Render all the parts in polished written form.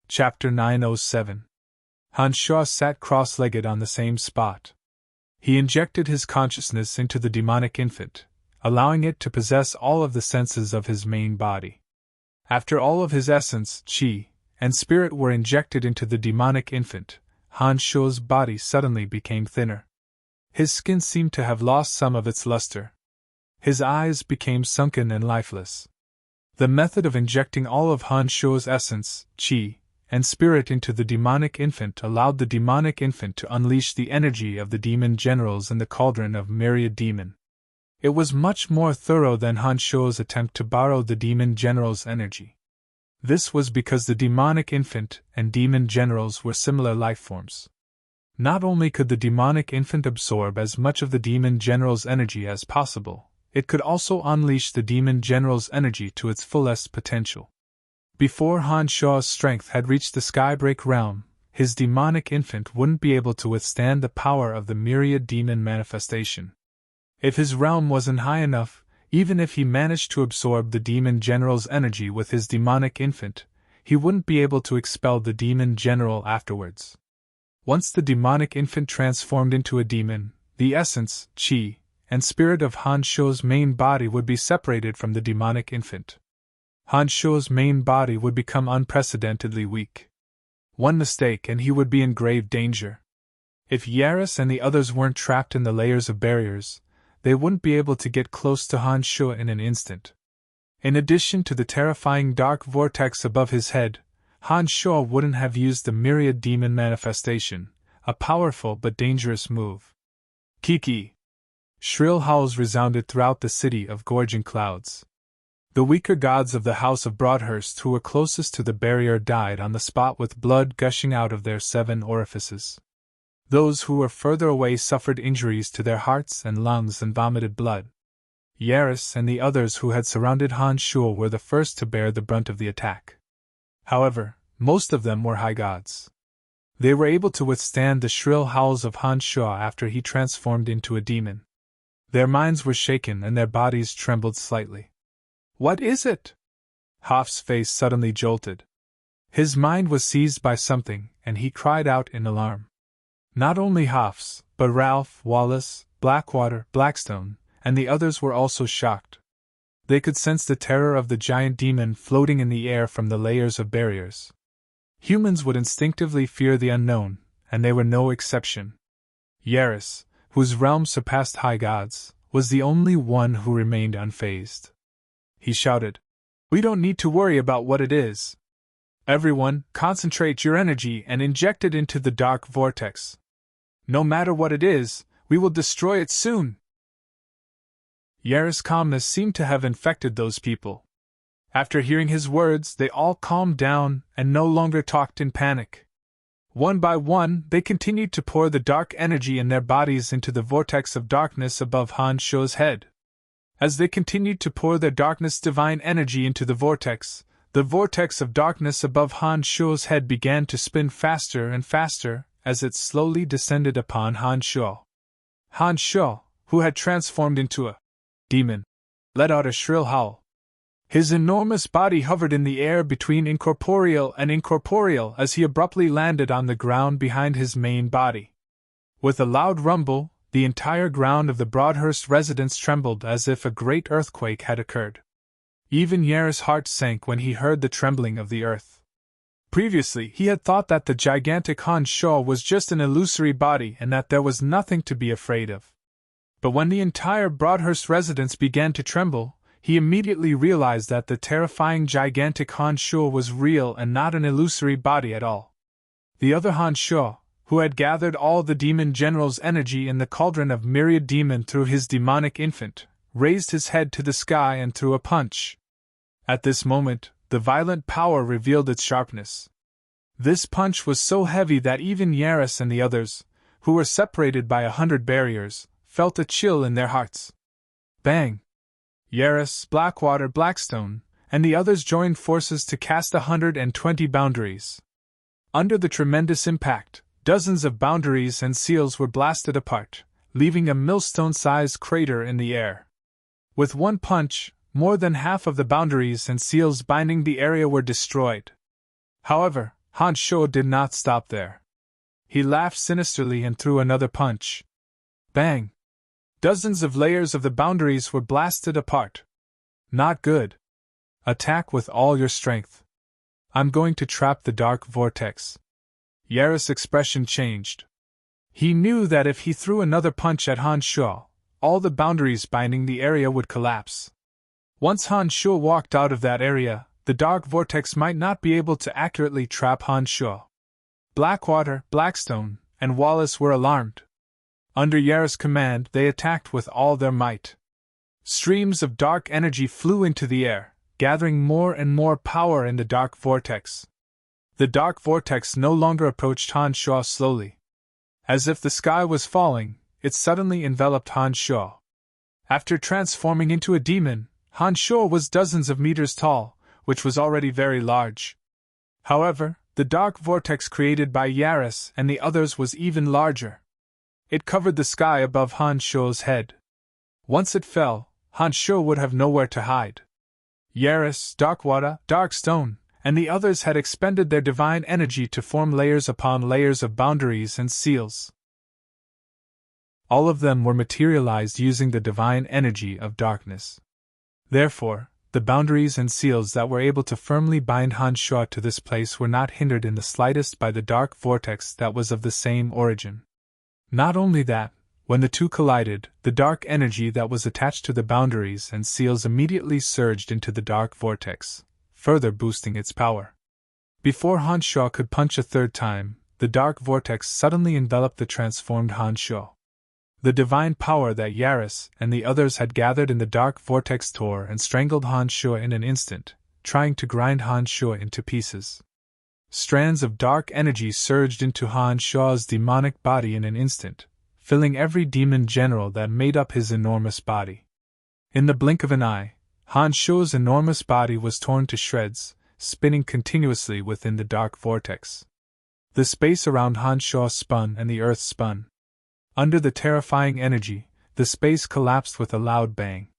Chapter 907. Hanshaw sat cross-legged on the same spot. He injected his consciousness into the demonic infant, allowing it to possess all of the senses of his main body. After all of his essence, chi, and spirit were injected into the demonic infant, Hanshaw's body suddenly became thinner. His skin seemed to have lost some of its luster. His eyes became sunken and lifeless. The method of injecting all of Hanshaw's essence, chi, and spirit into the demonic infant allowed the demonic infant to unleash the energy of the demon generals in the cauldron of myriad demon. It was much more thorough than Hanshaw's attempt to borrow the demon generals' energy. This was because the demonic infant and demon generals were similar life forms. Not only could the demonic infant absorb as much of the demon general's energy as possible, it could also unleash the demon general's energy to its fullest potential. Before Hanshaw's strength had reached the Skybreak realm, his demonic infant wouldn't be able to withstand the power of the myriad demon manifestation. If his realm wasn't high enough, even if he managed to absorb the demon general's energy with his demonic infant, he wouldn't be able to expel the demon general afterwards. Once the demonic infant transformed into a demon, the essence, chi, and spirit of Hanshaw's main body would be separated from the demonic infant. Hanshaw's main body would become unprecedentedly weak. One mistake and he would be in grave danger. If Yaris and the others weren't trapped in the layers of barriers, they wouldn't be able to get close to Hanshaw in an instant. In addition to the terrifying dark vortex above his head, Hanshaw wouldn't have used the myriad demon manifestation, a powerful but dangerous move. Kiki! Shrill howls resounded throughout the city of gorging clouds. The weaker gods of the House of Broadhurst who were closest to the barrier died on the spot with blood gushing out of their 7 orifices. Those who were further away suffered injuries to their hearts and lungs and vomited blood. Yaris and the others who had surrounded Hanshaw were the first to bear the brunt of the attack. However, most of them were high gods. They were able to withstand the shrill howls of Hanshaw after he transformed into a demon. Their minds were shaken and their bodies trembled slightly. What is it? Hoff's face suddenly jolted. His mind was seized by something, and he cried out in alarm. Not only Hoff's, but Ralph, Wallace, Blackwater, Blackstone, and the others were also shocked. They could sense the terror of the giant demon floating in the air from the layers of barriers. Humans would instinctively fear the unknown, and they were no exception. Yaris, whose realm surpassed high gods, was the only one who remained unfazed. He shouted, "We don't need to worry about what it is. Everyone, concentrate your energy and inject it into the dark vortex. No matter what it is, we will destroy it soon." Yaris' calmness seemed to have infected those people. After hearing his words, they all calmed down and no longer talked in panic. One by one, they continued to pour the dark energy in their bodies into the vortex of darkness above Hanshaw's head. As they continued to pour their darkness divine energy into the vortex of darkness above Hanshaw's head began to spin faster and faster as it slowly descended upon Hanshaw. Hanshaw, who had transformed into a demon, let out a shrill howl. His enormous body hovered in the air between incorporeal and incorporeal as he abruptly landed on the ground behind his main body. With a loud rumble, the entire ground of the Broadhurst residence trembled as if a great earthquake had occurred. Even Yaris' heart sank when he heard the trembling of the earth. Previously, he had thought that the gigantic Hanshaw was just an illusory body and that there was nothing to be afraid of. But when the entire Broadhurst residence began to tremble, he immediately realized that the terrifying gigantic Hanshaw was real and not an illusory body at all. The other Hanshaw, who had gathered all the demon general's energy in the cauldron of myriad demon through his demonic infant, raised his head to the sky and threw a punch. At this moment, the violent power revealed its sharpness. This punch was so heavy that even Yaris and the others, who were separated by 100 barriers, felt a chill in their hearts. Bang! Yaris, Blackwater, Blackstone, and the others joined forces to cast 120 boundaries. Under the tremendous impact, dozens of boundaries and seals were blasted apart, leaving a millstone-sized crater in the air. With one punch, more than half of the boundaries and seals binding the area were destroyed. However, Han Sho did not stop there. He laughed sinisterly and threw another punch. Bang! Dozens of layers of the boundaries were blasted apart. Not good. Attack with all your strength. I'm going to trap the dark vortex. Yaris' expression changed. He knew that if he threw another punch at Han Sho, all the boundaries binding the area would collapse. Once Han Sho walked out of that area, the dark vortex might not be able to accurately trap Han Sho. Blackwater, Blackstone, and Wallace were alarmed. Under Yaris' command, they attacked with all their might. Streams of dark energy flew into the air, gathering more and more power in the dark vortex. The dark vortex no longer approached Han Sho slowly. As if the sky was falling, it suddenly enveloped Han Sho. After transforming into a demon, Han Sho was dozens of meters tall, which was already very large. However, the dark vortex created by Yaris and the others was even larger. It covered the sky above Han Sho's head. Once it fell, Han Sho would have nowhere to hide. Yaris, Darkwater, Darkstone, and the others had expended their divine energy to form layers upon layers of boundaries and seals. All of them were materialized using the divine energy of darkness. Therefore, the boundaries and seals that were able to firmly bind Han Sho to this place were not hindered in the slightest by the dark vortex that was of the same origin. Not only that, when the two collided, the dark energy that was attached to the boundaries and seals immediately surged into the dark vortex, further boosting its power. Before Han Sho could punch a third time, the dark vortex suddenly enveloped the transformed Han Sho. The divine power that Yaris and the others had gathered in the dark vortex tore and strangled Han Sho in an instant, trying to grind Han Sho into pieces. Strands of dark energy surged into Han Sho's demonic body in an instant, filling every demon general that made up his enormous body. In the blink of an eye, Han Sho's enormous body was torn to shreds, spinning continuously within the dark vortex. The space around Han Sho spun and the earth spun. Under the terrifying energy, the space collapsed with a loud bang.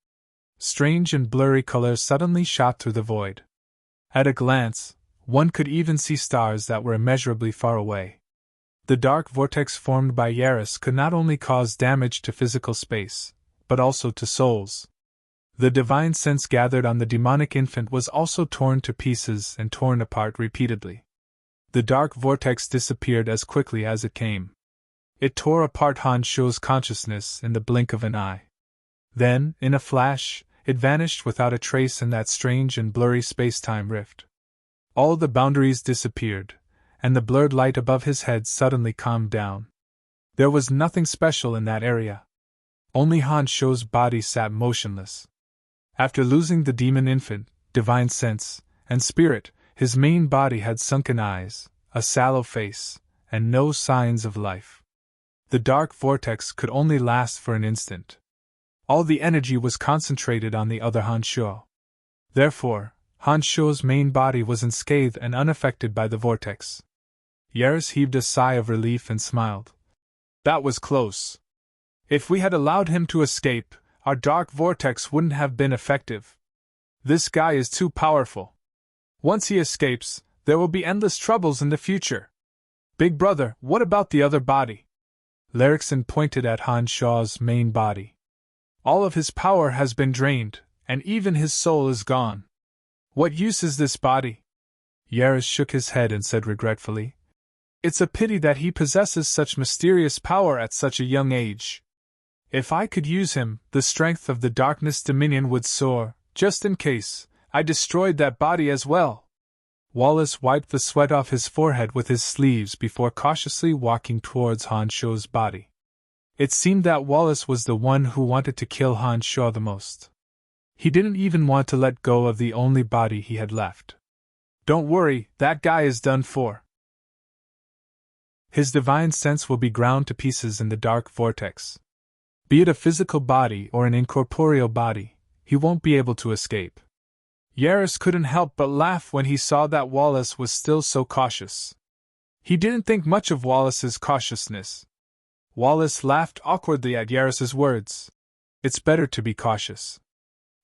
Strange and blurry colors suddenly shot through the void. At a glance, one could even see stars that were immeasurably far away. The dark vortex formed by Yaris could not only cause damage to physical space, but also to souls. The divine sense gathered on the demonic infant was also torn to pieces and torn apart repeatedly. The dark vortex disappeared as quickly as it came. It tore apart Han Sho's consciousness in the blink of an eye. Then, in a flash, it vanished without a trace in that strange and blurry space-time rift. All the boundaries disappeared, and the blurred light above his head suddenly calmed down. There was nothing special in that area. Only Han Sho's body sat motionless. After losing the demon infant, divine sense, and spirit, his main body had sunken eyes, a sallow face, and no signs of life. The dark vortex could only last for an instant. All the energy was concentrated on the other Han Sho. Therefore, Han Sho's main body was unscathed and unaffected by the vortex. Yaris heaved a sigh of relief and smiled. That was close. If we had allowed him to escape, our dark vortex wouldn't have been effective. This guy is too powerful. Once he escapes, there will be endless troubles in the future. Big brother, what about the other body? Lerickson pointed at Han Sho's main body. All of his power has been drained, and even his soul is gone. What use is this body? Yaris shook his head and said regretfully, It's a pity that he possesses such mysterious power at such a young age. If I could use him, the strength of the Darkness Dominion would soar, just in case I destroyed that body as well. Wallace wiped the sweat off his forehead with his sleeves before cautiously walking towards Han Sho's body. It seemed that Wallace was the one who wanted to kill Han Sho the most. He didn't even want to let go of the only body he had left. Don't worry, that guy is done for. His divine sense will be ground to pieces in the dark vortex. Be it a physical body or an incorporeal body, he won't be able to escape. Yaris couldn't help but laugh when he saw that Wallace was still so cautious. He didn't think much of Wallace's cautiousness. Wallace laughed awkwardly at Yaris's words. It's better to be cautious.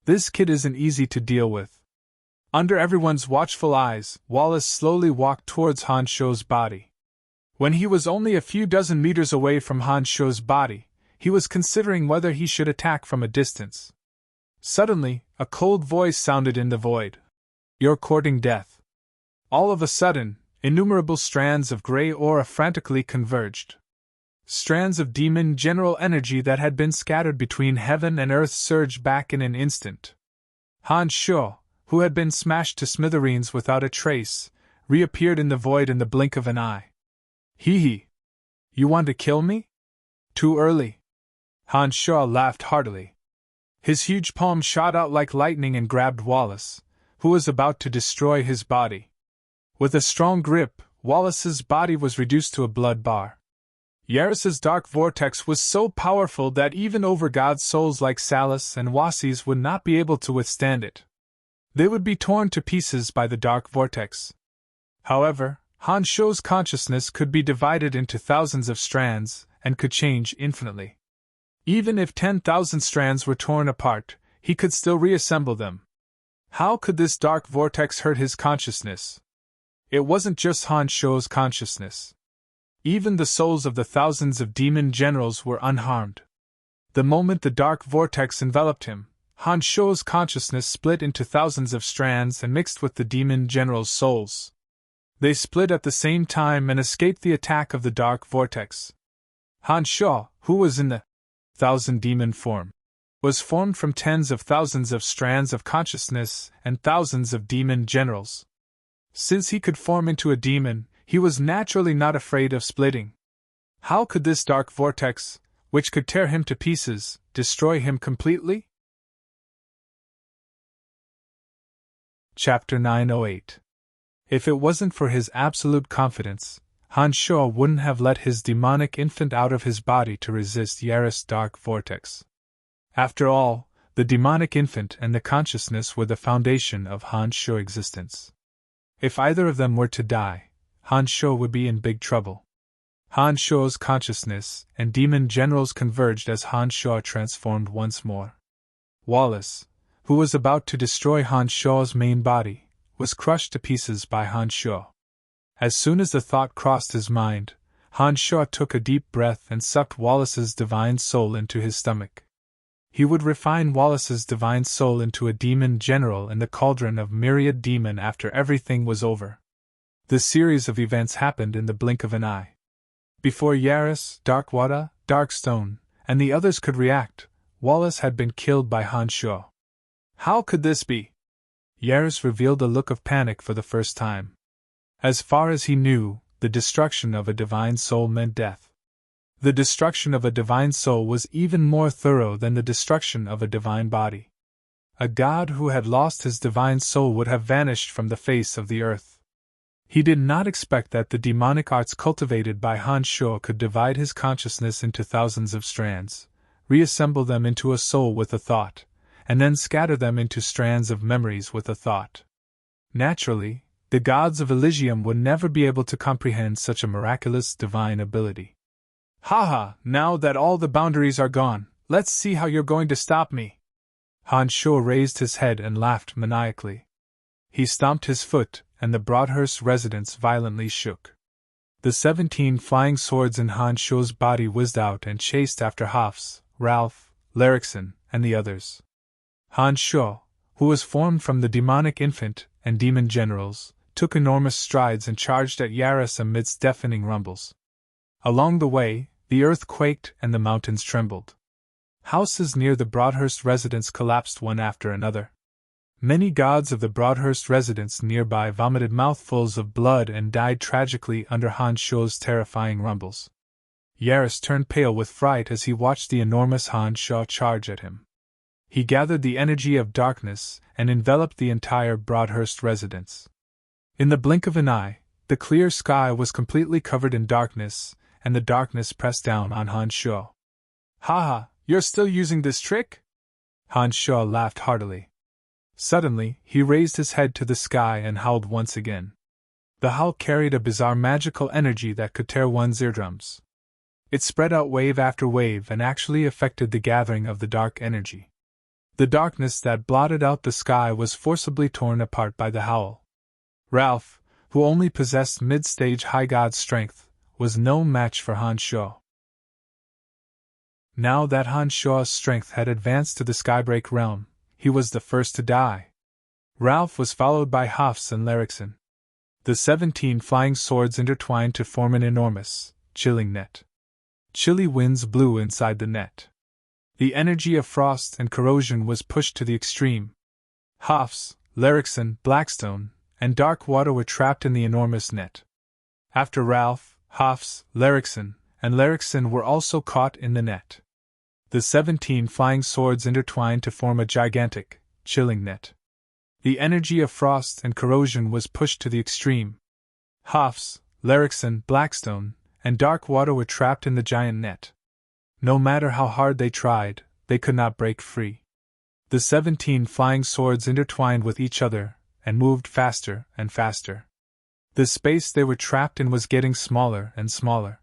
This kid isn't easy to deal with. Under everyone's watchful eyes, Wallace slowly walked towards Han Shuo's body. When he was only a few dozen meters away from Han Shuo's body, he was considering whether he should attack from a distance. Suddenly, a cold voice sounded in the void. "You're courting death." All of a sudden, innumerable strands of gray aura frantically converged. Strands of demon general energy that had been scattered between heaven and earth surged back in an instant. Han Shuo, who had been smashed to smithereens without a trace, reappeared in the void in the blink of an eye. Hee hee. You want to kill me? Too early. Han Shuo laughed heartily. His huge palm shot out like lightning and grabbed Wallace, who was about to destroy his body. With a strong grip, Wallace's body was reduced to a blood bar. Yaris's dark vortex was so powerful that even overgod souls like Salus and Wasis would not be able to withstand it. They would be torn to pieces by the dark vortex. However, Han Shuo's consciousness could be divided into thousands of strands and could change infinitely. Even if 10,000 strands were torn apart, he could still reassemble them. How could this dark vortex hurt his consciousness? It wasn't just Han Shuo's consciousness. Even the souls of the thousands of demon generals were unharmed. The moment the dark vortex enveloped him, Han Shuo's consciousness split into thousands of strands and mixed with the demon generals' souls. They split at the same time and escaped the attack of the dark vortex. Han Shuo, who was in the thousand demon form, was formed from tens of thousands of strands of consciousness and thousands of demon generals. Since he could form into a demon, he was naturally not afraid of splitting. How could this dark vortex, which could tear him to pieces, destroy him completely? Chapter 908. If it wasn't for his absolute confidence, Han Shuo wouldn't have let his demonic infant out of his body to resist Yaris's dark vortex. After all, the demonic infant and the consciousness were the foundation of Han Shuo's existence. If either of them were to die, Han Shuo would be in big trouble. Han Shuo's consciousness and demon generals converged as Han Shuo transformed once more. Wallace, who was about to destroy Han Shuo's main body, was crushed to pieces by Han Shuo. As soon as the thought crossed his mind, Han Shuo took a deep breath and sucked Wallace's divine soul into his stomach. He would refine Wallace's divine soul into a demon general in the cauldron of myriad demon after everything was over. The series of events happened in the blink of an eye. Before Yaris, Darkwater, Darkstone, and the others could react, Wallace had been killed by Han Shuo. How could this be? Yaris revealed a look of panic for the first time. As far as he knew, the destruction of a divine soul meant death. The destruction of a divine soul was even more thorough than the destruction of a divine body. A god who had lost his divine soul would have vanished from the face of the earth. He did not expect that the demonic arts cultivated by Han Shuo could divide his consciousness into thousands of strands, reassemble them into a soul with a thought, and then scatter them into strands of memories with a thought. Naturally, the gods of Elysium would never be able to comprehend such a miraculous divine ability. Haha, now that all the boundaries are gone, let's see how you're going to stop me. Han Shuo raised his head and laughed maniacally. He stomped his foot, and the Broadhurst residence violently shook. The 17 flying swords in Han Shuo's body whizzed out and chased after Hafs, Ralph, Larrickson, and the others. Han Shuo, who was formed from the demonic infant and demon generals, took enormous strides and charged at Yaris amidst deafening rumbles. Along the way, the earth quaked and the mountains trembled. Houses near the Broadhurst residence collapsed one after another. Many gods of the Broadhurst residence nearby vomited mouthfuls of blood and died tragically under Han Shuo's terrifying rumbles. Yaris turned pale with fright as he watched the enormous Han Shuo charge at him. He gathered the energy of darkness and enveloped the entire Broadhurst residence. In the blink of an eye, the clear sky was completely covered in darkness, and the darkness pressed down on Han Shuo. "Haha, you're still using this trick?" Han Shuo laughed heartily. Suddenly, he raised his head to the sky and howled once again. The howl carried a bizarre magical energy that could tear one's eardrums. It spread out wave after wave and actually affected the gathering of the dark energy. The darkness that blotted out the sky was forcibly torn apart by the howl. Ralph, who only possessed mid-stage high god strength, was no match for Han Shuo. Now that Han Shuo's strength had advanced to the Skybreak realm, he was the first to die. Ralph was followed by Hafs and Larixen. The 17 flying swords intertwined to form an enormous, chilling net. Chilly winds blew inside the net. The energy of frost and corrosion was pushed to the extreme. Hafs, Larixen, Blackstone, and Darkwater were trapped in the enormous net. After Ralph, Hafs, Larixen, and Larixen were also caught in the net. The 17 flying swords intertwined to form a gigantic, chilling net. The energy of frost and corrosion was pushed to the extreme. Hafs, Larixen, Blackstone, and Darkwater were trapped in the giant net. No matter how hard they tried, they could not break free. The 17 flying swords intertwined with each other, and moved faster and faster. The space they were trapped in was getting smaller and smaller.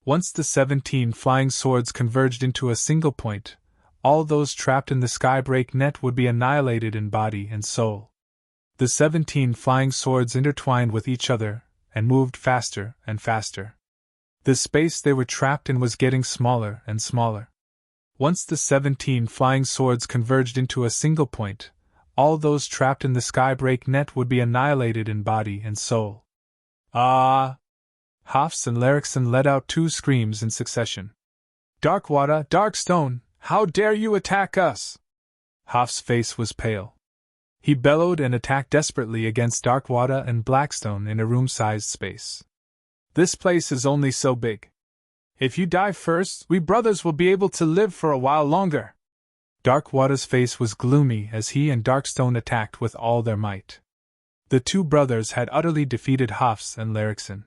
Once the 17 flying swords converged into a single point, all those trapped in the Skybreak net would be annihilated in body and soul. The 17 flying swords intertwined with each other, and moved faster and faster. The space they were trapped in was getting smaller and smaller. Once the 17 flying swords converged into a single point, all those trapped in the Skybreak net would be annihilated in body and soul. Ah! Hafs and Larixen let out 2 screams in succession. Darkwater, Darkstone, how dare you attack us? Hafs' face was pale. He bellowed and attacked desperately against Darkwater and Blackstone in a room-sized space. This place is only so big. If you die first, we brothers will be able to live for a while longer. Darkwater's face was gloomy as he and Darkstone attacked with all their might. The 2 brothers had utterly defeated Hafs and Larixen.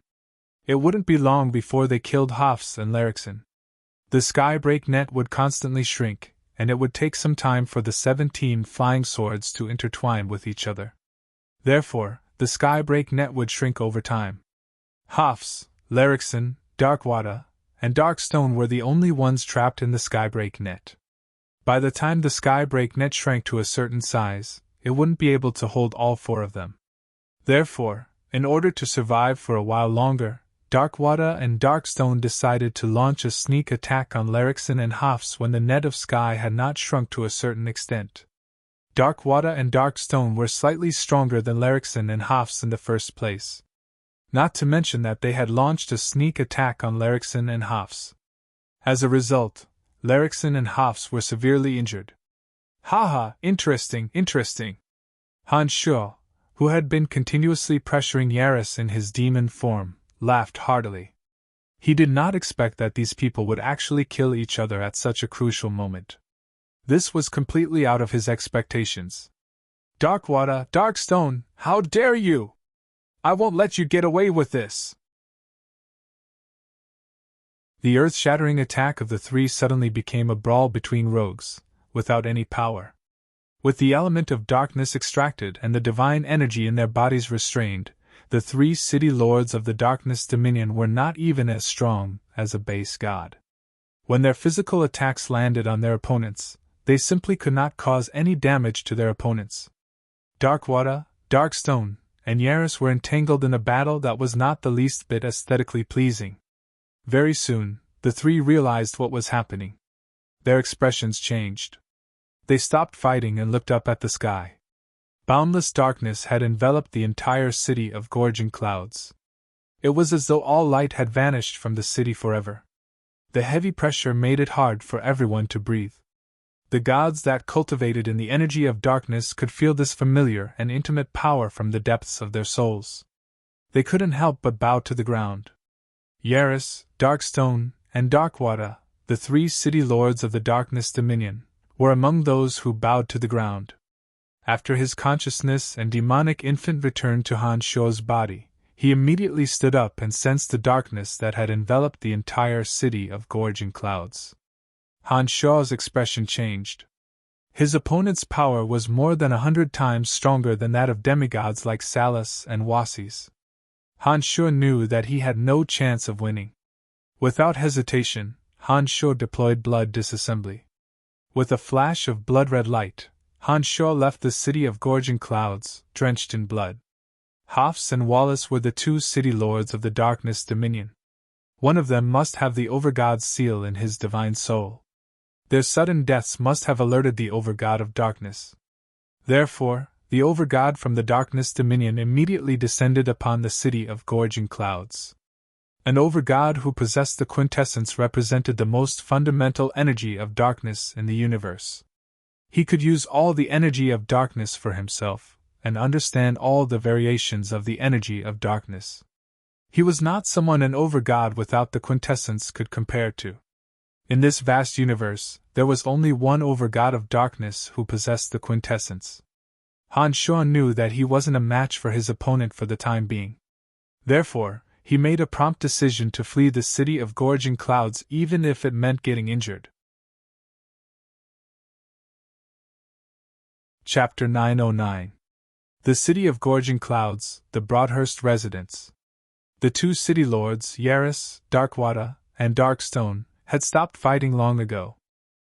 It wouldn't be long before they killed Hafs and Larixen. The Skybreak net would constantly shrink, and it would take some time for the 17 flying swords to intertwine with each other. Therefore, the Skybreak net would shrink over time. Hafs, Larixen, Darkwater, and Darkstone were the only ones trapped in the Skybreak net. By the time the Skybreak net shrank to a certain size, it wouldn't be able to hold all 4 of them. Therefore, in order to survive for a while longer, Darkwater and Darkstone decided to launch a sneak attack on Larixen and Hafs when the net of sky had not shrunk to a certain extent. Darkwater and Darkstone were slightly stronger than Larixen and Hafs in the first place. Not to mention that they had launched a sneak attack on Larixen and Hafs. As a result, Larixen and Hafs were severely injured. Haha, interesting. Han Shuo, who had been continuously pressuring Yaris in his demon form, laughed heartily. He did not expect that these people would actually kill each other at such a crucial moment. This was completely out of his expectations. Darkwater, Darkstone, how dare you! I won't let you get away with this! The earth-shattering attack of the 3 suddenly became a brawl between rogues, without any power. With the element of darkness extracted and the divine energy in their bodies restrained, the 3 city lords of the Darkness Dominion were not even as strong as a base god. When their physical attacks landed on their opponents, they simply could not cause any damage to their opponents. Darkwater, Darkstone, and Yaris were entangled in a battle that was not the least bit aesthetically pleasing. Very soon, the 3 realized what was happening. Their expressions changed. They stopped fighting and looked up at the sky. Boundless darkness had enveloped the entire city of gorging clouds. It was as though all light had vanished from the city forever. The heavy pressure made it hard for everyone to breathe. The gods that cultivated in the energy of darkness could feel this familiar and intimate power from the depths of their souls. They couldn't help but bow to the ground. Yaris, Darkstone, and Darkwater, the 3 city lords of the Darkness Dominion, were among those who bowed to the ground. After his consciousness and demonic infant returned to Han Shuo's body, he immediately stood up and sensed the darkness that had enveloped the entire city of gorging clouds. Han Shuo's expression changed. His opponent's power was more than 100 times stronger than that of demigods like Salus and Wasis. Han Shuo knew that he had no chance of winning. Without hesitation, Han Shuo deployed blood disassembly. With a flash of blood-red light, Hanshaw left the city of gorging clouds, drenched in blood. Hafs and Wallace were the two city lords of the darkness dominion. One of them must have the Overgod's seal in his divine soul. Their sudden deaths must have alerted the Overgod of darkness. Therefore, the Overgod from the darkness dominion immediately descended upon the city of gorging clouds. An Overgod who possessed the quintessence represented the most fundamental energy of darkness in the universe. He could use all the energy of darkness for himself, and understand all the variations of the energy of darkness. He was not someone an Overgod without the quintessence could compare to. In this vast universe, there was only one Overgod of darkness who possessed the quintessence. Hanshaw knew that he wasn't a match for his opponent for the time being. Therefore, he made a prompt decision to flee the city of gorging clouds even if it meant getting injured. Chapter 909. The City of Gorging Clouds, the Broadhurst Residence. The two city lords, Yaris, Darkwater, and Darkstone, had stopped fighting long ago.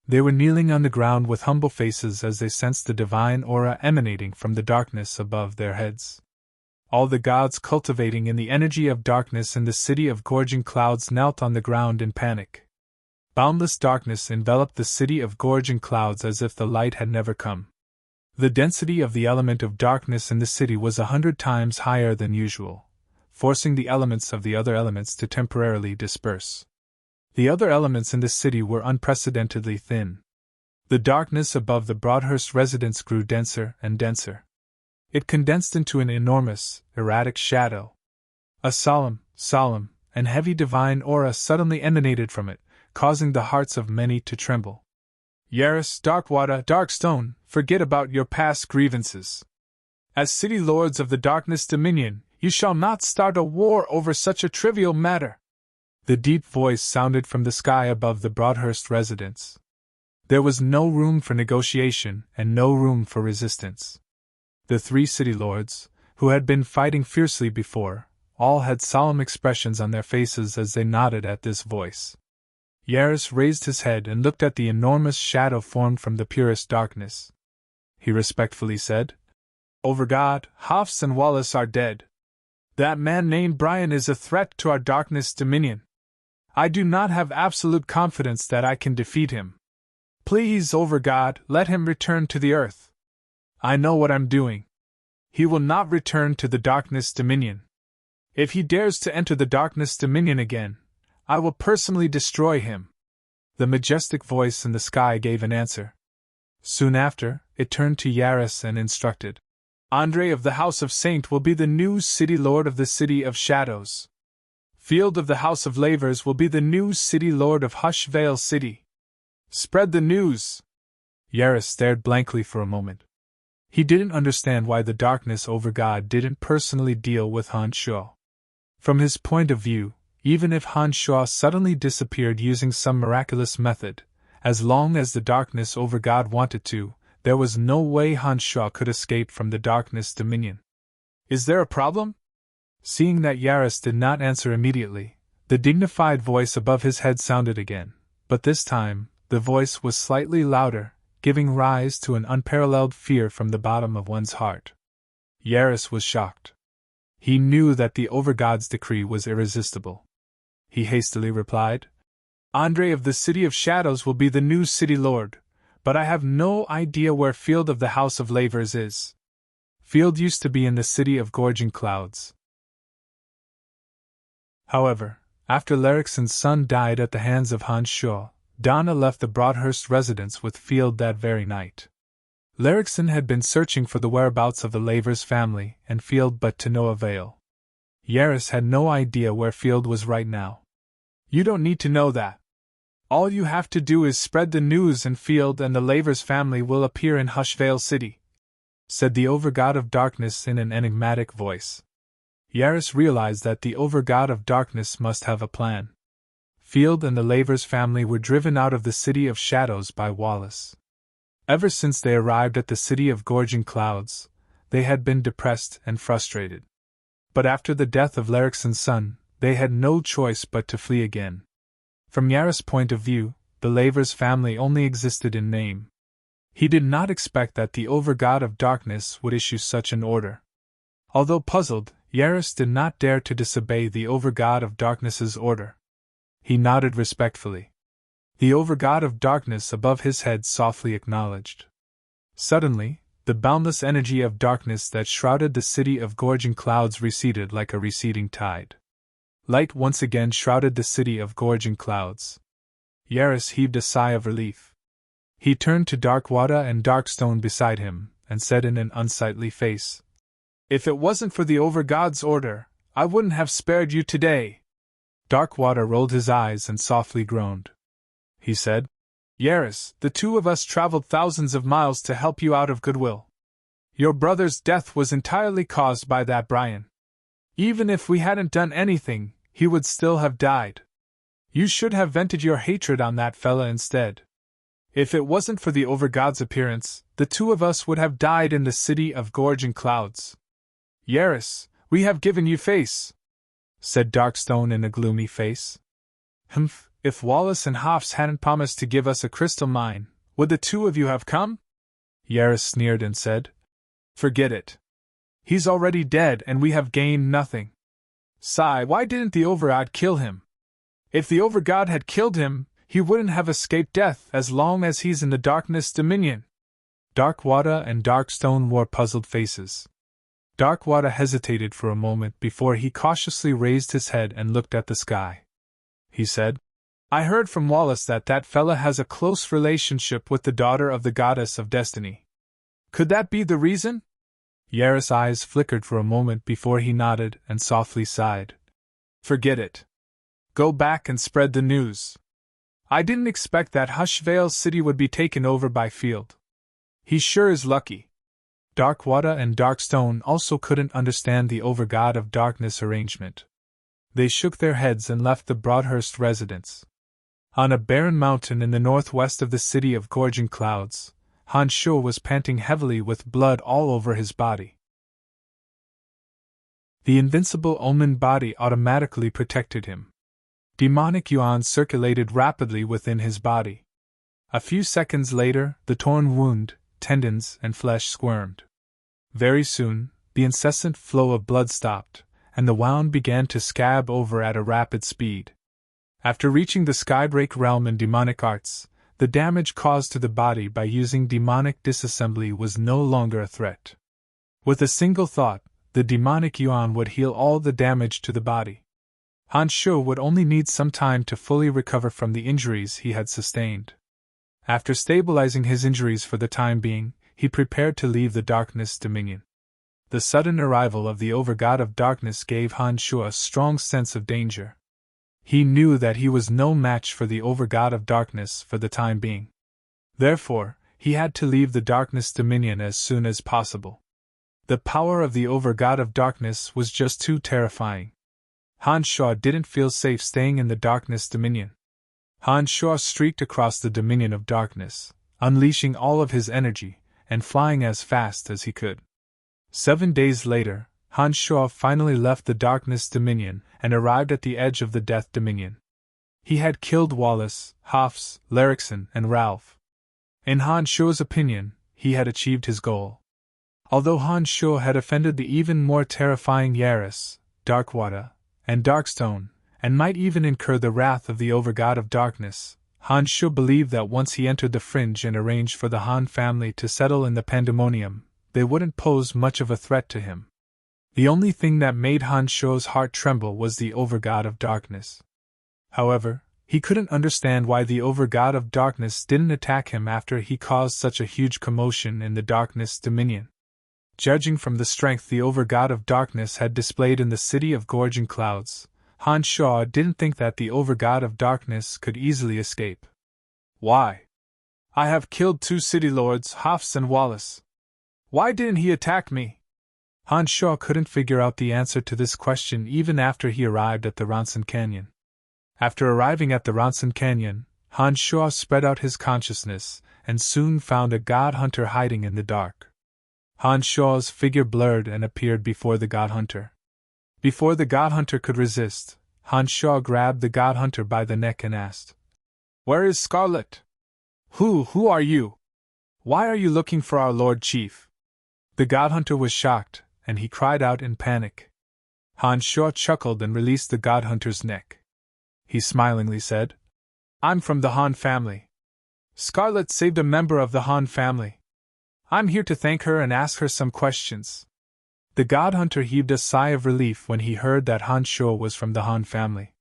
They were kneeling on the ground with humble faces as they sensed the divine aura emanating from the darkness above their heads. All the gods cultivating in the energy of darkness in the city of gorging clouds knelt on the ground in panic. Boundless darkness enveloped the city of gorging clouds as if the light had never come. The density of the element of darkness in the city was 100 times higher than usual, forcing the elements of the other elements to temporarily disperse. The other elements in the city were unprecedentedly thin. The darkness above the Broadhurst residence grew denser and denser. It condensed into an enormous, erratic shadow. A solemn, and heavy divine aura suddenly emanated from it, causing the hearts of many to tremble. Yaris, Darkwater, Darkstone, forget about your past grievances. As city lords of the darkness dominion, you shall not start a war over such a trivial matter. The deep voice sounded from the sky above the Broadhurst residence. There was no room for negotiation and no room for resistance. The three city lords, who had been fighting fiercely before, all had solemn expressions on their faces as they nodded at this voice. Yaris raised his head and looked at the enormous shadow formed from the purest darkness. He respectfully said, Overgod, Hafs and Wallace are dead. That man named Brian is a threat to our darkness dominion. I do not have absolute confidence that I can defeat him. Please, Overgod, let him return to the earth. I know what I'm doing. He will not return to the darkness dominion. If he dares to enter the darkness dominion again, I will personally destroy him. The majestic voice in the sky gave an answer. Soon after, it turned to Yaris and instructed. Andre of the House of Saint will be the new city lord of the City of Shadows. Field of the House of Lavers will be the new city lord of Hushvale City. Spread the news! Yaris stared blankly for a moment. He didn't understand why the Darkness Overgod didn't personally deal with Hanshaw. From his point of view, even if Hanshaw suddenly disappeared using some miraculous method, as long as the Darkness Overgod wanted to, there was no way Hanshaw could escape from the Darkness Dominion. Is there a problem? Seeing that Yaris did not answer immediately, the dignified voice above his head sounded again, but this time, the voice was slightly louder, giving rise to an unparalleled fear from the bottom of one's heart. Yaris was shocked. He knew that the Overgod's decree was irresistible. He hastily replied, Andre of the City of Shadows will be the new city lord, but I have no idea where Field of the House of Lavers is. Field used to be in the City of Gorging Clouds. However, after Lerikson's son died at the hands of Hanshaw, Donna left the Broadhurst residence with Field that very night. Lerikson had been searching for the whereabouts of the Lavers family and Field, but to no avail. Yaris had no idea where Field was right now. You don't need to know that. All you have to do is spread the news and Field and the Lavers family will appear in Hushvale City, said the Overgod of Darkness in an enigmatic voice. Yaris realized that the Overgod of Darkness must have a plan. Field and the Lavers family were driven out of the City of Shadows by Wallace. Ever since they arrived at the City of Gorging Clouds, they had been depressed and frustrated. But after the death of Lerikson's son, they had no choice but to flee again. From Yaris' point of view, the Laver's family only existed in name. He did not expect that the Overgod of Darkness would issue such an order. Although puzzled, Yaris did not dare to disobey the Overgod of Darkness's order. He nodded respectfully. The Overgod of Darkness above his head softly acknowledged. Suddenly, the boundless energy of darkness that shrouded the city of gorging clouds receded like a receding tide. Light once again shrouded the city of gorging clouds. Yaris heaved a sigh of relief. He turned to Darkwater and Darkstone beside him, and said in an unsightly face, "If it wasn't for the Overgod's order, I wouldn't have spared you today." Darkwater rolled his eyes and softly groaned. He said, "Yaris, the two of us traveled thousands of miles to help you out of goodwill. Your brother's death was entirely caused by that Brian. Even if we hadn't done anything, he would still have died. You should have vented your hatred on that fella instead. If it wasn't for the Overgod's appearance, the two of us would have died in the city of gorging clouds. Yaris, we have given you face," said Darkstone in a gloomy face. "Humph, if Wallace and Hoffs hadn't promised to give us a crystal mine, would the two of you have come?" Yaris sneered and said, "Forget it. He's already dead and we have gained nothing. Sigh, why didn't the Overgod kill him? If the Overgod had killed him, he wouldn't have escaped death as long as he's in the Darkness Dominion." Darkwater and Darkstone wore puzzled faces. Darkwater hesitated for a moment before he cautiously raised his head and looked at the sky. He said, "I heard from Wallace that fella has a close relationship with the daughter of the Goddess of Destiny. Could that be the reason?" Yaris' eyes flickered for a moment before he nodded and softly sighed. "Forget it. Go back and spread the news. I didn't expect that Hushvale City would be taken over by Field. He sure is lucky." Darkwater and Darkstone also couldn't understand the Overgod of Darkness arrangement. They shook their heads and left the Broadhurst residence. On a barren mountain in the northwest of the city of gorging clouds, Han Sho was panting heavily with blood all over his body. The invincible Omen body automatically protected him. Demonic yuan circulated rapidly within his body. A few seconds later, the torn wound, tendons, and flesh squirmed. Very soon, the incessant flow of blood stopped, and the wound began to scab over at a rapid speed. After reaching the Skybreak realm in demonic arts, the damage caused to the body by using demonic disassembly was no longer a threat. With a single thought, the demonic yuan would heal all the damage to the body. Han Sho would only need some time to fully recover from the injuries he had sustained. After stabilizing his injuries for the time being, he prepared to leave the Darkness Dominion. The sudden arrival of the Overgod of Darkness gave Han Sho a strong sense of danger. He knew that he was no match for the Overgod of Darkness for the time being. Therefore, he had to leave the Darkness Dominion as soon as possible. The power of the Overgod of Darkness was just too terrifying. Han Sho didn't feel safe staying in the Darkness Dominion. Han Sho streaked across the Dominion of Darkness, unleashing all of his energy, and flying as fast as he could. 7 days later, Han Sho finally left the Darkness Dominion and arrived at the edge of the Death Dominion. He had killed Wallace, Hoffs, Larrickson, and Ralph. In Han Sho's opinion, he had achieved his goal. Although Han Sho had offended the even more terrifying Yaris, Darkwater, and Darkstone, and might even incur the wrath of the Overgod of Darkness, Han Sho believed that once he entered the Fringe and arranged for the Han family to settle in the Pandemonium, they wouldn't pose much of a threat to him. The only thing that made Han Sho's heart tremble was the Overgod of Darkness. However, he couldn't understand why the Overgod of Darkness didn't attack him after he caused such a huge commotion in the Darkness Dominion. Judging from the strength the Overgod of Darkness had displayed in the city of gorging clouds, Han Sho didn't think that the Overgod of Darkness could easily escape. "Why? I have killed 2 city lords, Hoffs and Wallace. Why didn't he attack me?" Han Sho couldn't figure out the answer to this question even after he arrived at the Ronson Canyon. After arriving at the Ronson Canyon, Han Sho spread out his consciousness and soon found a god hunter hiding in the dark. Han Sho's figure blurred and appeared before the god hunter. Before the god hunter could resist, Han Sho grabbed the god hunter by the neck and asked, Where is Scarlet? Who are you? Why are you looking for our Lord Chief? The God Hunter was shocked, and he cried out in panic. Han Sho chuckled and released the God Hunter's neck. He smilingly said, I'm from the Han family. Scarlet saved a member of the Han family. I'm here to thank her and ask her some questions. The God Hunter heaved a sigh of relief when he heard that Han Sho was from the Han family.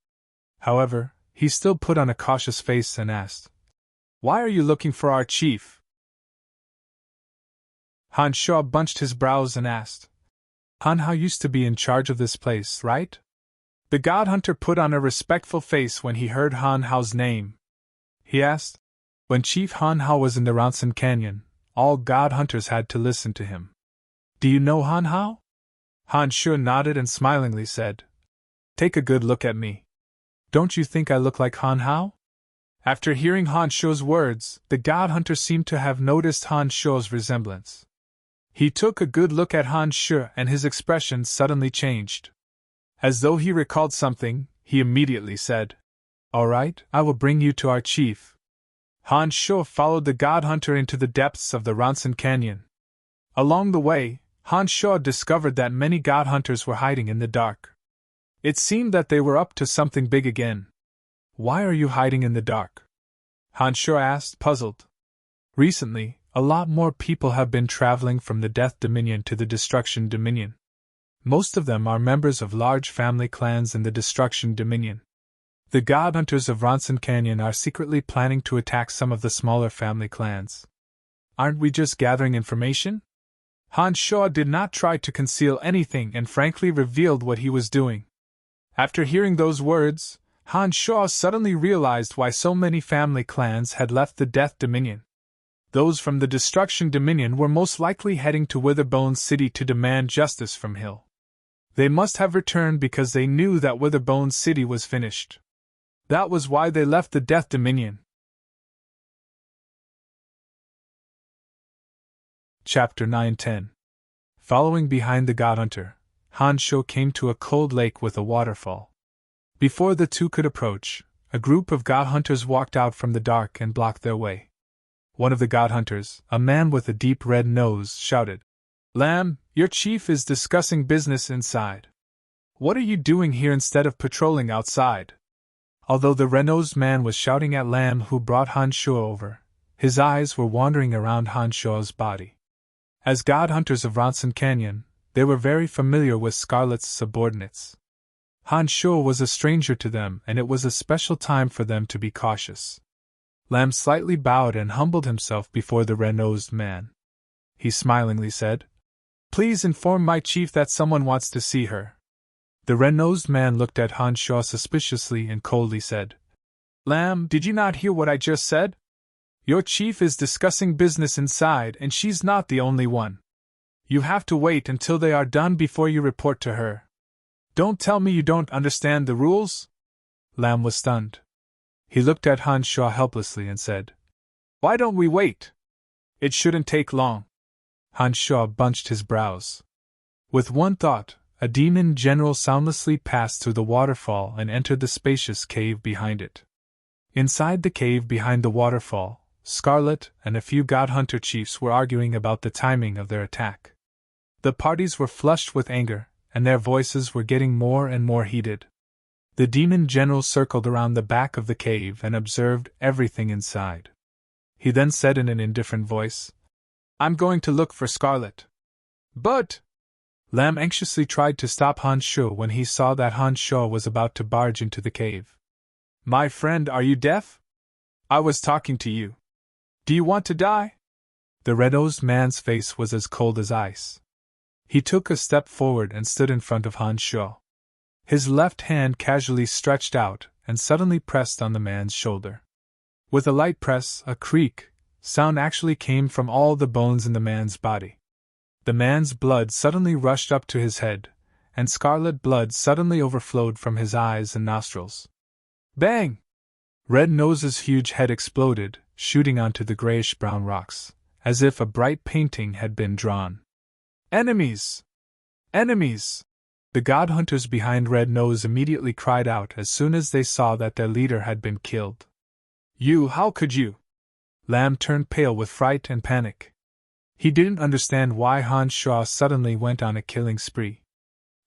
However, he still put on a cautious face and asked, Why are you looking for our chief? Han Sho bunched his brows and asked, Han Hao used to be in charge of this place, right? The God Hunter put on a respectful face when he heard Han Hao's name. He asked, When Chief Han Hao was in the Ronson Canyon, all God Hunters had to listen to him. Do you know Han Hao? Han Sho nodded and smilingly said, Take a good look at me. Don't you think I look like Han Hao? After hearing Han Sho's words, the God Hunter seemed to have noticed Han Sho's resemblance. He took a good look at Han Sho and his expression suddenly changed. As though he recalled something, he immediately said, All right, I will bring you to our chief. Han Sho followed the God Hunter into the depths of the Ronson Canyon. Along the way, Han Sho discovered that many God Hunters were hiding in the dark. It seemed that they were up to something big again. Why are you hiding in the dark? Han Sho asked, puzzled. Recently, a lot more people have been traveling from the Death Dominion to the Destruction Dominion. Most of them are members of large family clans in the Destruction Dominion. The God Hunters of Ronson Canyon are secretly planning to attack some of the smaller family clans. Aren't we just gathering information? Han Sho did not try to conceal anything and frankly revealed what he was doing. After hearing those words, Han Sho suddenly realized why so many family clans had left the Death Dominion. Those from the Destruction Dominion were most likely heading to Witherbone City to demand justice from Hill. They must have returned because they knew that Witherbone City was finished. That was why they left the Death Dominion. Chapter 9-10. Following behind the God Hunter, Han Sho came to a cold lake with a waterfall. Before the two could approach, a group of God Hunters walked out from the dark and blocked their way. One of the God Hunters, a man with a deep red nose, shouted, Lamb, your chief is discussing business inside. What are you doing here instead of patrolling outside? Although the red-nosed man was shouting at Lamb who brought Han Sho over, his eyes were wandering around Han Sho's body. As God Hunters of Ronson Canyon, they were very familiar with Scarlet's subordinates. Han Sho was a stranger to them and it was a special time for them to be cautious. Lamb slightly bowed and humbled himself before the red-nosed man. He smilingly said, Please inform my chief that someone wants to see her. The red-nosed man looked at Han Sho suspiciously and coldly said, Lamb, did you not hear what I just said? Your chief is discussing business inside and she's not the only one. You have to wait until they are done before you report to her. Don't tell me you don't understand the rules? Lamb was stunned. He looked at Han Sho helplessly and said, Why don't we wait? It shouldn't take long. Han Sho bunched his brows. With one thought, a demon general soundlessly passed through the waterfall and entered the spacious cave behind it. Inside the cave behind the waterfall, Scarlet and a few God Hunter chiefs were arguing about the timing of their attack. The parties were flushed with anger, and their voices were getting more and more heated. The demon general circled around the back of the cave and observed everything inside. He then said in an indifferent voice, I'm going to look for Scarlet. But Lamb anxiously tried to stop Han Sho when he saw that Han Sho was about to barge into the cave. My friend, are you deaf? I was talking to you. Do you want to die? The red-nosed man's face was as cold as ice. He took a step forward and stood in front of Han Sho. His left hand casually stretched out and suddenly pressed on the man's shoulder. With a light press, a creak sound actually came from all the bones in the man's body. The man's blood suddenly rushed up to his head, and scarlet blood suddenly overflowed from his eyes and nostrils. Bang! Red Nose's huge head exploded, shooting onto the grayish-brown rocks, as if a bright painting had been drawn. Enemies! Enemies! The God Hunters behind Red Nose immediately cried out as soon as they saw that their leader had been killed. How could you? Lamb turned pale with fright and panic. He didn't understand why Han Shuo suddenly went on a killing spree.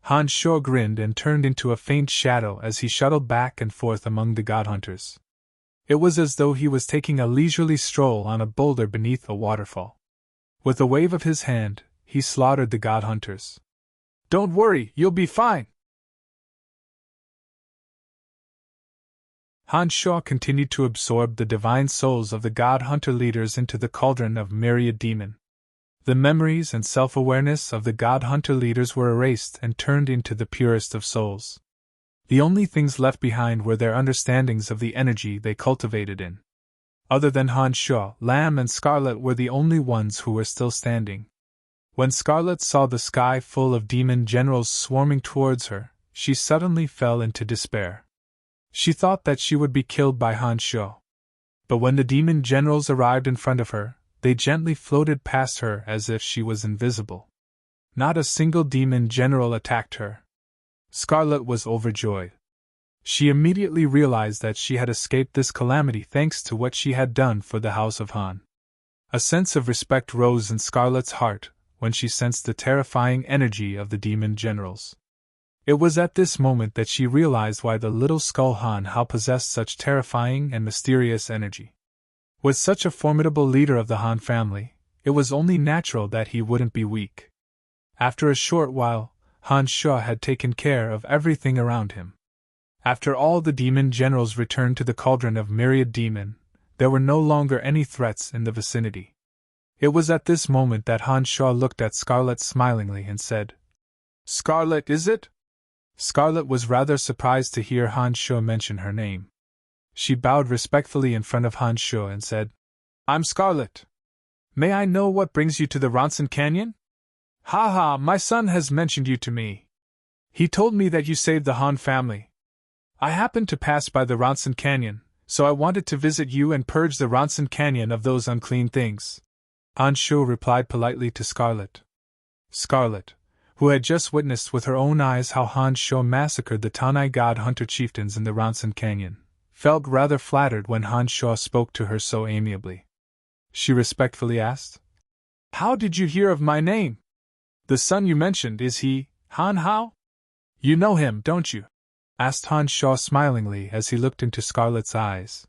Han Shuo grinned and turned into a faint shadow as he shuttled back and forth among the god hunters. It was as though he was taking a leisurely stroll on a boulder beneath a waterfall. With a wave of his hand, he slaughtered the god hunters. Don't worry, you'll be fine. Han Shuo continued to absorb the divine souls of the god hunter leaders into the cauldron of myriad demon. The memories and self-awareness of the god hunter leaders were erased and turned into the purest of souls. The only things left behind were their understandings of the energy they cultivated in. Other than Han Shuo, Lamb and Scarlet were the only ones who were still standing. When Scarlet saw the sky full of demon generals swarming towards her, she suddenly fell into despair. She thought that she would be killed by Han Shuo. But when the demon generals arrived in front of her, they gently floated past her as if she was invisible. Not a single demon general attacked her. Scarlet was overjoyed. She immediately realized that she had escaped this calamity thanks to what she had done for the House of Han. A sense of respect rose in Scarlet's heart when she sensed the terrifying energy of the demon generals. It was at this moment that she realized why the little skull Han Hao possessed such terrifying and mysterious energy. With such a formidable leader of the Han family, it was only natural that he wouldn't be weak. After a short while, Han Shuo had taken care of everything around him. After all the demon generals returned to the cauldron of myriad demon, there were no longer any threats in the vicinity. It was at this moment that Han Shuo looked at Scarlet smilingly and said, "Scarlet, is it?" Scarlet was rather surprised to hear Han Shuo mention her name. She bowed respectfully in front of Han Shuo and said, "I'm Scarlet. May I know what brings you to the Ronson Canyon?" "Ha, my son has mentioned you to me. He told me that you saved the Han family. I happened to pass by the Ronson Canyon, so I wanted to visit you and purge the Ronson Canyon of those unclean things," Han Shuo replied politely to Scarlet. Scarlet, who had just witnessed with her own eyes how Han Shuo massacred the Tanai god hunter chieftains in the Ronson Canyon, felt rather flattered when Han Shuo spoke to her so amiably. She respectfully asked, "How did you hear of my name? The son you mentioned, is he Han Hao? You know him, don't you?" asked Han Shuo smilingly as he looked into Scarlet's eyes.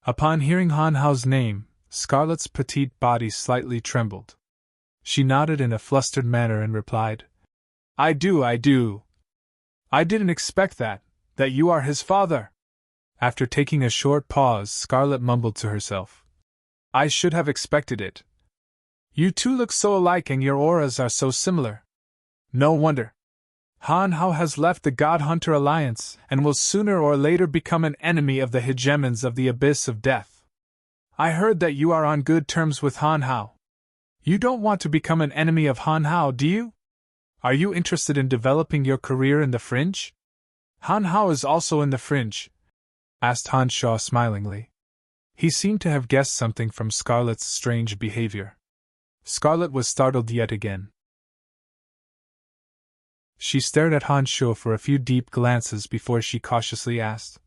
Upon hearing Han Hao's name, Scarlet's petite body slightly trembled. She nodded in a flustered manner and replied, I do. I didn't expect that you are his father." After taking a short pause, Scarlet mumbled to herself, "I should have expected it. You two look so alike and your auras are so similar. No wonder. Han Hao has left the God Hunter Alliance and will sooner or later become an enemy of the hegemons of the Abyss of Death. I heard that you are on good terms with Han Hao. You don't want to become an enemy of Han Hao, do you? Are you interested in developing your career in the Fringe?" "Han Hao is also in the Fringe?" asked Han Shuo smilingly. He seemed to have guessed something from Scarlet's strange behavior. Scarlet was startled yet again. She stared at Han Shuo for a few deep glances before she cautiously asked,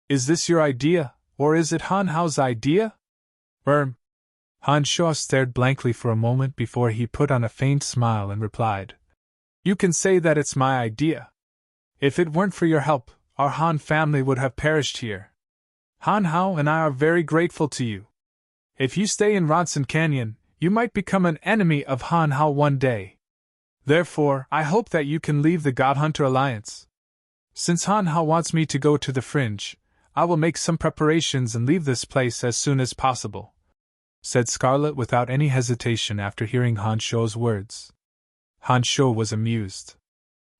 "Is this your idea, or is it Han Hao's idea?" Han Shuo stared blankly for a moment before he put on a faint smile and replied, "You can say that it's my idea. If it weren't for your help, our Han family would have perished here. Han Hao and I are very grateful to you. If you stay in Ronson Canyon, you might become an enemy of Han Hao one day. Therefore, I hope that you can leave the God Hunter Alliance. Since Han Hao wants me to go to the Fringe, I will make some preparations and leave this place as soon as possible," said Scarlet without any hesitation after hearing Han Shuo's words. Han Shuo was amused.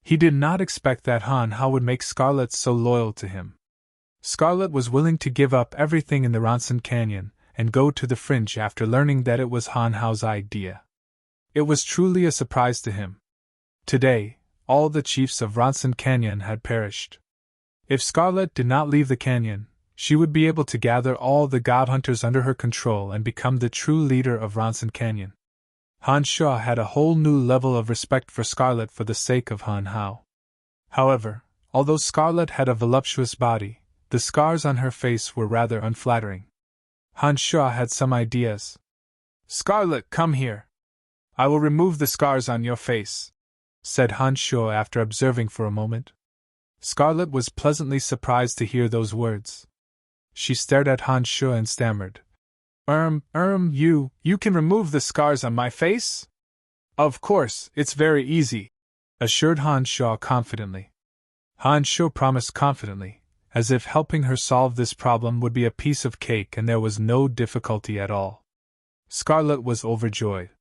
He did not expect that Han Hao would make Scarlet so loyal to him. Scarlet was willing to give up everything in the Ronson Canyon and go to the Fringe after learning that it was Han Hao's idea. It was truly a surprise to him. Today, all the chiefs of Ronson Canyon had perished. If Scarlet did not leave the canyon, she would be able to gather all the god hunters under her control and become the true leader of Ronson Canyon. Han Shuo had a whole new level of respect for Scarlet for the sake of Han Hao. However, although Scarlet had a voluptuous body, the scars on her face were rather unflattering. Han Shaw had some ideas. "Scarlet, come here. I will remove the scars on your face," said Han Shaw after observing for a moment. Scarlet was pleasantly surprised to hear those words. She stared at Han Shaw and stammered. You can remove the scars on my face?" "Of course, it's very easy," assured Han Shaw confidently. Han Shaw promised confidently, as if helping her solve this problem would be a piece of cake and there was no difficulty at all. Scarlet was overjoyed.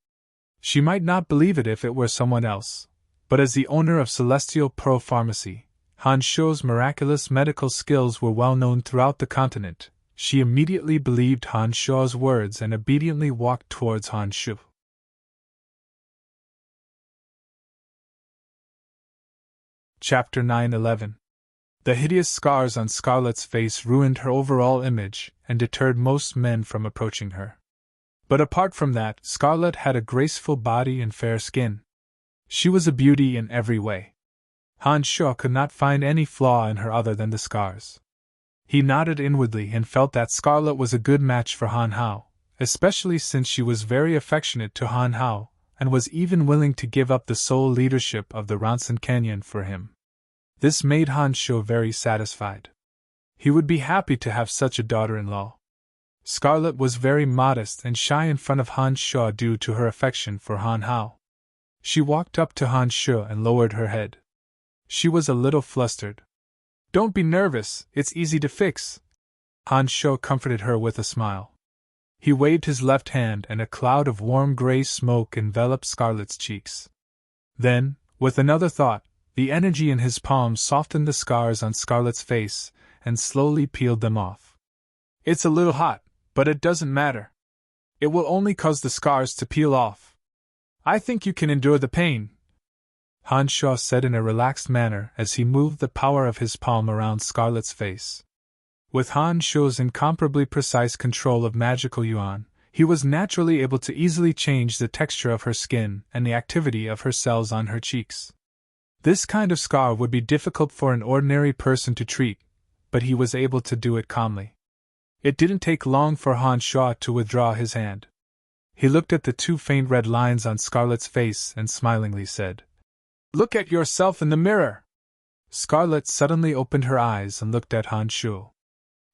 She might not believe it if it were someone else, but as the owner of Celestial Pro Pharmacy, Han Shaw's miraculous medical skills were well known throughout the continent. She immediately believed Han Shaw's words and obediently walked towards Han Shaw. Chapter 9:11. The hideous scars on Scarlet's face ruined her overall image and deterred most men from approaching her. But apart from that, Scarlet had a graceful body and fair skin. She was a beauty in every way. Han Shaw could not find any flaw in her other than the scars. He nodded inwardly and felt that Scarlet was a good match for Han Hao, especially since she was very affectionate to Han Hao, and was even willing to give up the sole leadership of the Ronson Canyon for him. This made Han Shaw very satisfied. He would be happy to have such a daughter-in-law. Scarlet was very modest and shy in front of Han Shaw due to her affection for Han Hao. She walked up to Han Shaw and lowered her head. She was a little flustered. "Don't be nervous, it's easy to fix." Han Shaw comforted her with a smile. He waved his left hand and a cloud of warm gray smoke enveloped Scarlet's cheeks. Then, with another thought, the energy in his palm softened the scars on Scarlet's face and slowly peeled them off. "It's a little hot, but it doesn't matter. It will only cause the scars to peel off. I think you can endure the pain," Han Shaw said in a relaxed manner as he moved the power of his palm around Scarlet's face. With Han Shaw's incomparably precise control of magical yuan, he was naturally able to easily change the texture of her skin and the activity of her cells on her cheeks. This kind of scar would be difficult for an ordinary person to treat, but he was able to do it calmly. It didn't take long for Han Shaw to withdraw his hand. He looked at the two faint red lines on Scarlet's face and smilingly said, "Look at yourself in the mirror." Scarlet suddenly opened her eyes and looked at Han Shaw.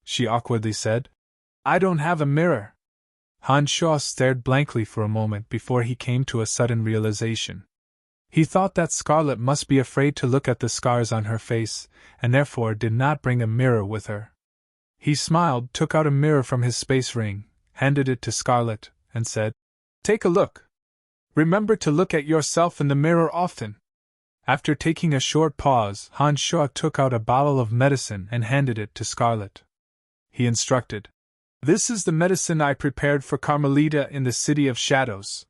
She awkwardly said, "I don't have a mirror." Han Shaw stared blankly for a moment before he came to a sudden realization. He thought that Scarlet must be afraid to look at the scars on her face, and therefore did not bring a mirror with her. He smiled, took out a mirror from his space ring, handed it to Scarlet, and said, "Take a look. Remember to look at yourself in the mirror often." After taking a short pause, Han Shaw took out a bottle of medicine and handed it to Scarlet. He instructed, "This is the medicine I prepared for Carmelita in the City of Shadows.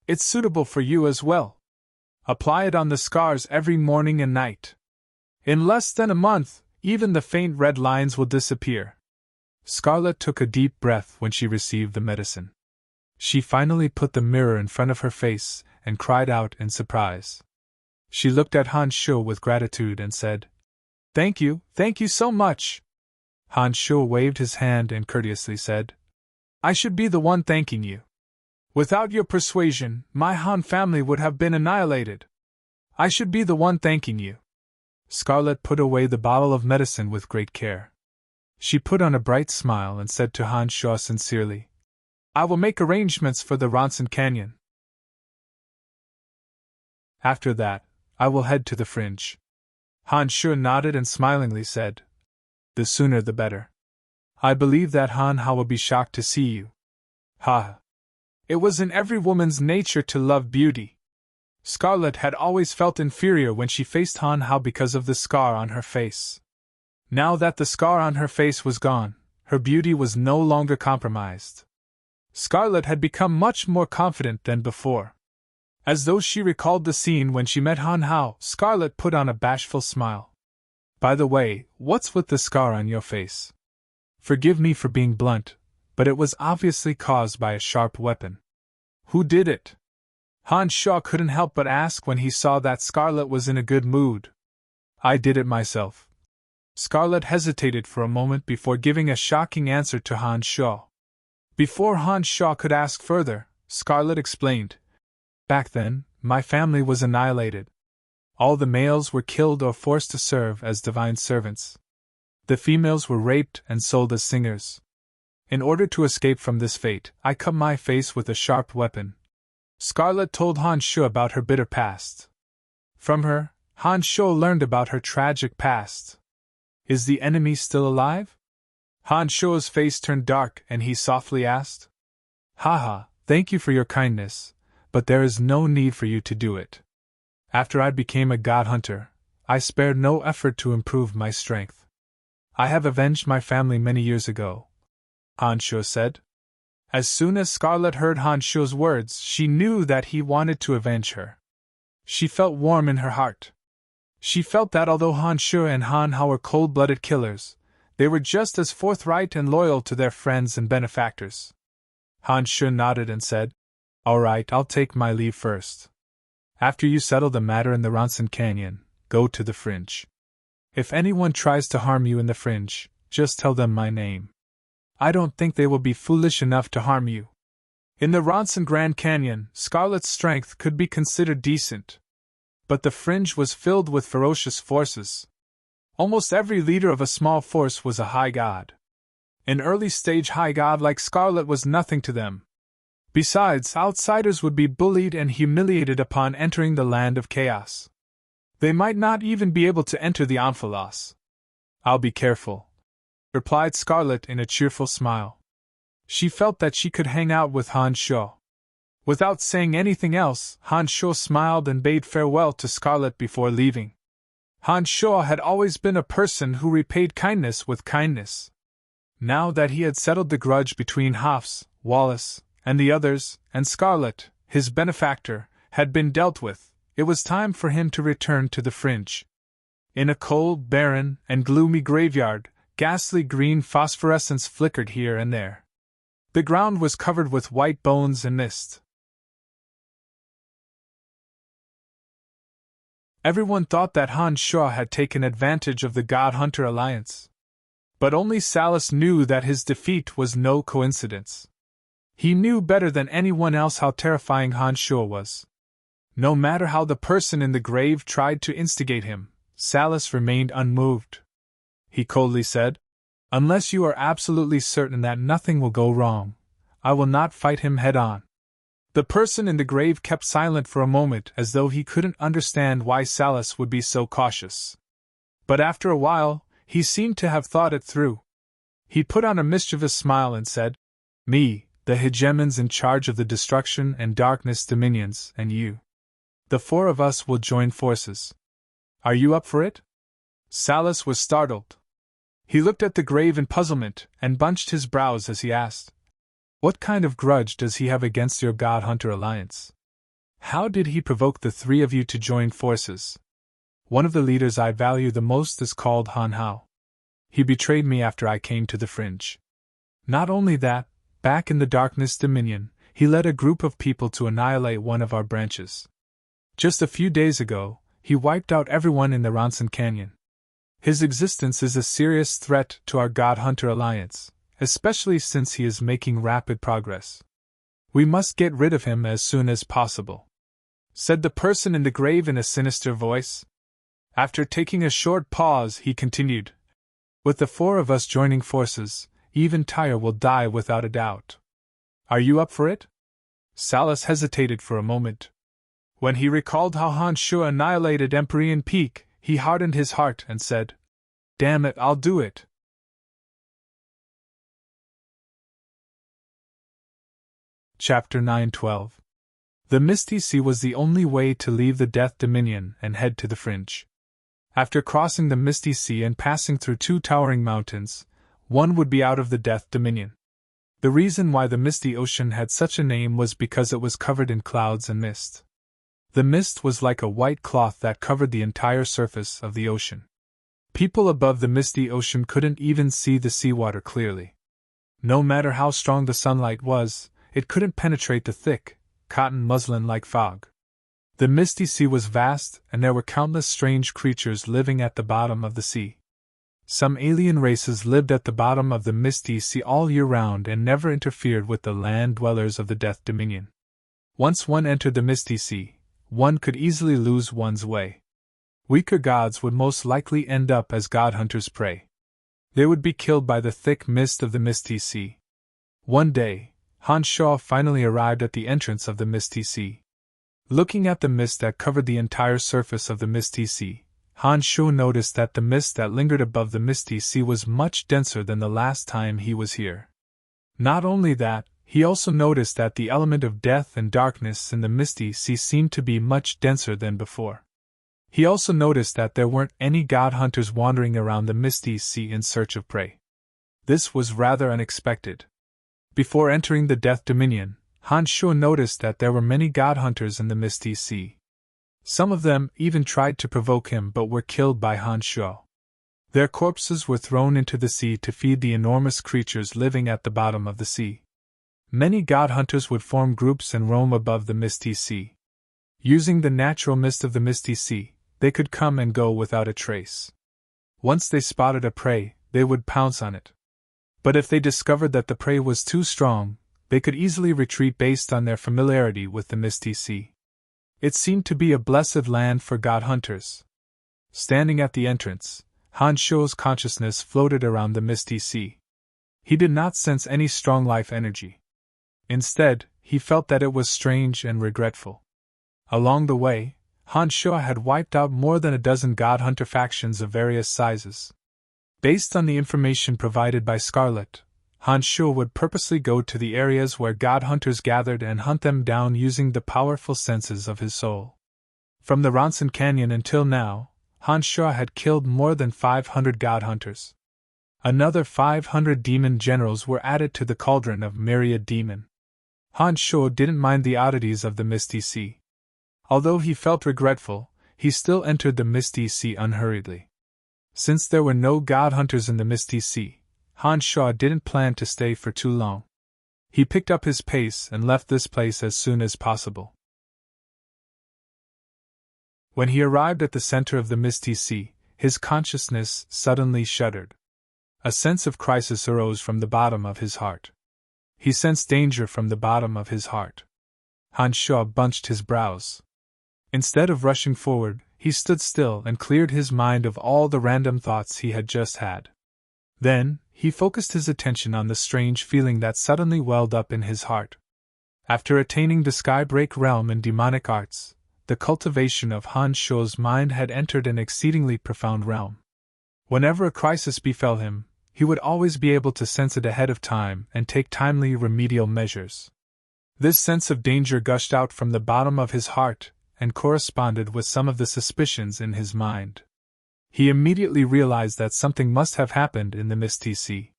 It's suitable for you as well. Apply it on the scars every morning and night. In less than a month, even the faint red lines will disappear." Scarlet took a deep breath when she received the medicine. She finally put the mirror in front of her face and cried out in surprise. She looked at Han Shaw with gratitude and said, thank you so much." Han Shaw waved his hand and courteously said, "I should be the one thanking you. Without your persuasion, my Han family would have been annihilated. I should be the one thanking you." Scarlet put away the bottle of medicine with great care. She put on a bright smile and said to Han Shaw sincerely, "I will make arrangements for the Ronson Canyon. After that, I will head to the fringe." Han Shaw nodded and smilingly said, "The sooner the better. I believe that Han Hao will be shocked to see you." Ha! It was in every woman's nature to love beauty. Scarlet had always felt inferior when she faced Han Hao because of the scar on her face. Now that the scar on her face was gone, her beauty was no longer compromised. Scarlet had become much more confident than before. As though she recalled the scene when she met Han Hao, Scarlet put on a bashful smile. "By the way, what's with the scar on your face? Forgive me for being blunt, but it was obviously caused by a sharp weapon. Who did it?" Han Shaw couldn't help but ask when he saw that Scarlet was in a good mood. "I did it myself." Scarlet hesitated for a moment before giving a shocking answer to Han Shaw. Before Han Shaw could ask further, Scarlet explained. Back then, my family was annihilated. All the males were killed or forced to serve as divine servants. The females were raped and sold as singers. In order to escape from this fate, I cut my face with a sharp weapon. Scarlet told Han Shu about her bitter past. From her, Han Shu learned about her tragic past. Is the enemy still alive? Han Shu's face turned dark and he softly asked. Haha, thank you for your kindness, but there is no need for you to do it. After I became a god hunter, I spared no effort to improve my strength. I have avenged my family many years ago, Han Shu said. As soon as Scarlet heard Han Shu's words, she knew that he wanted to avenge her. She felt warm in her heart. She felt that although Han Shu and Han Hao were cold-blooded killers, they were just as forthright and loyal to their friends and benefactors. Han Shu nodded and said, All right, I'll take my leave first. After you settle the matter in the Ronson Canyon, go to the fringe. If anyone tries to harm you in the fringe, just tell them my name. I don't think they will be foolish enough to harm you. In the Ronson Grand Canyon, Scarlet's strength could be considered decent. But the fringe was filled with ferocious forces. Almost every leader of a small force was a high god. An early-stage high god like Scarlet was nothing to them. Besides, outsiders would be bullied and humiliated upon entering the land of chaos. They might not even be able to enter the Amphilos. I'll be careful, replied Scarlet in a cheerful smile. She felt that she could hang out with Han Shu. Without saying anything else, Han Shu smiled and bade farewell to Scarlet before leaving. Han Shu had always been a person who repaid kindness with kindness. Now that he had settled the grudge between Hafs, Wallace, and the others, and Scarlet, his benefactor, had been dealt with, it was time for him to return to the fringe. In a cold, barren, and gloomy graveyard, ghastly green phosphorescence flickered here and there. The ground was covered with white bones and mist. Everyone thought that Han Shu had taken advantage of the God Hunter alliance. But only Salus knew that his defeat was no coincidence. He knew better than anyone else how terrifying Han Shu was. No matter how the person in the grave tried to instigate him, Salus remained unmoved. He coldly said, Unless you are absolutely certain that nothing will go wrong, I will not fight him head-on. The person in the grave kept silent for a moment as though he couldn't understand why Salus would be so cautious. But after a while, he seemed to have thought it through. He put on a mischievous smile and said, Me, the hegemons in charge of the destruction and darkness dominions, and you. The four of us will join forces. Are you up for it? Salus was startled. He looked at the grave in puzzlement and bunched his brows as he asked, What kind of grudge does he have against your God Hunter alliance? How did he provoke the three of you to join forces? One of the leaders I value the most is called Han Hao. He betrayed me after I came to the fringe. Not only that, back in the Darkness Dominion, he led a group of people to annihilate one of our branches. Just a few days ago, he wiped out everyone in the Ronson Canyon. His existence is a serious threat to our God Hunter alliance, especially since he is making rapid progress. We must get rid of him as soon as possible, said the person in the grave in a sinister voice. After taking a short pause, he continued, With the four of us joining forces, even Tyre will die without a doubt. Are you up for it? Salus hesitated for a moment. When he recalled how Han Shu annihilated Empyrean Peak, he hardened his heart and said, Damn it, I'll do it. Chapter 9:12. The Misty Sea was the only way to leave the Death Dominion and head to the fringe. After crossing the Misty Sea and passing through two towering mountains, one would be out of the Death Dominion. The reason why the Misty Ocean had such a name was because it was covered in clouds and mist. The mist was like a white cloth that covered the entire surface of the ocean. People above the Misty Ocean couldn't even see the seawater clearly. No matter how strong the sunlight was, it couldn't penetrate the thick, cotton muslin-like fog. The Misty Sea was vast, and there were countless strange creatures living at the bottom of the sea. Some alien races lived at the bottom of the misty sea all year round and never interfered with the land dwellers of the Death Dominion. Once one entered the misty sea, one could easily lose one's way. Weaker gods would most likely end up as god hunters' prey. They would be killed by the thick mist of the misty sea. One day, Han Shaw finally arrived at the entrance of the misty sea. Looking at the mist that covered the entire surface of the misty sea, Han Shaw noticed that the mist that lingered above the misty sea was much denser than the last time he was here. Not only that, he also noticed that the element of death and darkness in the misty sea seemed to be much denser than before. He also noticed that there weren't any god hunters wandering around the misty sea in search of prey. This was rather unexpected. Before entering the Death Dominion, Han Shaw noticed that there were many god hunters in the misty sea. Some of them even tried to provoke him but were killed by Han Shaw. Their corpses were thrown into the sea to feed the enormous creatures living at the bottom of the sea. Many god hunters would form groups and roam above the misty sea. Using the natural mist of the misty sea, they could come and go without a trace. Once they spotted a prey, they would pounce on it. But if they discovered that the prey was too strong, they could easily retreat based on their familiarity with the misty sea. It seemed to be a blessed land for god hunters. Standing at the entrance, Han Shaw's consciousness floated around the misty sea. He did not sense any strong life energy. Instead, he felt that it was strange and regretful. Along the way, Han Shaw had wiped out more than a dozen god hunter factions of various sizes. Based on the information provided by Scarlet, Han Shaw would purposely go to the areas where god hunters gathered and hunt them down using the powerful senses of his soul. From the Ronson Canyon until now, Han Shaw had killed more than 500 god hunters. Another 500 demon generals were added to the cauldron of myriad demon. Han Shaw didn't mind the oddities of the misty sea. Although he felt regretful, he still entered the misty sea unhurriedly. Since there were no god hunters in the misty sea, Han Shaw didn't plan to stay for too long. He picked up his pace and left this place as soon as possible. When he arrived at the center of the misty sea, his consciousness suddenly shuddered. A sense of crisis arose from the bottom of his heart. He sensed danger from the bottom of his heart. Han Shaw bunched his brows. Instead of rushing forward, he stood still and cleared his mind of all the random thoughts he had just had. Then, he focused his attention on the strange feeling that suddenly welled up in his heart. After attaining the Skybreak realm in demonic arts, the cultivation of Han Shaw's mind had entered an exceedingly profound realm. Whenever a crisis befell him, he would always be able to sense it ahead of time and take timely remedial measures. This sense of danger gushed out from the bottom of his heart and corresponded with some of the suspicions in his mind. He immediately realized that something must have happened in the misty sea.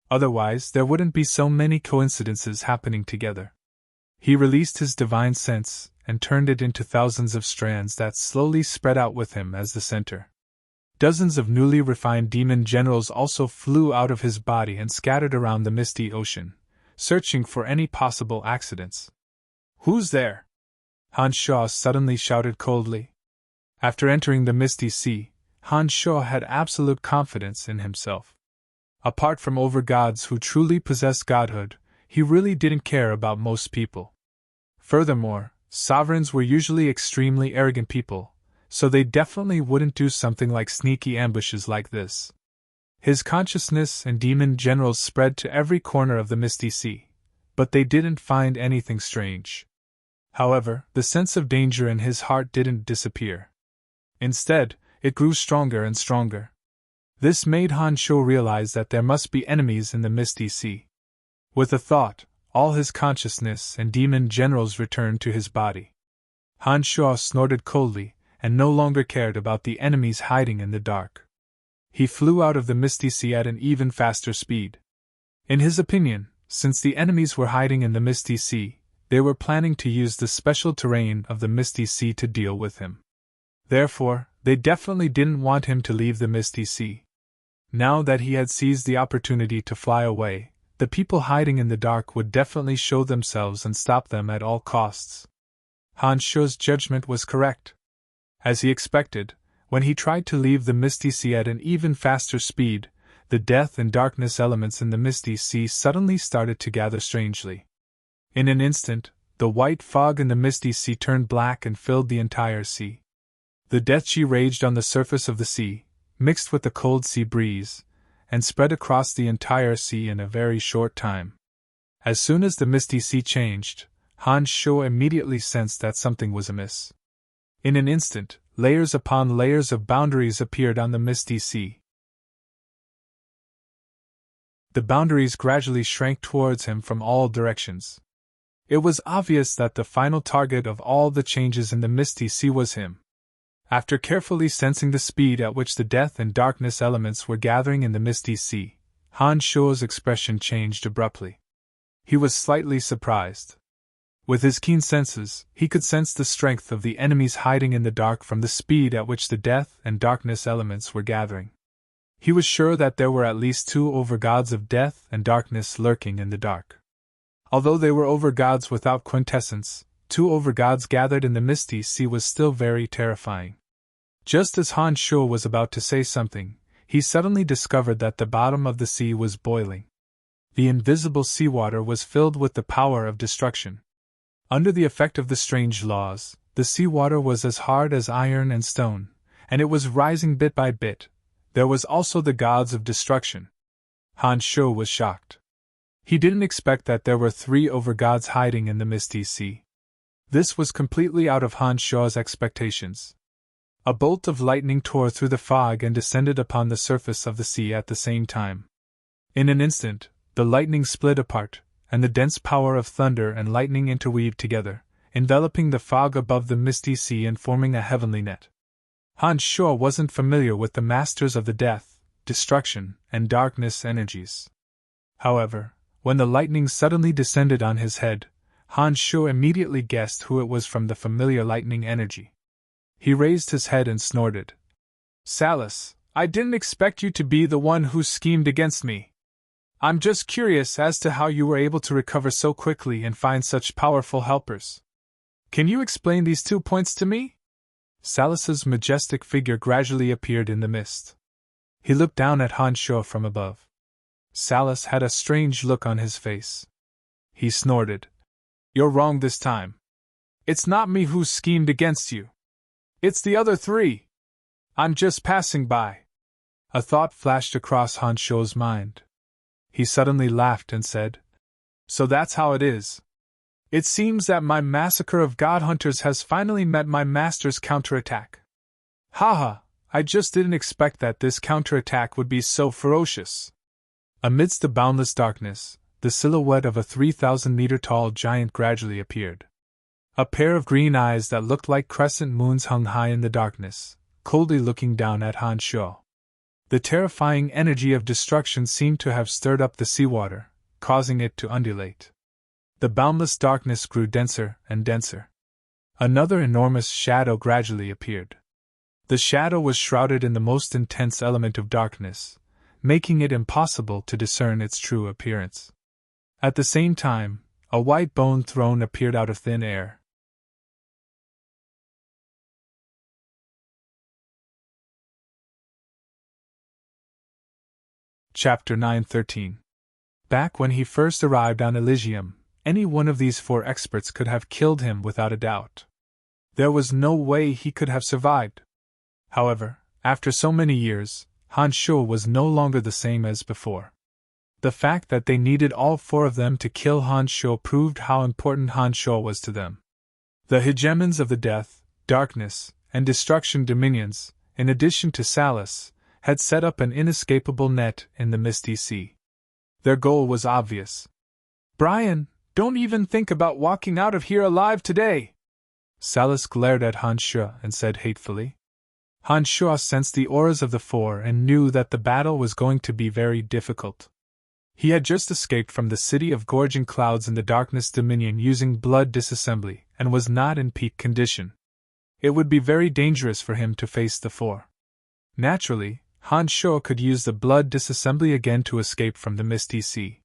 Otherwise, there wouldn't be so many coincidences happening together. He released his divine sense and turned it into thousands of strands that slowly spread out with him as the center. Dozens of newly refined demon generals also flew out of his body and scattered around the misty ocean, searching for any possible accidents. "Who's there?" Han Shaw suddenly shouted coldly. After entering the misty sea, Han Shaw had absolute confidence in himself. Apart from over-gods who truly possessed godhood, he really didn't care about most people. Furthermore, sovereigns were usually extremely arrogant people, so they definitely wouldn't do something like sneaky ambushes like this. His consciousness and demon generals spread to every corner of the misty sea, but they didn't find anything strange. However, the sense of danger in his heart didn't disappear. Instead, it grew stronger and stronger. This made Han Shaw realize that there must be enemies in the misty sea. With a thought, all his consciousness and demon generals returned to his body. Han Shaw snorted coldly and no longer cared about the enemies hiding in the dark. He flew out of the misty sea at an even faster speed. In his opinion, since the enemies were hiding in the misty sea, they were planning to use the special terrain of the misty sea to deal with him. Therefore, they definitely didn't want him to leave the misty sea. Now that he had seized the opportunity to fly away, the people hiding in the dark would definitely show themselves and stop them at all costs. Han Shaw's judgment was correct. As he expected, When he tried to leave the misty sea at an even faster speed, the death and darkness elements in the misty sea suddenly started to gather strangely. In an instant, the white fog in the misty sea turned black and filled the entire sea. The death sea raged on the surface of the sea, mixed with the cold sea breeze, and spread across the entire sea in a very short time. As soon as the misty sea changed, Han Sho immediately sensed that something was amiss. In an instant, layers upon layers of boundaries appeared on the misty sea. The boundaries gradually shrank towards him from all directions. It was obvious that the final target of all the changes in the misty sea was him. After carefully sensing the speed at which the death and darkness elements were gathering in the misty sea, Han Sho's expression changed abruptly. He was slightly surprised. With his keen senses, he could sense the strength of the enemies hiding in the dark from the speed at which the death and darkness elements were gathering. He was sure that there were at least 2 overgods of death and darkness lurking in the dark. Although they were overgods without quintessence, 2 overgods gathered in the misty sea was still very terrifying. Just as Han Sho was about to say something, he suddenly discovered that the bottom of the sea was boiling. The invisible seawater was filled with the power of destruction. Under the effect of the strange laws, the seawater was as hard as iron and stone, and it was rising bit by bit. There was also the gods of destruction. Han Sho was shocked. He didn't expect that there were 3 overgods hiding in the misty sea. This was completely out of Han Sho's expectations. A bolt of lightning tore through the fog and descended upon the surface of the sea at the same time. In an instant, the lightning split apart, and the dense power of thunder and lightning interweaved together, enveloping the fog above the misty sea and forming a heavenly net. Han Sho wasn't familiar with the masters of the death, destruction, and darkness energies. However, when the lightning suddenly descended on his head, Han Sho immediately guessed who it was from the familiar lightning energy. He raised his head and snorted. "Salus, I didn't expect you to be the one who schemed against me. I'm just curious as to how you were able to recover so quickly and find such powerful helpers. Can you explain these 2 points to me?" Salus's majestic figure gradually appeared in the mist. He looked down at Han Sho from above. Salus had a strange look on his face. He snorted. "You're wrong this time. It's not me who schemed against you. It's the other 3. I'm just passing by." A thought flashed across Han Sho's mind. He suddenly laughed and said, "So that's how it is. It seems that my massacre of god hunters has finally met my master's counterattack. Haha, I just didn't expect that this counterattack would be so ferocious." Amidst the boundless darkness, the silhouette of a 3,000-meter-tall giant gradually appeared. A pair of green eyes that looked like crescent moons hung high in the darkness, coldly looking down at Han Sho. The terrifying energy of destruction seemed to have stirred up the seawater, causing it to undulate. The boundless darkness grew denser and denser. Another enormous shadow gradually appeared. The shadow was shrouded in the most intense element of darkness, making it impossible to discern its true appearance. At the same time, a white bone throne appeared out of thin air. Chapter 9:13. Back when he first arrived on Elysium, any one of these 4 experts could have killed him without a doubt. There was no way he could have survived. However, after so many years, Han Sho was no longer the same as before. The fact that they needed all 4 of them to kill Han Sho proved how important Han Sho was to them. The hegemons of the death, darkness, and destruction dominions, in addition to Salus, had set up an inescapable net in the misty sea. Their goal was obvious. "Brian, don't even think about walking out of here alive today!" Salus glared at Han Sho and said hatefully. Han Sho sensed the auras of the 4 and knew that the battle was going to be very difficult. He had just escaped from the city of gorging clouds in the darkness dominion using blood disassembly and was not in peak condition. It would be very dangerous for him to face the 4. Naturally, Han Sho could use the blood disassembly again to escape from the misty sea.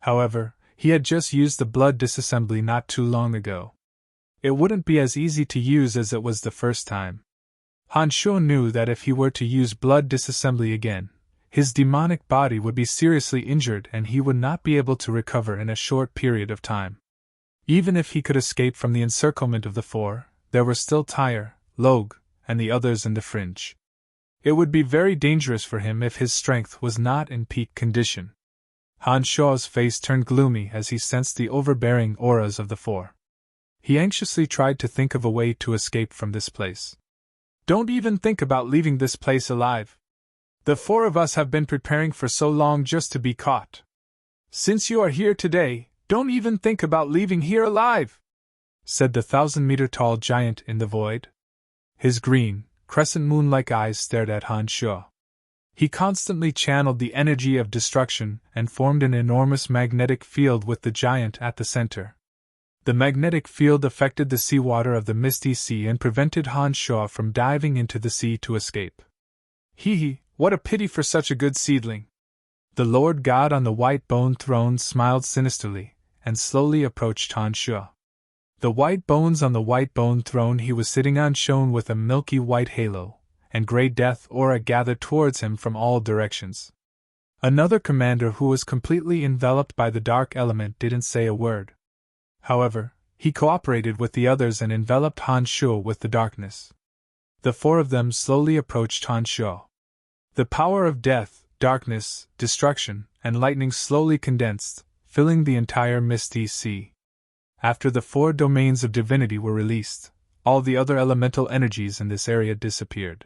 However, he had just used the blood disassembly not too long ago. It wouldn't be as easy to use as it was the first time. Han Shuo knew that if he were to use blood disassembly again, his demonic body would be seriously injured and he would not be able to recover in a short period of time. Even if he could escape from the encirclement of the four, there were still Tyre, Log, and the others in the fringe. It would be very dangerous for him if his strength was not in peak condition. Han Shuo's face turned gloomy as he sensed the overbearing auras of the four. He anxiously tried to think of a way to escape from this place. Don't even think about leaving this place alive. The four of us have been preparing for so long just to be caught. Since you are here today, don't even think about leaving here alive, said the 1,000-meter-tall giant in the void. His green, crescent moon-like eyes stared at Han Shuo. He constantly channeled the energy of destruction and formed an enormous magnetic field with the giant at the center. The magnetic field affected the seawater of the Misty Sea and prevented Han Shuo from diving into the sea to escape. Hee, what a pity for such a good seedling. The Lord God on the white bone throne smiled sinisterly and slowly approached Han Shuo. The white bones on the white bone throne he was sitting on shone with a milky white halo, and grey death aura gathered towards him from all directions. Another commander who was completely enveloped by the dark element didn't say a word. However, he cooperated with the others and enveloped Han Shuo with the darkness. The four of them slowly approached Han Shuo. The power of death, darkness, destruction, and lightning slowly condensed, filling the entire Misty Sea. After the four domains of divinity were released, all the other elemental energies in this area disappeared.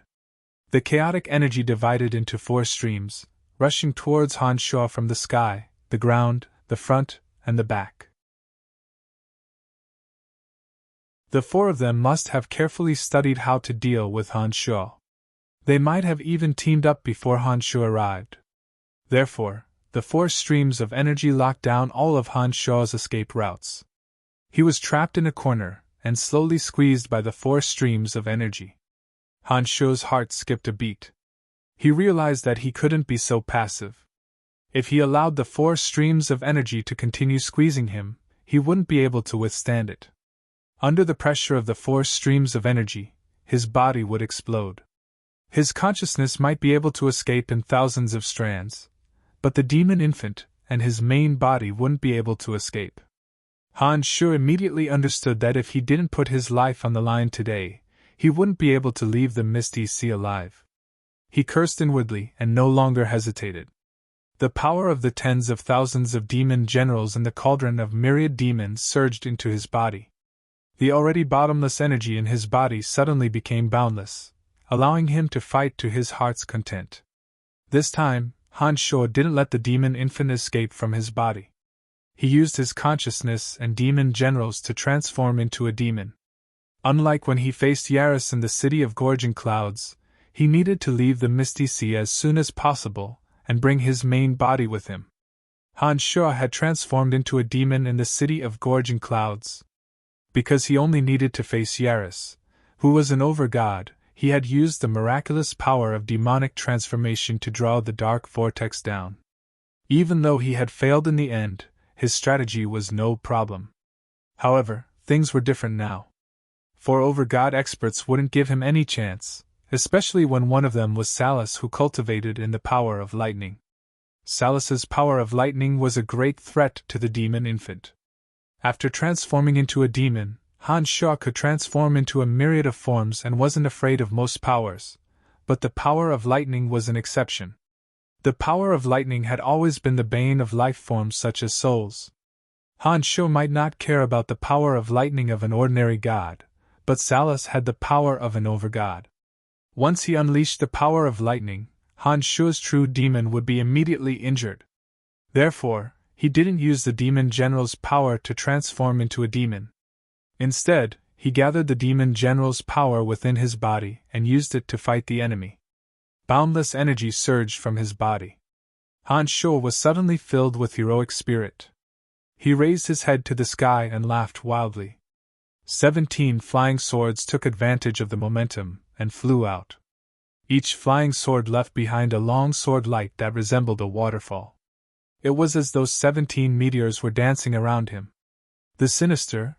The chaotic energy divided into four streams, rushing towards Han Shuo from the sky, the ground, the front, and the back. The four of them must have carefully studied how to deal with Han Shuo. They might have even teamed up before Han Shuo arrived. Therefore, the four streams of energy locked down all of Han Shuo's escape routes. He was trapped in a corner, and slowly squeezed by the four streams of energy. Han Shuo's heart skipped a beat. He realized that he couldn't be so passive. If he allowed the four streams of energy to continue squeezing him, he wouldn't be able to withstand it. Under the pressure of the four streams of energy, his body would explode. His consciousness might be able to escape in thousands of strands, but the demon infant and his main body wouldn't be able to escape. Han Shuo immediately understood that if he didn't put his life on the line today, he wouldn't be able to leave the Misty Sea alive. He cursed inwardly and no longer hesitated. The power of the tens of thousands of demon generals and the cauldron of myriad demons surged into his body. The already bottomless energy in his body suddenly became boundless, allowing him to fight to his heart's content. This time, Han Shuo didn't let the demon infant escape from his body. He used his consciousness and demon generals to transform into a demon. Unlike when he faced Yaris in the City of Gorging Clouds, he needed to leave the Misty Sea as soon as possible and bring his main body with him. Han Shuo had transformed into a demon in the City of Gorging Clouds. Because he only needed to face Yaris, who was an overgod, he had used the miraculous power of demonic transformation to draw the dark vortex down. Even though he had failed in the end, his strategy was no problem. However, things were different now. For overgod experts wouldn't give him any chance, especially when one of them was Salus, who cultivated in the power of lightning. Salus's power of lightning was a great threat to the demon infant. After transforming into a demon, Han Shuo could transform into a myriad of forms and wasn't afraid of most powers, but the power of lightning was an exception. The power of lightning had always been the bane of life forms such as souls. Han Shuo might not care about the power of lightning of an ordinary god, but Salus had the power of an overgod. Once he unleashed the power of lightning, Han Shuo's true demon would be immediately injured. Therefore, he didn't use the demon general's power to transform into a demon. Instead, he gathered the demon general's power within his body and used it to fight the enemy. Boundless energy surged from his body. Han Shuo was suddenly filled with heroic spirit. He raised his head to the sky and laughed wildly. 17 flying swords took advantage of the momentum and flew out. Each flying sword left behind a long sword light that resembled a waterfall. It was as though 17 meteors were dancing around him. The sinister,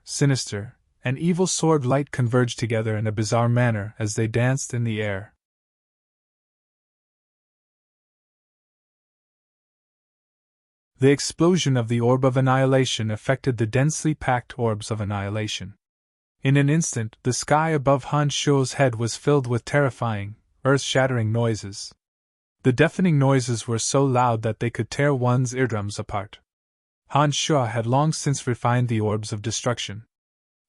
and evil sword light converged together in a bizarre manner as they danced in the air. The explosion of the Orb of Annihilation affected the densely packed Orbs of Annihilation. In an instant, the sky above Han Shuo's head was filled with terrifying, earth-shattering noises. The deafening noises were so loud that they could tear one's eardrums apart. Han Shuo had long since refined the Orbs of Destruction.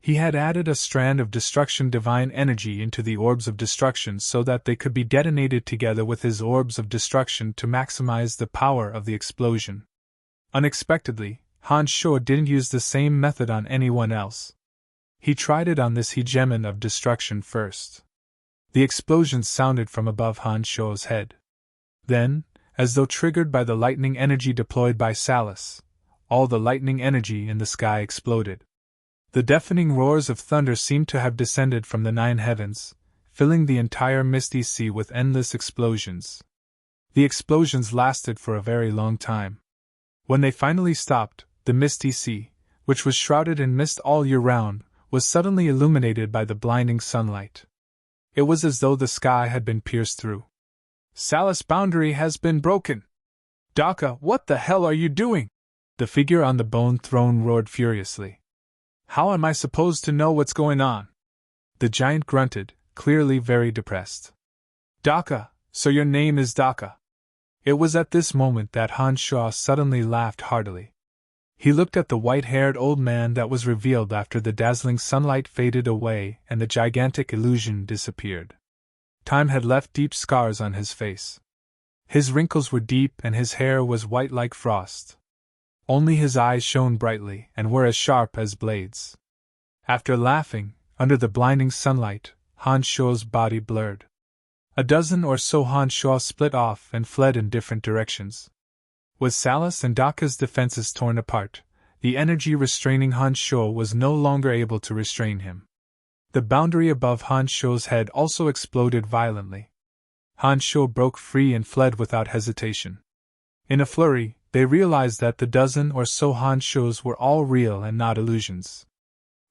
He had added a strand of destruction divine energy into the Orbs of Destruction so that they could be detonated together with his Orbs of Destruction to maximize the power of the explosion. Unexpectedly, Han Shuo didn't use the same method on anyone else. He tried it on this hegemon of destruction first. The explosion sounded from above Han Shuo's head. Then, as though triggered by the lightning energy deployed by Salus, all the lightning energy in the sky exploded. The deafening roars of thunder seemed to have descended from the 9 heavens, filling the entire misty sea with endless explosions. The explosions lasted for a very long time. When they finally stopped, the misty sea, which was shrouded in mist all year round, was suddenly illuminated by the blinding sunlight. It was as though the sky had been pierced through. Salus' boundary has been broken! Daka, what the hell are you doing? The figure on the bone throne roared furiously. How am I supposed to know what's going on? The giant grunted, clearly very depressed. Daka, so your name is Daka. It was at this moment that Han Shuo suddenly laughed heartily. He looked at the white-haired old man that was revealed after the dazzling sunlight faded away and the gigantic illusion disappeared. Time had left deep scars on his face. His wrinkles were deep and his hair was white like frost. Only his eyes shone brightly and were as sharp as blades. After laughing, under the blinding sunlight, Han Shuo's body blurred. A dozen or so Han Shuo split off and fled in different directions. With Salus and Daka's defenses torn apart, the energy restraining Han Shuo was no longer able to restrain him. The boundary above Han Shuo's head also exploded violently. Han Shuo broke free and fled without hesitation. In a flurry, they realized that the dozen or so Han Shuos were all real and not illusions.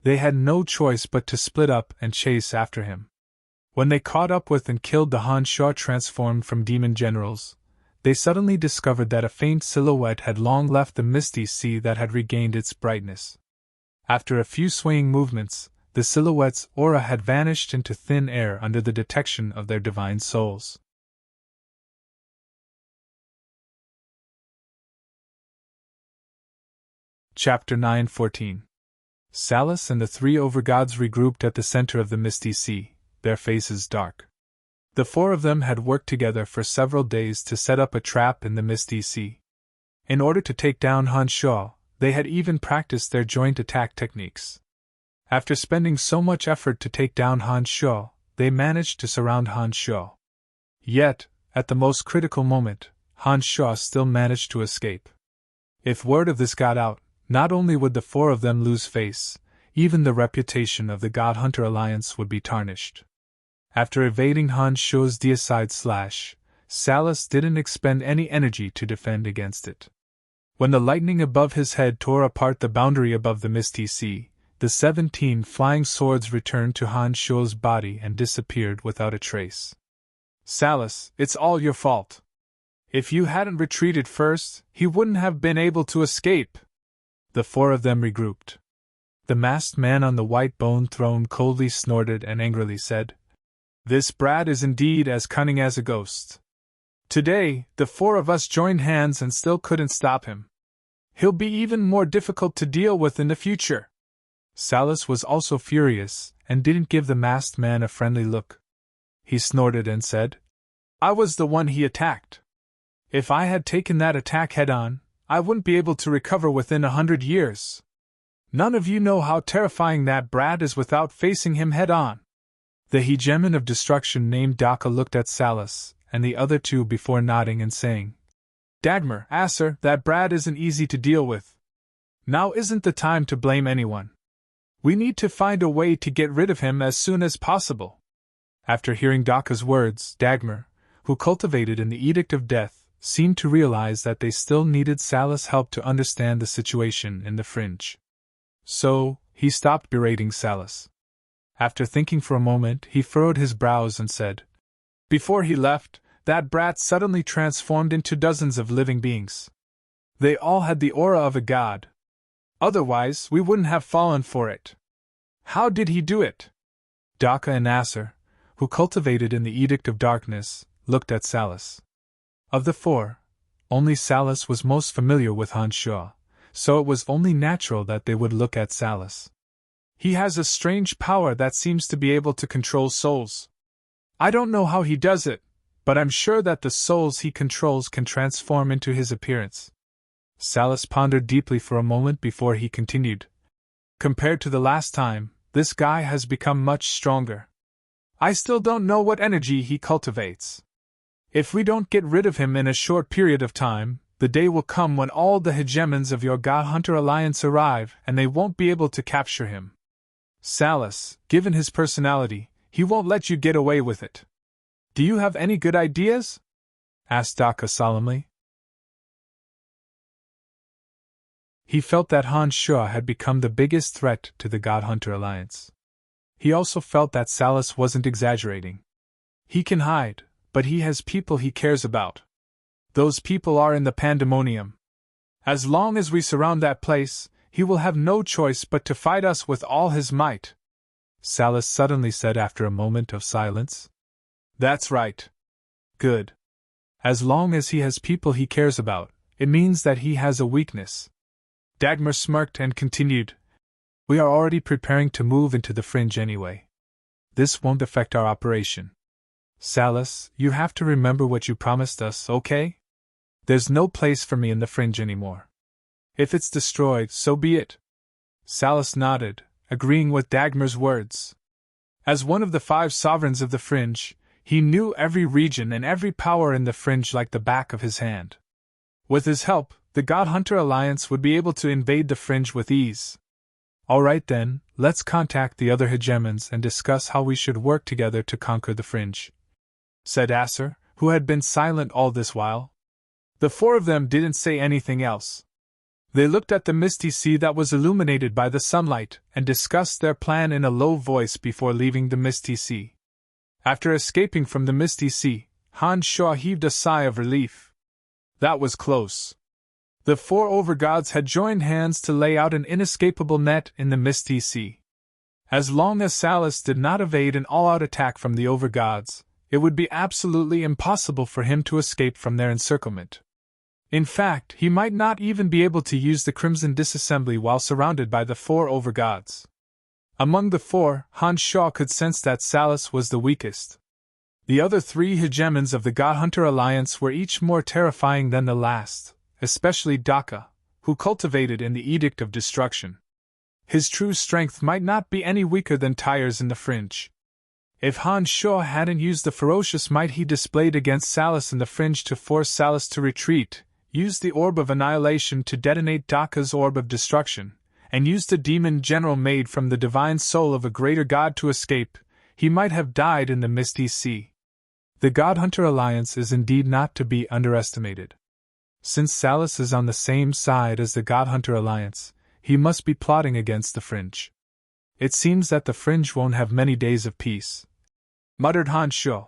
They had no choice but to split up and chase after him. When they caught up with and killed the Han Shuo transformed from demon generals, they suddenly discovered that a faint silhouette had long left the misty sea that had regained its brightness. After a few swaying movements, the silhouette's aura had vanished into thin air under the detection of their divine souls. Chapter 9:14. Salus and the 3 overgods regrouped at the center of the misty sea, their faces dark. The 4 of them had worked together for several days to set up a trap in the misty sea. In order to take down Han Shuo, they had even practiced their joint attack techniques. After spending so much effort to take down Han Shuo, they managed to surround Han Shuo. Yet, at the most critical moment, Han Shuo still managed to escape. If word of this got out, not only would the 4 of them lose face, even the reputation of the God Hunter Alliance would be tarnished. After evading Han Shuo's deicide slash, Salus didn't expend any energy to defend against it. When the lightning above his head tore apart the boundary above the misty sea, the 17 flying swords returned to Han Shuo's body and disappeared without a trace. Salus, it's all your fault. If you hadn't retreated first, he wouldn't have been able to escape. The 4 of them regrouped. The masked man on the white bone throne coldly snorted and angrily said, This brat is indeed as cunning as a ghost. Today, the 4 of us joined hands and still couldn't stop him. He'll be even more difficult to deal with in the future. Salus was also furious and didn't give the masked man a friendly look. He snorted and said, I was the one he attacked. If I had taken that attack head-on, I wouldn't be able to recover within 100 years. None of you know how terrifying that brat is without facing him head-on. The hegemon of destruction named Daka looked at Salus and the other 2 before nodding and saying, Dagmar, Acer, that brat isn't easy to deal with. Now isn't the time to blame anyone. We need to find a way to get rid of him as soon as possible. After hearing Daka's words, Dagmar, who cultivated in the Edict of Death, seemed to realize that they still needed Salus' help to understand the situation in the fringe. So, he stopped berating Salas. After thinking for a moment, he furrowed his brows and said, "Before he left, that brat suddenly transformed into dozens of living beings. They all had the aura of a god. Otherwise, we wouldn't have fallen for it. How did he do it?" Daka and Nasser, who cultivated in the Edict of Darkness, looked at Salas. Of the four, only Salas was most familiar with Han Sha, so it was only natural that they would look at Salas. "He has a strange power that seems to be able to control souls. I don't know how he does it, but I'm sure that the souls he controls can transform into his appearance." Salas pondered deeply for a moment before he continued. "Compared to the last time, this guy has become much stronger. I still don't know what energy he cultivates. If we don't get rid of him in a short period of time, the day will come when all the hegemons of your God Hunter Alliance arrive and they won't be able to capture him. Salas, given his personality, he won't let you get away with it. Do you have any good ideas?" asked Daka solemnly. He felt that Han Sha had become the biggest threat to the God Hunter Alliance. He also felt that Salas wasn't exaggerating. He can hide, but he has people he cares about. Those people are in the Pandemonium. As long as we surround that place, he will have no choice but to fight us with all his might," Salas suddenly said after a moment of silence. "That's right. Good. As long as he has people he cares about, it means that he has a weakness." Dagmar smirked and continued, "We are already preparing to move into the fringe anyway. This won't affect our operation. Salas, you have to remember what you promised us, okay? There's no place for me in the fringe anymore. If it's destroyed, so be it." Salas nodded, agreeing with Dagmar's words. As one of the 5 sovereigns of the fringe, he knew every region and every power in the fringe like the back of his hand. With his help, the God Hunter Alliance would be able to invade the fringe with ease. "All right then, let's contact the other hegemons and discuss how we should work together to conquer the fringe," said Asser, who had been silent all this while. The 4 of them didn't say anything else. They looked at the misty sea that was illuminated by the sunlight and discussed their plan in a low voice before leaving the misty sea. After escaping from the misty sea, Han Sha heaved a sigh of relief. That was close. The 4 overgods had joined hands to lay out an inescapable net in the misty sea. As long as Salas did not evade an all-out attack from the overgods, it would be absolutely impossible for him to escape from their encirclement. In fact, he might not even be able to use the Crimson Disassembly while surrounded by the 4 overgods. Among the 4, Han Sha could sense that Salas was the weakest. The other 3 hegemons of the God Hunter Alliance were each more terrifying than the last, especially Daka, who cultivated in the Edict of Destruction. His true strength might not be any weaker than Tyre's in the fringe. If Han Sha hadn't used the ferocious might he displayed against Salas in the fringe to force Salas to retreat, used the Orb of Annihilation to detonate Daka's Orb of Destruction, and used a demon general made from the divine soul of a greater god to escape, he might have died in the misty sea. The God Hunter Alliance is indeed not to be underestimated. Since Salas is on the same side as the God Hunter Alliance, he must be plotting against the fringe. "It seems that the fringe won't have many days of peace," muttered Han Sha.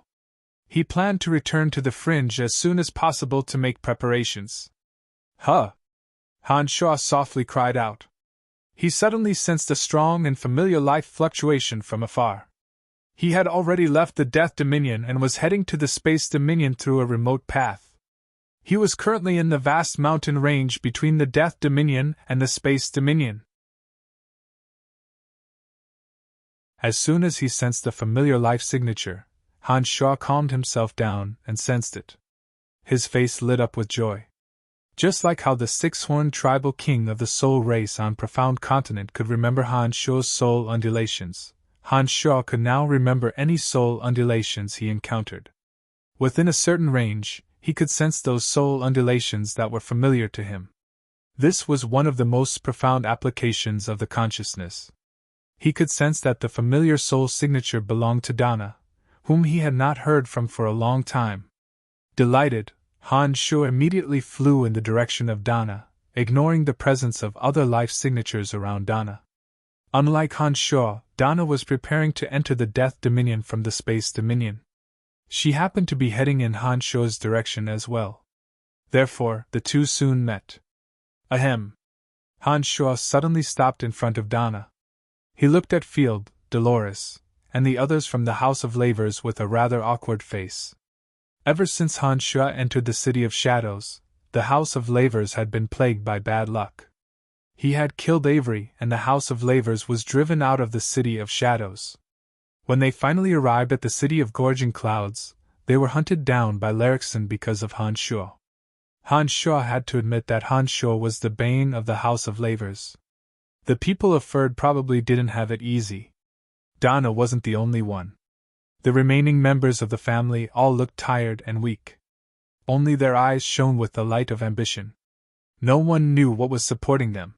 He planned to return to the fringe as soon as possible to make preparations. "Huh!" Han Sha softly cried out. He suddenly sensed a strong and familiar life fluctuation from afar. He had already left the Death Dominion and was heading to the Space Dominion through a remote path. He was currently in the vast mountain range between the Death Dominion and the Space Dominion. As soon as he sensed the familiar life signature, Han Sha calmed himself down and sensed it. His face lit up with joy. Just like how the 6-horned tribal king of the soul race on Profound Continent could remember Han Sha's soul undulations, Han Sha could now remember any soul undulations he encountered. Within a certain range, he could sense those soul undulations that were familiar to him. This was one of the most profound applications of the consciousness. He could sense that the familiar soul signature belonged to Dana, whom he had not heard from for a long time. Delighted, Han Sha immediately flew in the direction of Dana, ignoring the presence of other life signatures around Dana. Unlike Han Shaw, Donna was preparing to enter the Death Dominion from the Space Dominion. She happened to be heading in Han Shaw's direction as well. Therefore, the two soon met. Ahem. Han Shaw suddenly stopped in front of Donna. He looked at Field, Dolores, and the others from the House of Lavers with a rather awkward face. Ever since Han Shaw entered the City of Shadows, the House of Lavers had been plagued by bad luck. He had killed Avery, and the House of Lavers was driven out of the City of Shadows. When they finally arrived at the City of Gorging Clouds, they were hunted down by Larrickson because of Han Shaw. Han Shaw had to admit that Han Shaw was the bane of the House of Lavers. The people of Ferd probably didn't have it easy. Donna wasn't the only one. The remaining members of the family all looked tired and weak. Only their eyes shone with the light of ambition. No one knew what was supporting them.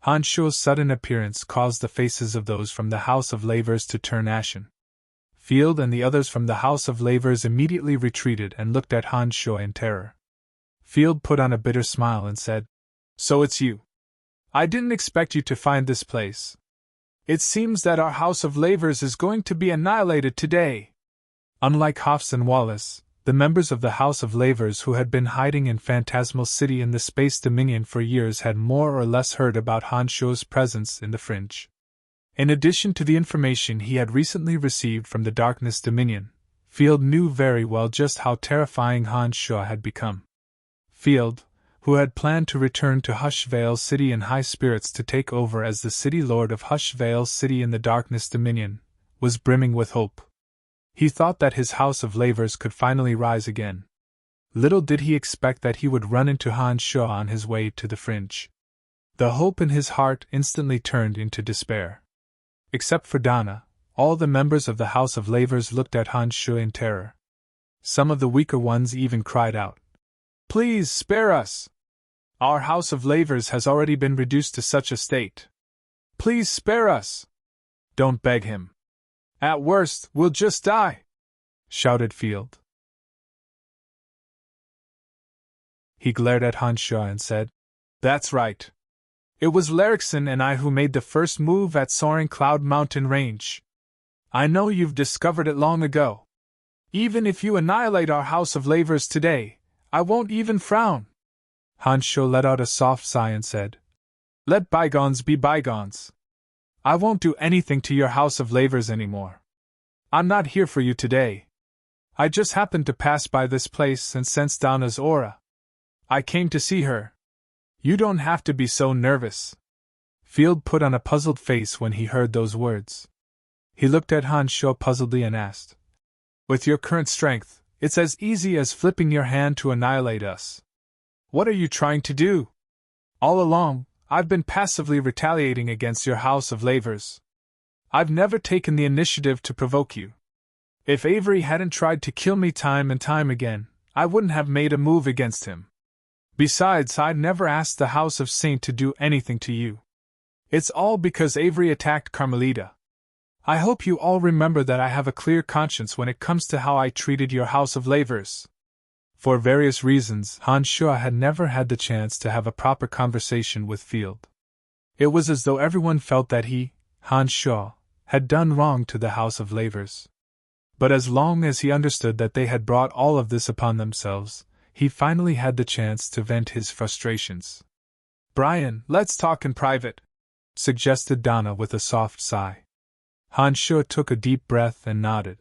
Han Shaw's sudden appearance caused the faces of those from the House of Lavers to turn ashen. Field and the others from the House of Lavers immediately retreated and looked at Han Shaw in terror. Field put on a bitter smile and said, "So it's you. I didn't expect you to find this place. It seems that our House of Lavers is going to be annihilated today." Unlike Hoffs and Wallace, the members of the House of Lavers who had been hiding in Phantasmal City in the Space Dominion for years had more or less heard about Han Shaw's presence in the Fringe. In addition to the information he had recently received from the Darkness Dominion, Field knew very well just how terrifying Han Shaw had become. Field, who had planned to return to Hushvale City in high spirits to take over as the City Lord of Hushvale City in the Darkness Dominion, was brimming with hope. He thought that his House of Lavers could finally rise again. Little did he expect that he would run into Han Shaw on his way to the Fringe. The hope in his heart instantly turned into despair. Except for Donna, all the members of the House of Lavers looked at Han Shaw in terror. Some of the weaker ones even cried out, "Please spare us! Our House of Lavers has already been reduced to such a state. Please spare us! Don't beg him. At worst, we'll just die!" shouted Field. He glared at Han Shaw and said, "That's right. It was Larrickson and I who made the first move at Soaring Cloud Mountain Range. I know you've discovered it long ago. Even if you annihilate our House of Lavers today, I won't even frown." Han Shaw let out a soft sigh and said, "Let bygones be bygones. I won't do anything to your House of Lavers anymore. I'm not here for you today. I just happened to pass by this place and sense Donna's aura. I came to see her. You don't have to be so nervous." Field put on a puzzled face when he heard those words. He looked at Han Shaw puzzledly and asked, "With your current strength, it's as easy as flipping your hand to annihilate us. What are you trying to do? All along, I've been passively retaliating against your House of Lavers. I've never taken the initiative to provoke you. If Avery hadn't tried to kill me time and time again, I wouldn't have made a move against him. Besides, I'd never asked the House of Saint to do anything to you. It's all because Avery attacked Carmelita. I hope you all remember that I have a clear conscience when it comes to how I treated your House of Lavers." For various reasons, Han Shaw had never had the chance to have a proper conversation with Field. It was as though everyone felt that he, Han Shaw, had done wrong to the House of Lavers. But as long as he understood that they had brought all of this upon themselves, he finally had the chance to vent his frustrations. "Brian, let's talk in private," suggested Donna with a soft sigh. Han Shaw took a deep breath and nodded.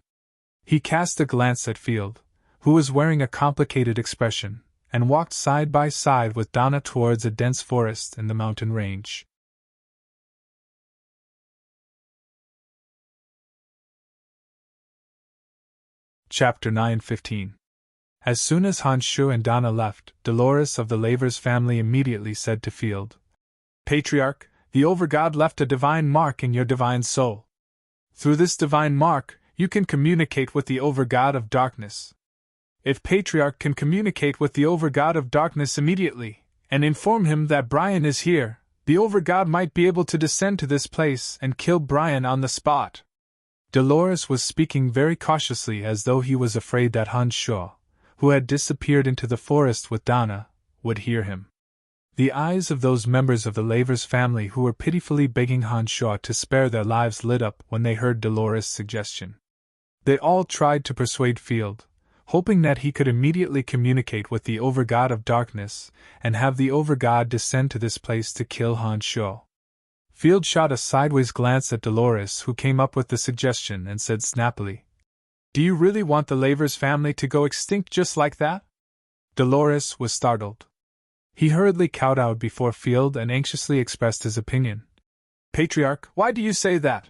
He cast a glance at Field, who was wearing a complicated expression, and walked side by side with Donna towards a dense forest in the mountain range. Chapter 9:15. As soon as Han Shaw and Donna left, Dolores of the Lavers family immediately said to Field, "Patriarch, the Overgod left a divine mark in your divine soul. Through this divine mark, you can communicate with the Overgod of Darkness. If Patriarch can communicate with the Overgod of Darkness immediately, and inform him that Brian is here, the Overgod might be able to descend to this place and kill Brian on the spot." Dolores was speaking very cautiously as though he was afraid that Han Shaw, who had disappeared into the forest with Donna, would hear him. The eyes of those members of the Lavers family who were pitifully begging Hanshaw to spare their lives lit up when they heard Dolores' suggestion. They all tried to persuade Field, hoping that he could immediately communicate with the Overgod of Darkness and have the Overgod descend to this place to kill Hanshaw. Field shot a sideways glance at Dolores, who came up with the suggestion and said snappily, "Do you really want the Lavers family to go extinct just like that?" Dolores was startled. He hurriedly kowtowed before Field and anxiously expressed his opinion. "Patriarch, why do you say that?"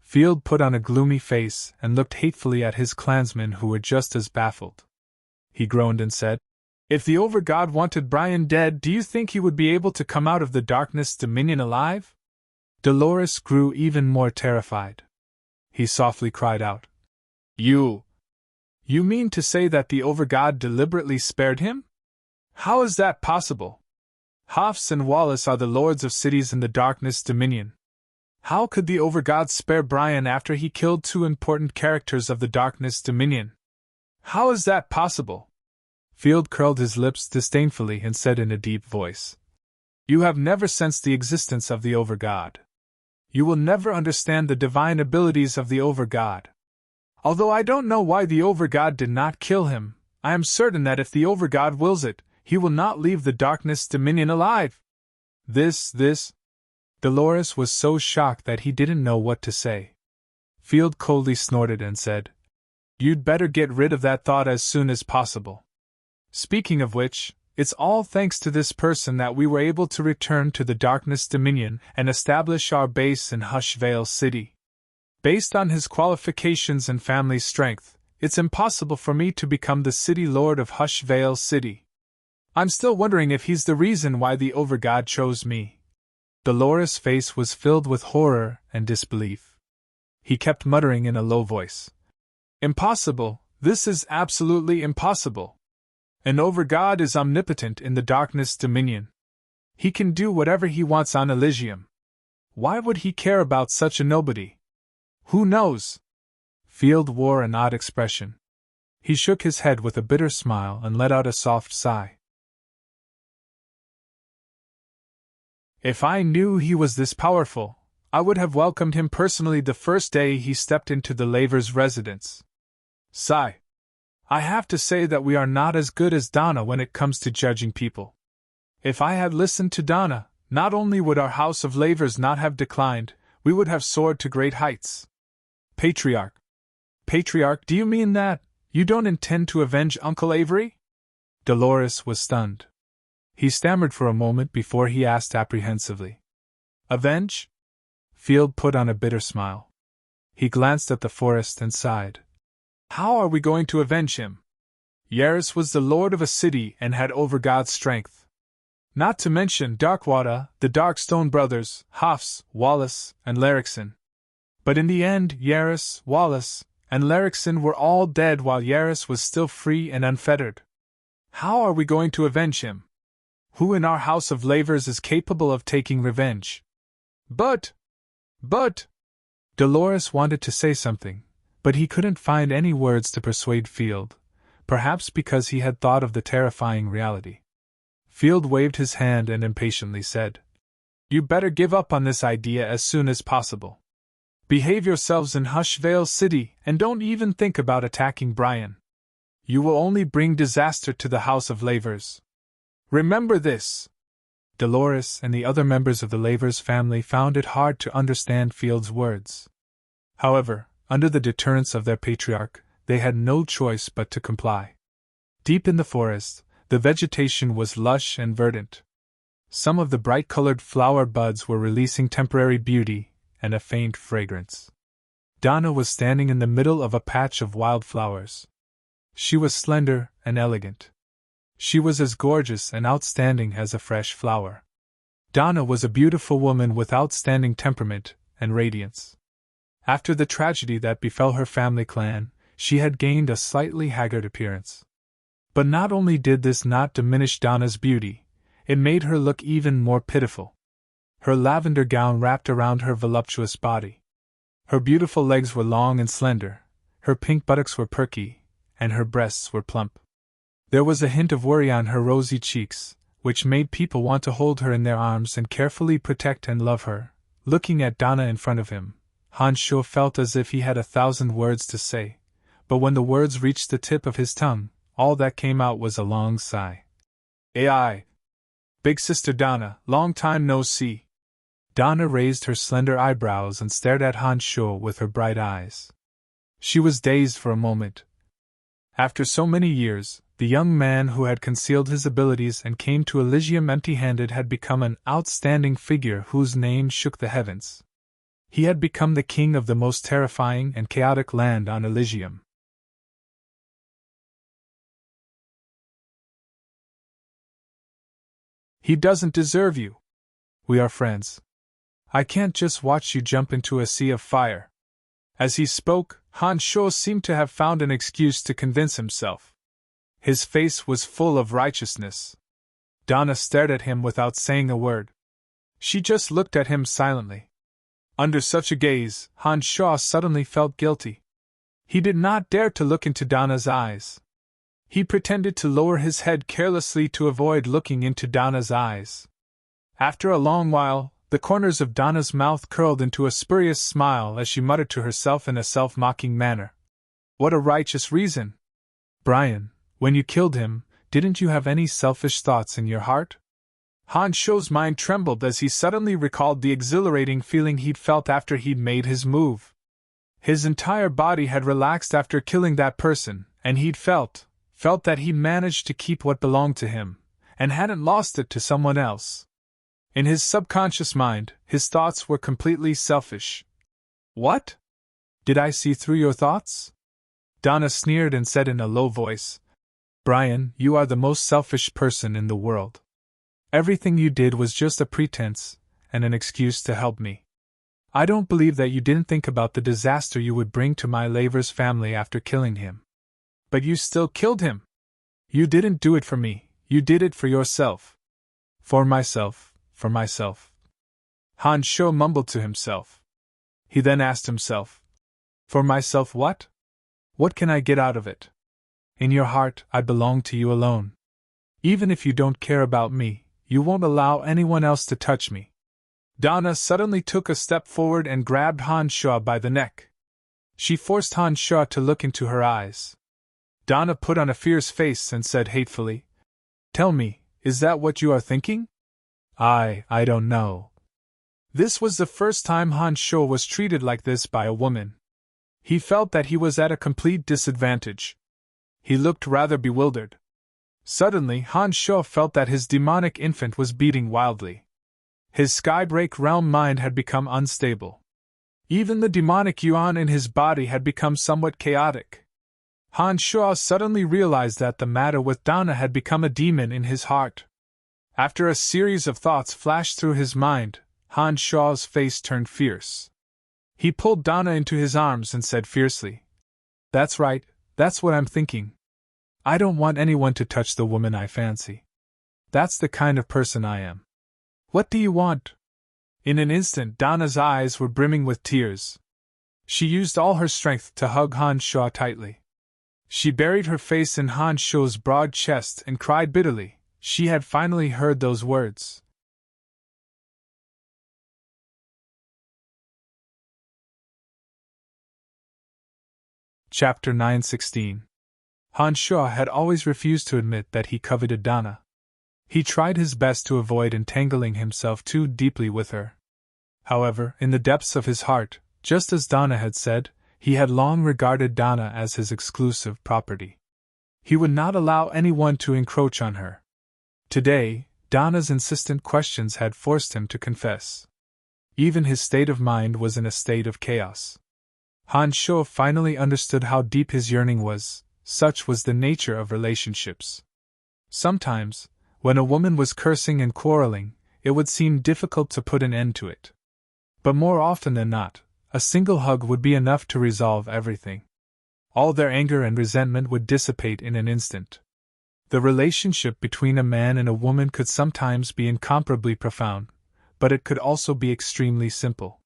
Field put on a gloomy face and looked hatefully at his clansmen, who were just as baffled. He groaned and said, "If the Overgod wanted Brian dead, do you think he would be able to come out of the Darkness Dominion alive?" Dolores grew even more terrified. He softly cried out, You mean to say that the Overgod deliberately spared him? How is that possible? Hafs and Wallace are the lords of cities in the Darkness Dominion. How could the Overgod spare Brian after he killed two important characters of the Darkness Dominion? How is that possible? Field curled his lips disdainfully and said in a deep voice, "You have never sensed the existence of the Overgod. You will never understand the divine abilities of the Overgod. Although I don't know why the Overgod did not kill him, I am certain that if the Overgod wills it, he will not leave the Darkness Dominion alive." This. Dolores was so shocked that he didn't know what to say. Field coldly snorted and said, "You'd better get rid of that thought as soon as possible. Speaking of which, it's all thanks to this person that we were able to return to the Darkness Dominion and establish our base in Hushvale City. Based on his qualifications and family strength, it's impossible for me to become the city lord of Hushvale City. I'm still wondering if he's the reason why the Overgod chose me." Dolores' face was filled with horror and disbelief. He kept muttering in a low voice, "Impossible, this is absolutely impossible. An Overgod is omnipotent in the Darkness Dominion. He can do whatever he wants on Elysium. Why would he care about such a nobody? Who knows?" Field wore an odd expression. He shook his head with a bitter smile and let out a soft sigh. "If I knew he was this powerful, I would have welcomed him personally the first day he stepped into the Lavers' residence. Sigh. I have to say that we are not as good as Donna when it comes to judging people. If I had listened to Donna, not only would our house of Lavers not have declined, we would have soared to great heights." Patriarch, do you mean that you don't intend to avenge Uncle Avery?" Dolores was stunned. He stammered for a moment before he asked apprehensively, "Avenge?" Field put on a bitter smile. He glanced at the forest and sighed. "How are we going to avenge him? Yaris was the lord of a city and had Overgod strength. Not to mention Darkwater, the Darkstone brothers, Hafs, Wallace, and Larrickson. But in the end, Yaris, Wallace, and Larrickson were all dead while Yaris was still free and unfettered. How are we going to avenge him? Who in our house of Lavers is capable of taking revenge?" But, Dolores wanted to say something, but he couldn't find any words to persuade Field, perhaps because he had thought of the terrifying reality. Field waved his hand and impatiently said, "You better give up on this idea as soon as possible. Behave yourselves in Hushvale City and don't even think about attacking Brian. You will only bring disaster to the House of Lavers. Remember this." Dolores and the other members of the Lavers family found it hard to understand Field's words. However, under the deterrence of their patriarch, they had no choice but to comply. Deep in the forest, the vegetation was lush and verdant. Some of the bright-colored flower buds were releasing temporary beauty and a faint fragrance. Donna was standing in the middle of a patch of wildflowers. She was slender and elegant. She was as gorgeous and outstanding as a fresh flower. Donna was a beautiful woman with outstanding temperament and radiance. After the tragedy that befell her family clan, she had gained a slightly haggard appearance. But not only did this not diminish Donna's beauty, it made her look even more pitiful. Her lavender gown wrapped around her voluptuous body. Her beautiful legs were long and slender, her pink buttocks were perky, and her breasts were plump. There was a hint of worry on her rosy cheeks, which made people want to hold her in their arms and carefully protect and love her. Looking at Donna in front of him, Han Sho felt as if he had 1,000 words to say, but when the words reached the tip of his tongue, all that came out was a long sigh. "Ai! Big Sister Donna, long time no see." Donna raised her slender eyebrows and stared at Han Sho with her bright eyes. She was dazed for a moment. After so many years, the young man who had concealed his abilities and came to Elysium empty-handed had become an outstanding figure whose name shook the heavens. He had become the king of the most terrifying and chaotic land on Elysium. "He doesn't deserve you. We are friends. I can't just watch you jump into a sea of fire." As he spoke, Han Sho seemed to have found an excuse to convince himself. His face was full of righteousness. Donna stared at him without saying a word. She just looked at him silently. Under such a gaze, Han Sho suddenly felt guilty. He did not dare to look into Donna's eyes. He pretended to lower his head carelessly to avoid looking into Donna's eyes. After a long while, the corners of Donna's mouth curled into a spurious smile as she muttered to herself in a self-mocking manner. "What a righteous reason! Brian, when you killed him, didn't you have any selfish thoughts in your heart?" Han Sho's mind trembled as he suddenly recalled the exhilarating feeling he'd felt after he'd made his move. His entire body had relaxed after killing that person, and he'd felt that he'd managed to keep what belonged to him, and hadn't lost it to someone else. In his subconscious mind, his thoughts were completely selfish. "What? Did I see through your thoughts?" Donna sneered and said in a low voice, "Brian, you are the most selfish person in the world. Everything you did was just a pretense, and an excuse to help me. I don't believe that you didn't think about the disaster you would bring to my laver's family after killing him. But you still killed him. You didn't do it for me, you did it for yourself." For myself. Han Sho mumbled to himself. He then asked himself, "For myself what? What can I get out of it? In your heart, I belong to you alone. Even if you don't care about me, you won't allow anyone else to touch me." Donna suddenly took a step forward and grabbed Han Sho by the neck. She forced Han Sho to look into her eyes. Donna put on a fierce face and said hatefully, "Tell me, is that what you are thinking?" I don't know." This was the first time Han Sho was treated like this by a woman. He felt that he was at a complete disadvantage. He looked rather bewildered. Suddenly, Han Sho felt that his demonic infant was beating wildly. His Skybreak realm mind had become unstable. Even the demonic yuan in his body had become somewhat chaotic. Han Sho suddenly realized that the matter with Donna had become a demon in his heart. After a series of thoughts flashed through his mind, Han Sho's face turned fierce. He pulled Donna into his arms and said fiercely, "That's right, that's what I'm thinking. I don't want anyone to touch the woman I fancy. That's the kind of person I am. What do you want?" In an instant, Donna's eyes were brimming with tears. She used all her strength to hug Han Sho tightly. She buried her face in Han Sho's broad chest and cried bitterly. She had finally heard those words. Chapter 9:16. Han Sho had always refused to admit that he coveted Donna. He tried his best to avoid entangling himself too deeply with her. However, in the depths of his heart, just as Donna had said, he had long regarded Donna as his exclusive property. He would not allow anyone to encroach on her. Today, Donna's insistent questions had forced him to confess. Even his state of mind was in a state of chaos. Han Sho finally understood how deep his yearning was. Such was the nature of relationships. Sometimes, when a woman was cursing and quarreling, it would seem difficult to put an end to it. But more often than not, a single hug would be enough to resolve everything. All their anger and resentment would dissipate in an instant. The relationship between a man and a woman could sometimes be incomparably profound, but it could also be extremely simple.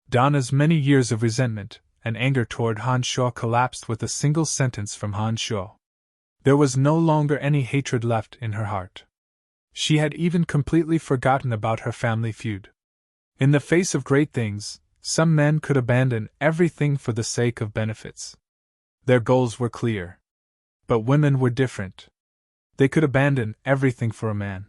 Donna's many years of resentment and anger toward Han Sho collapsed with a single sentence from Han Sho. There was no longer any hatred left in her heart. She had even completely forgotten about her family feud. In the face of great things, some men could abandon everything for the sake of benefits. Their goals were clear. But women were different. They could abandon everything for a man.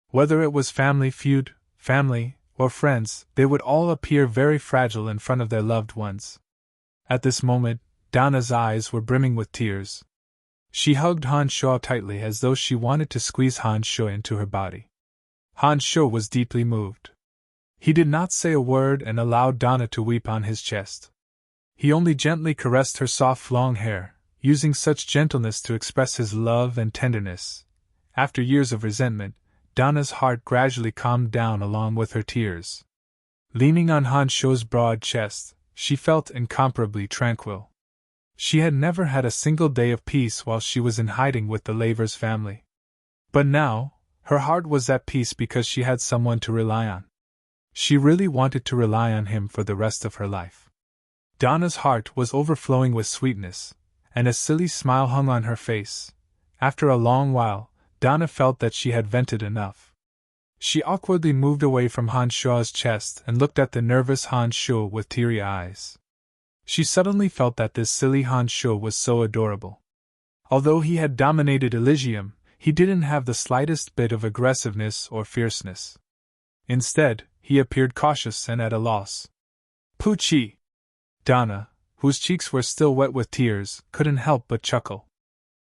Whether it was family feud, family, or friends, they would all appear very fragile in front of their loved ones. At this moment, Donna's eyes were brimming with tears. She hugged Han Sho tightly as though she wanted to squeeze Han Sho into her body. Han Sho was deeply moved. He did not say a word and allowed Donna to weep on his chest. He only gently caressed her soft long hair, using such gentleness to express his love and tenderness. After years of resentment, Donna's heart gradually calmed down along with her tears. Leaning on Han Sho's broad chest, she felt incomparably tranquil. She had never had a single day of peace while she was in hiding with the Lavers family. But now, her heart was at peace because she had someone to rely on. She really wanted to rely on him for the rest of her life. Donna's heart was overflowing with sweetness, and a silly smile hung on her face. After a long while, Donna felt that she had vented enough. She awkwardly moved away from Han Sho's chest and looked at the nervous Han Sho with teary eyes. She suddenly felt that this silly Han Sho was so adorable. Although he had dominated Elysium, he didn't have the slightest bit of aggressiveness or fierceness. Instead, he appeared cautious and at a loss. Poochie! Donna, whose cheeks were still wet with tears, couldn't help but chuckle.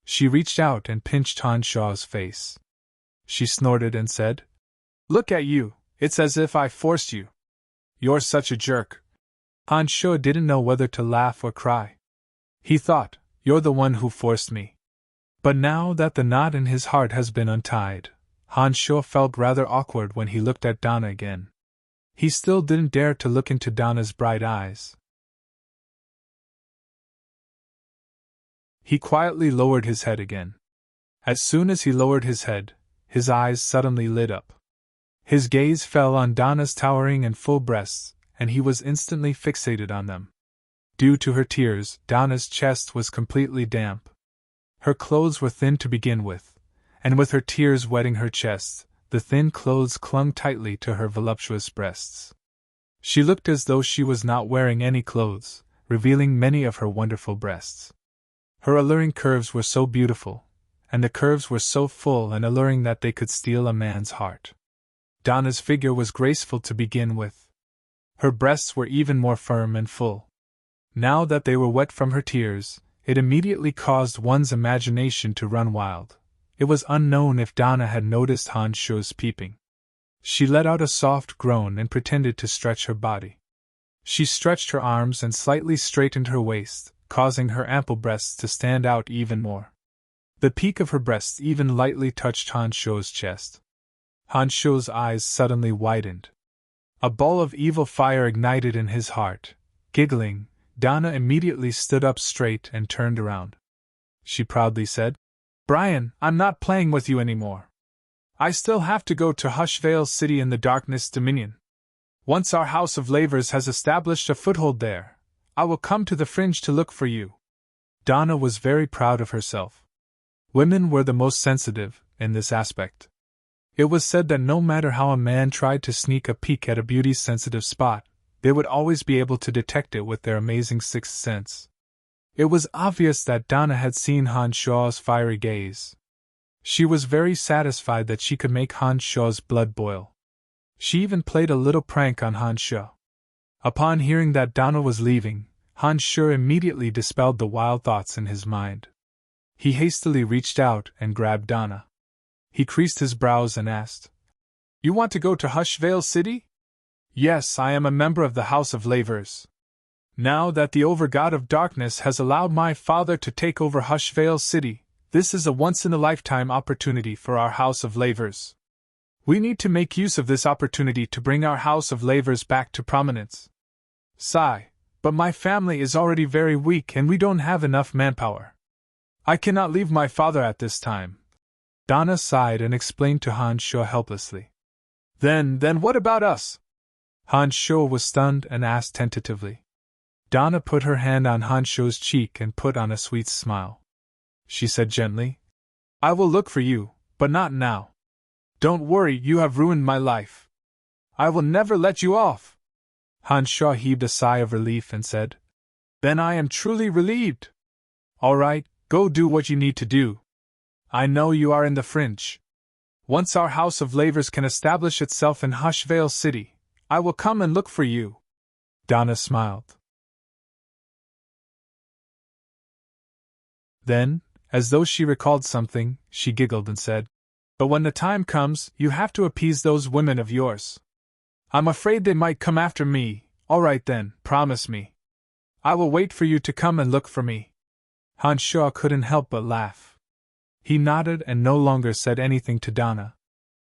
She reached out and pinched Han Sho's face. She snorted and said, "Look at you, it's as if I forced you. You're such a jerk." Han Sho didn't know whether to laugh or cry. He thought, "You're the one who forced me." But now that the knot in his heart has been untied, Han Sho felt rather awkward when he looked at Donna again. He still didn't dare to look into Donna's bright eyes. He quietly lowered his head again. As soon as he lowered his head, his eyes suddenly lit up. His gaze fell on Donna's towering and full breasts, and he was instantly fixated on them. Due to her tears, Donna's chest was completely damp. Her clothes were thin to begin with, and with her tears wetting her chest, the thin clothes clung tightly to her voluptuous breasts. She looked as though she was not wearing any clothes, revealing many of her wonderful breasts. Her alluring curves were so beautiful, and the curves were so full and alluring that they could steal a man's heart. Donna's figure was graceful to begin with. Her breasts were even more firm and full. Now that they were wet from her tears, it immediately caused one's imagination to run wild. It was unknown if Donna had noticed Han Sho's peeping. She let out a soft groan and pretended to stretch her body. She stretched her arms and slightly straightened her waist, causing her ample breasts to stand out even more. The peak of her breasts even lightly touched Han Sho's chest. Han Sho's eyes suddenly widened. A ball of evil fire ignited in his heart. Giggling, Donna immediately stood up straight and turned around. She proudly said, "Brian, I'm not playing with you anymore. I still have to go to Hushvale City in the Darkness Dominion. Once our House of Lavers has established a foothold there, I will come to the Fringe to look for you." Donna was very proud of herself. Women were the most sensitive, in this aspect. It was said that no matter how a man tried to sneak a peek at a beauty's sensitive spot, they would always be able to detect it with their amazing sixth sense. It was obvious that Donna had seen Han Sho's fiery gaze. She was very satisfied that she could make Han Sho's blood boil. She even played a little prank on Han Sho. Upon hearing that Donna was leaving, Han Sho immediately dispelled the wild thoughts in his mind. He hastily reached out and grabbed Donna. He creased his brows and asked, "You want to go to Hushvale City?" "Yes, I am a member of the House of Lavers. Now that the Overgod of Darkness has allowed my father to take over Hushvale City, this is a once-in-a-lifetime opportunity for our House of Lavers. We need to make use of this opportunity to bring our House of Lavers back to prominence. Sigh, but my family is already very weak and we don't have enough manpower. I cannot leave my father at this time." Donna sighed and explained to Han Sho helplessly. Then what about us?" Han Sho was stunned and asked tentatively. Donna put her hand on Han Sho's cheek and put on a sweet smile. She said gently, "I will look for you, but not now. Don't worry, you have ruined my life. I will never let you off. Hanshaw heaved a sigh of relief and said, Then I am truly relieved. All right, go do what you need to do. I know you are in the fringe. Once our House of Lavers can establish itself in Hushvale City, I will come and look for you. Donna smiled. Then, as though she recalled something, she giggled and said, But when the time comes, you have to appease those women of yours. I'm afraid they might come after me. All right then, promise me. I will wait for you to come and look for me. Hanshaw couldn't help but laugh. He nodded and no longer said anything to Donna.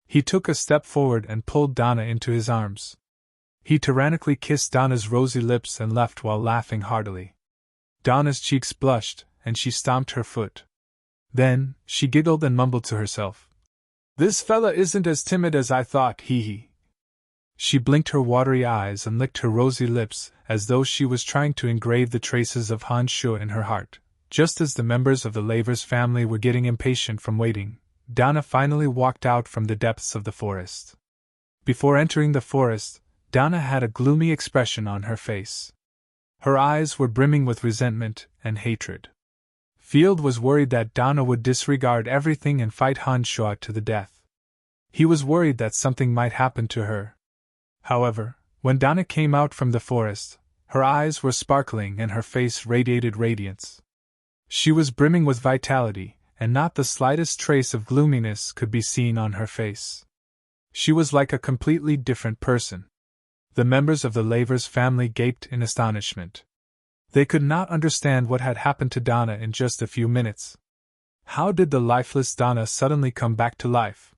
He took a step forward and pulled Donna into his arms. He tyrannically kissed Donna's rosy lips and left while laughing heartily. Donna's cheeks blushed, and she stomped her foot. Then, she giggled and mumbled to herself. This fella isn't as timid as I thought, hee. She blinked her watery eyes and licked her rosy lips, as though she was trying to engrave the traces of Hanshaw in her heart. Just as the members of the Lavers family were getting impatient from waiting, Donna finally walked out from the depths of the forest. Before entering the forest, Donna had a gloomy expression on her face. Her eyes were brimming with resentment and hatred. Field was worried that Donna would disregard everything and fight Hanshaw to the death. He was worried that something might happen to her. However, when Donna came out from the forest, her eyes were sparkling and her face radiated radiance. She was brimming with vitality, and not the slightest trace of gloominess could be seen on her face. She was like a completely different person. The members of the Lavers family gaped in astonishment. They could not understand what had happened to Donna in just a few minutes. How did the lifeless Donna suddenly come back to life?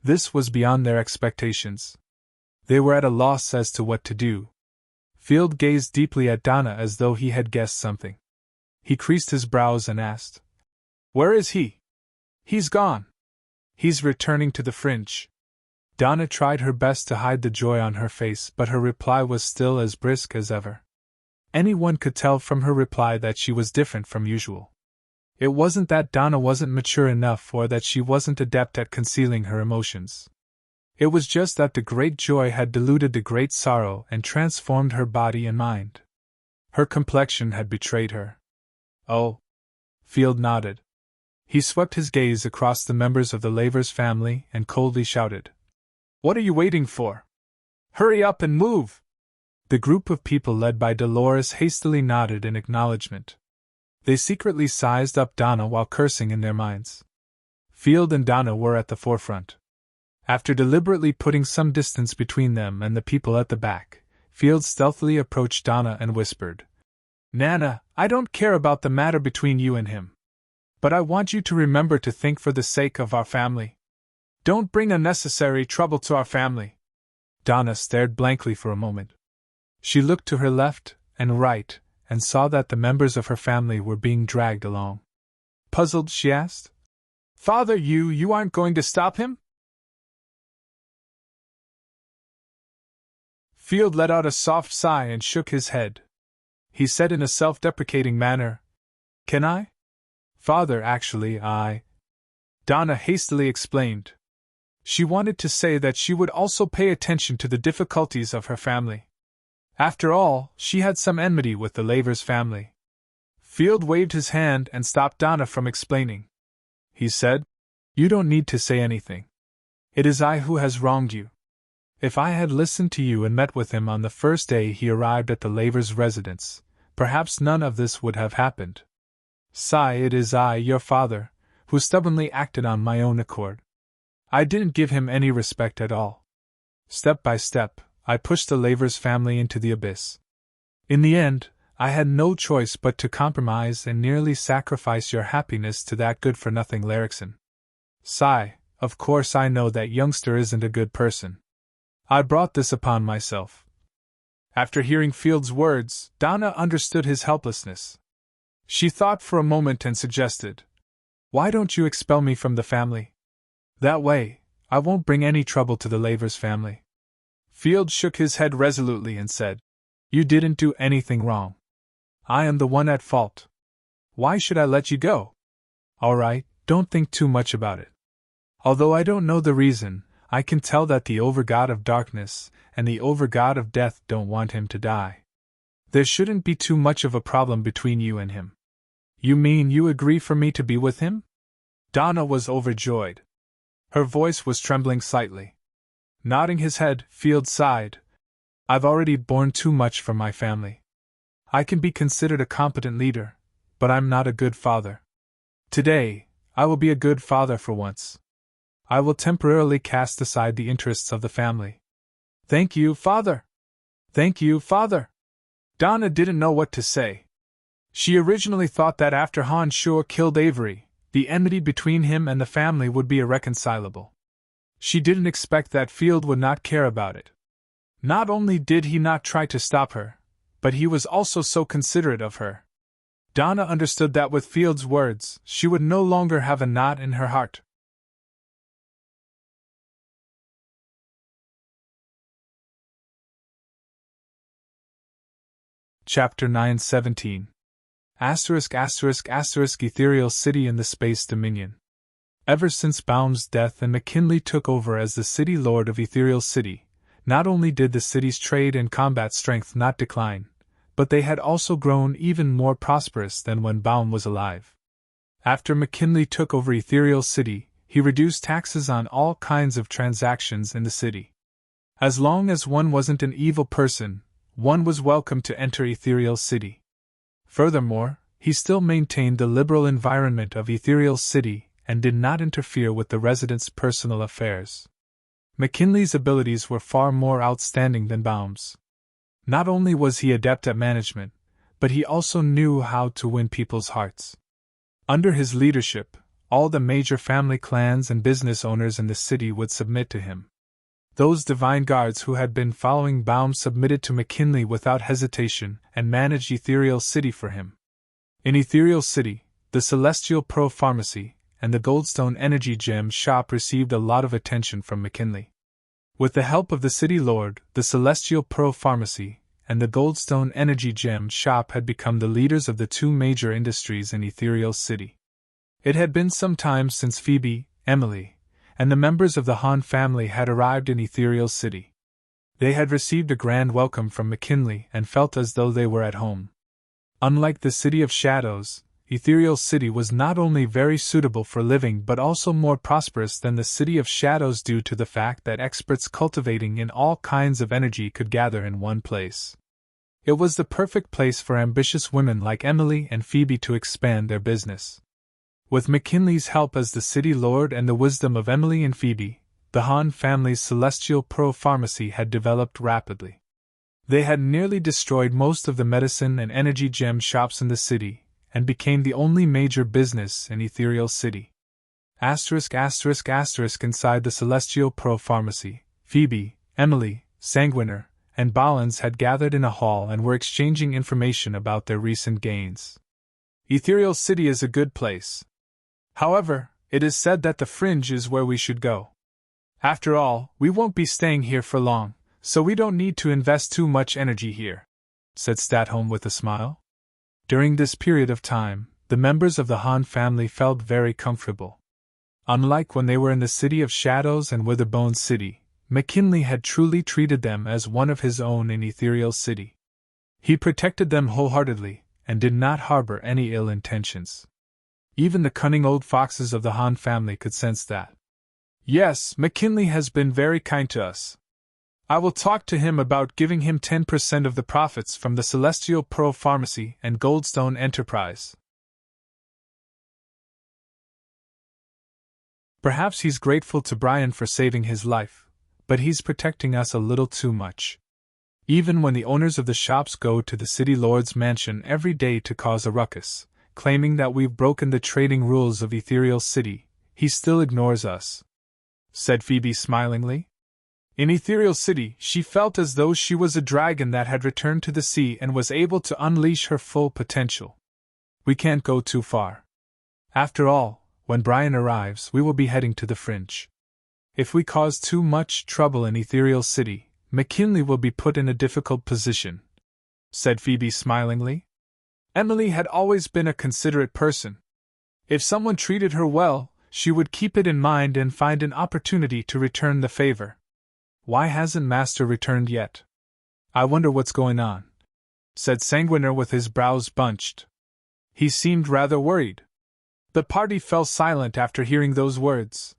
This was beyond their expectations. They were at a loss as to what to do. Field gazed deeply at Donna as though he had guessed something. He creased his brows and asked, Where is he? He's gone. He's returning to the fringe. Donna tried her best to hide the joy on her face, but her reply was still as brisk as ever. Anyone could tell from her reply that she was different from usual. It wasn't that Donna wasn't mature enough or that she wasn't adept at concealing her emotions. It was just that the great joy had diluted the great sorrow and transformed her body and mind. Her complexion had betrayed her. Oh. Field nodded. He swept his gaze across the members of the Lavers family and coldly shouted, What are you waiting for? Hurry up and move! The group of people led by Dolores hastily nodded in acknowledgement. They secretly sized up Donna while cursing in their minds. Field and Donna were at the forefront. After deliberately putting some distance between them and the people at the back, Field stealthily approached Donna and whispered, Nana, I don't care about the matter between you and him. But I want you to remember to think for the sake of our family. Don't bring unnecessary trouble to our family. Donna stared blankly for a moment. She looked to her left and right and saw that the members of her family were being dragged along. Puzzled, she asked, Father, you aren't going to stop him? Field let out a soft sigh and shook his head. He said in a self-deprecating manner, Can I? Father, actually, I. Donna hastily explained. She wanted to say that she would also pay attention to the difficulties of her family. After all, she had some enmity with the Lavers family. Field waved his hand and stopped Donna from explaining. He said, You don't need to say anything. It is I who has wronged you. If I had listened to you and met with him on the first day he arrived at the Lavers' residence, perhaps none of this would have happened. It is I, your father, who stubbornly acted on my own accord. I didn't give him any respect at all. Step by step, I pushed the Lavers family into the abyss. In the end, I had no choice but to compromise and nearly sacrifice your happiness to that good-for-nothing Larrickson. Of course I know that youngster isn't a good person. I brought this upon myself. After hearing Field's words, Donna understood his helplessness. She thought for a moment and suggested, Why don't you expel me from the family? That way, I won't bring any trouble to the Lavers family. Field shook his head resolutely and said, You didn't do anything wrong. I am the one at fault. Why should I let you go? All right, don't think too much about it. Although I don't know the reason, I can tell that the Overgod of Darkness and the Overgod of Death don't want him to die. There shouldn't be too much of a problem between you and him. You mean you agree for me to be with him? Donna was overjoyed. Her voice was trembling slightly. Nodding his head, Field sighed. I've already borne too much from my family. I can be considered a competent leader, but I'm not a good father. Today, I will be a good father for once. I will temporarily cast aside the interests of the family. Thank you, Father! Thank you, Father! Donna didn't know what to say. She originally thought that after Han Shur killed Avery, the enmity between him and the family would be irreconcilable. She didn't expect that Field would not care about it. Not only did he not try to stop her, but he was also so considerate of her. Donna understood that with Field's words, she would no longer have a knot in her heart. Chapter 9:17 Ethereal City in the Space Dominion. Ever since Baum's death and McKinley took over as the City Lord of Ethereal City, not only did the city's trade and combat strength not decline, but they had also grown even more prosperous than when Baum was alive. After McKinley took over Ethereal City, he reduced taxes on all kinds of transactions in the city. As long as one wasn't an evil person, one was welcome to enter Ethereal City. Furthermore, he still maintained the liberal environment of Ethereal City and did not interfere with the residents' personal affairs. McKinley's abilities were far more outstanding than Baum's. Not only was he adept at management, but he also knew how to win people's hearts. Under his leadership, all the major family clans and business owners in the city would submit to him. Those divine guards who had been following Baum submitted to McKinley without hesitation and managed Ethereal City for him. In Ethereal City, the Celestial Pro Pharmacy and the Goldstone Energy Gem Shop received a lot of attention from McKinley. With the help of the City Lord, the Celestial Pro Pharmacy and the Goldstone Energy Gem Shop had become the leaders of the two major industries in Ethereal City. It had been some time since Phoebe, Emily, and the members of the Han family had arrived in Ethereal City. They had received a grand welcome from McKinley and felt as though they were at home. Unlike the City of Shadows, Ethereal City was not only very suitable for living but also more prosperous than the City of Shadows due to the fact that experts cultivating in all kinds of energy could gather in one place. It was the perfect place for ambitious women like Emily and Phoebe to expand their business. With McKinley's help as the City Lord and the wisdom of Emily and Phoebe, the Han family's Celestial Pro Pharmacy had developed rapidly. They had nearly destroyed most of the medicine and energy gem shops in the city, and became the only major business in Ethereal City. Inside the Celestial Pro Pharmacy, Phoebe, Emily, Sanguiner, and Ballins had gathered in a hall and were exchanging information about their recent gains. Ethereal City is a good place. However, it is said that the Fringe is where we should go. After all, we won't be staying here for long, so we don't need to invest too much energy here, said Statholm with a smile. During this period of time, the members of the Han family felt very comfortable. Unlike when they were in the City of Shadows and Witherbone City, McKinley had truly treated them as one of his own in Ethereal City. He protected them wholeheartedly, and did not harbor any ill intentions. Even the cunning old foxes of the Han family could sense that. Yes, McKinley has been very kind to us. I will talk to him about giving him 10% of the profits from the Celestial Pro Pharmacy and Goldstone Enterprise. Perhaps he's grateful to Brian for saving his life, but he's protecting us a little too much. Even when the owners of the shops go to the City Lord's mansion every day to cause a ruckus, claiming that we've broken the trading rules of Ethereal City, he still ignores us, said Phoebe smilingly. In Ethereal City, she felt as though she was a dragon that had returned to the sea and was able to unleash her full potential. We can't go too far. After all, when Brian arrives, we will be heading to the Fringe. If we cause too much trouble in Ethereal City, McKinley will be put in a difficult position, said Phoebe smilingly. Emily had always been a considerate person. If someone treated her well, she would keep it in mind and find an opportunity to return the favor. Why hasn't Master returned yet? I wonder what's going on, said Sanguiner with his brows bunched. He seemed rather worried. The party fell silent after hearing those words.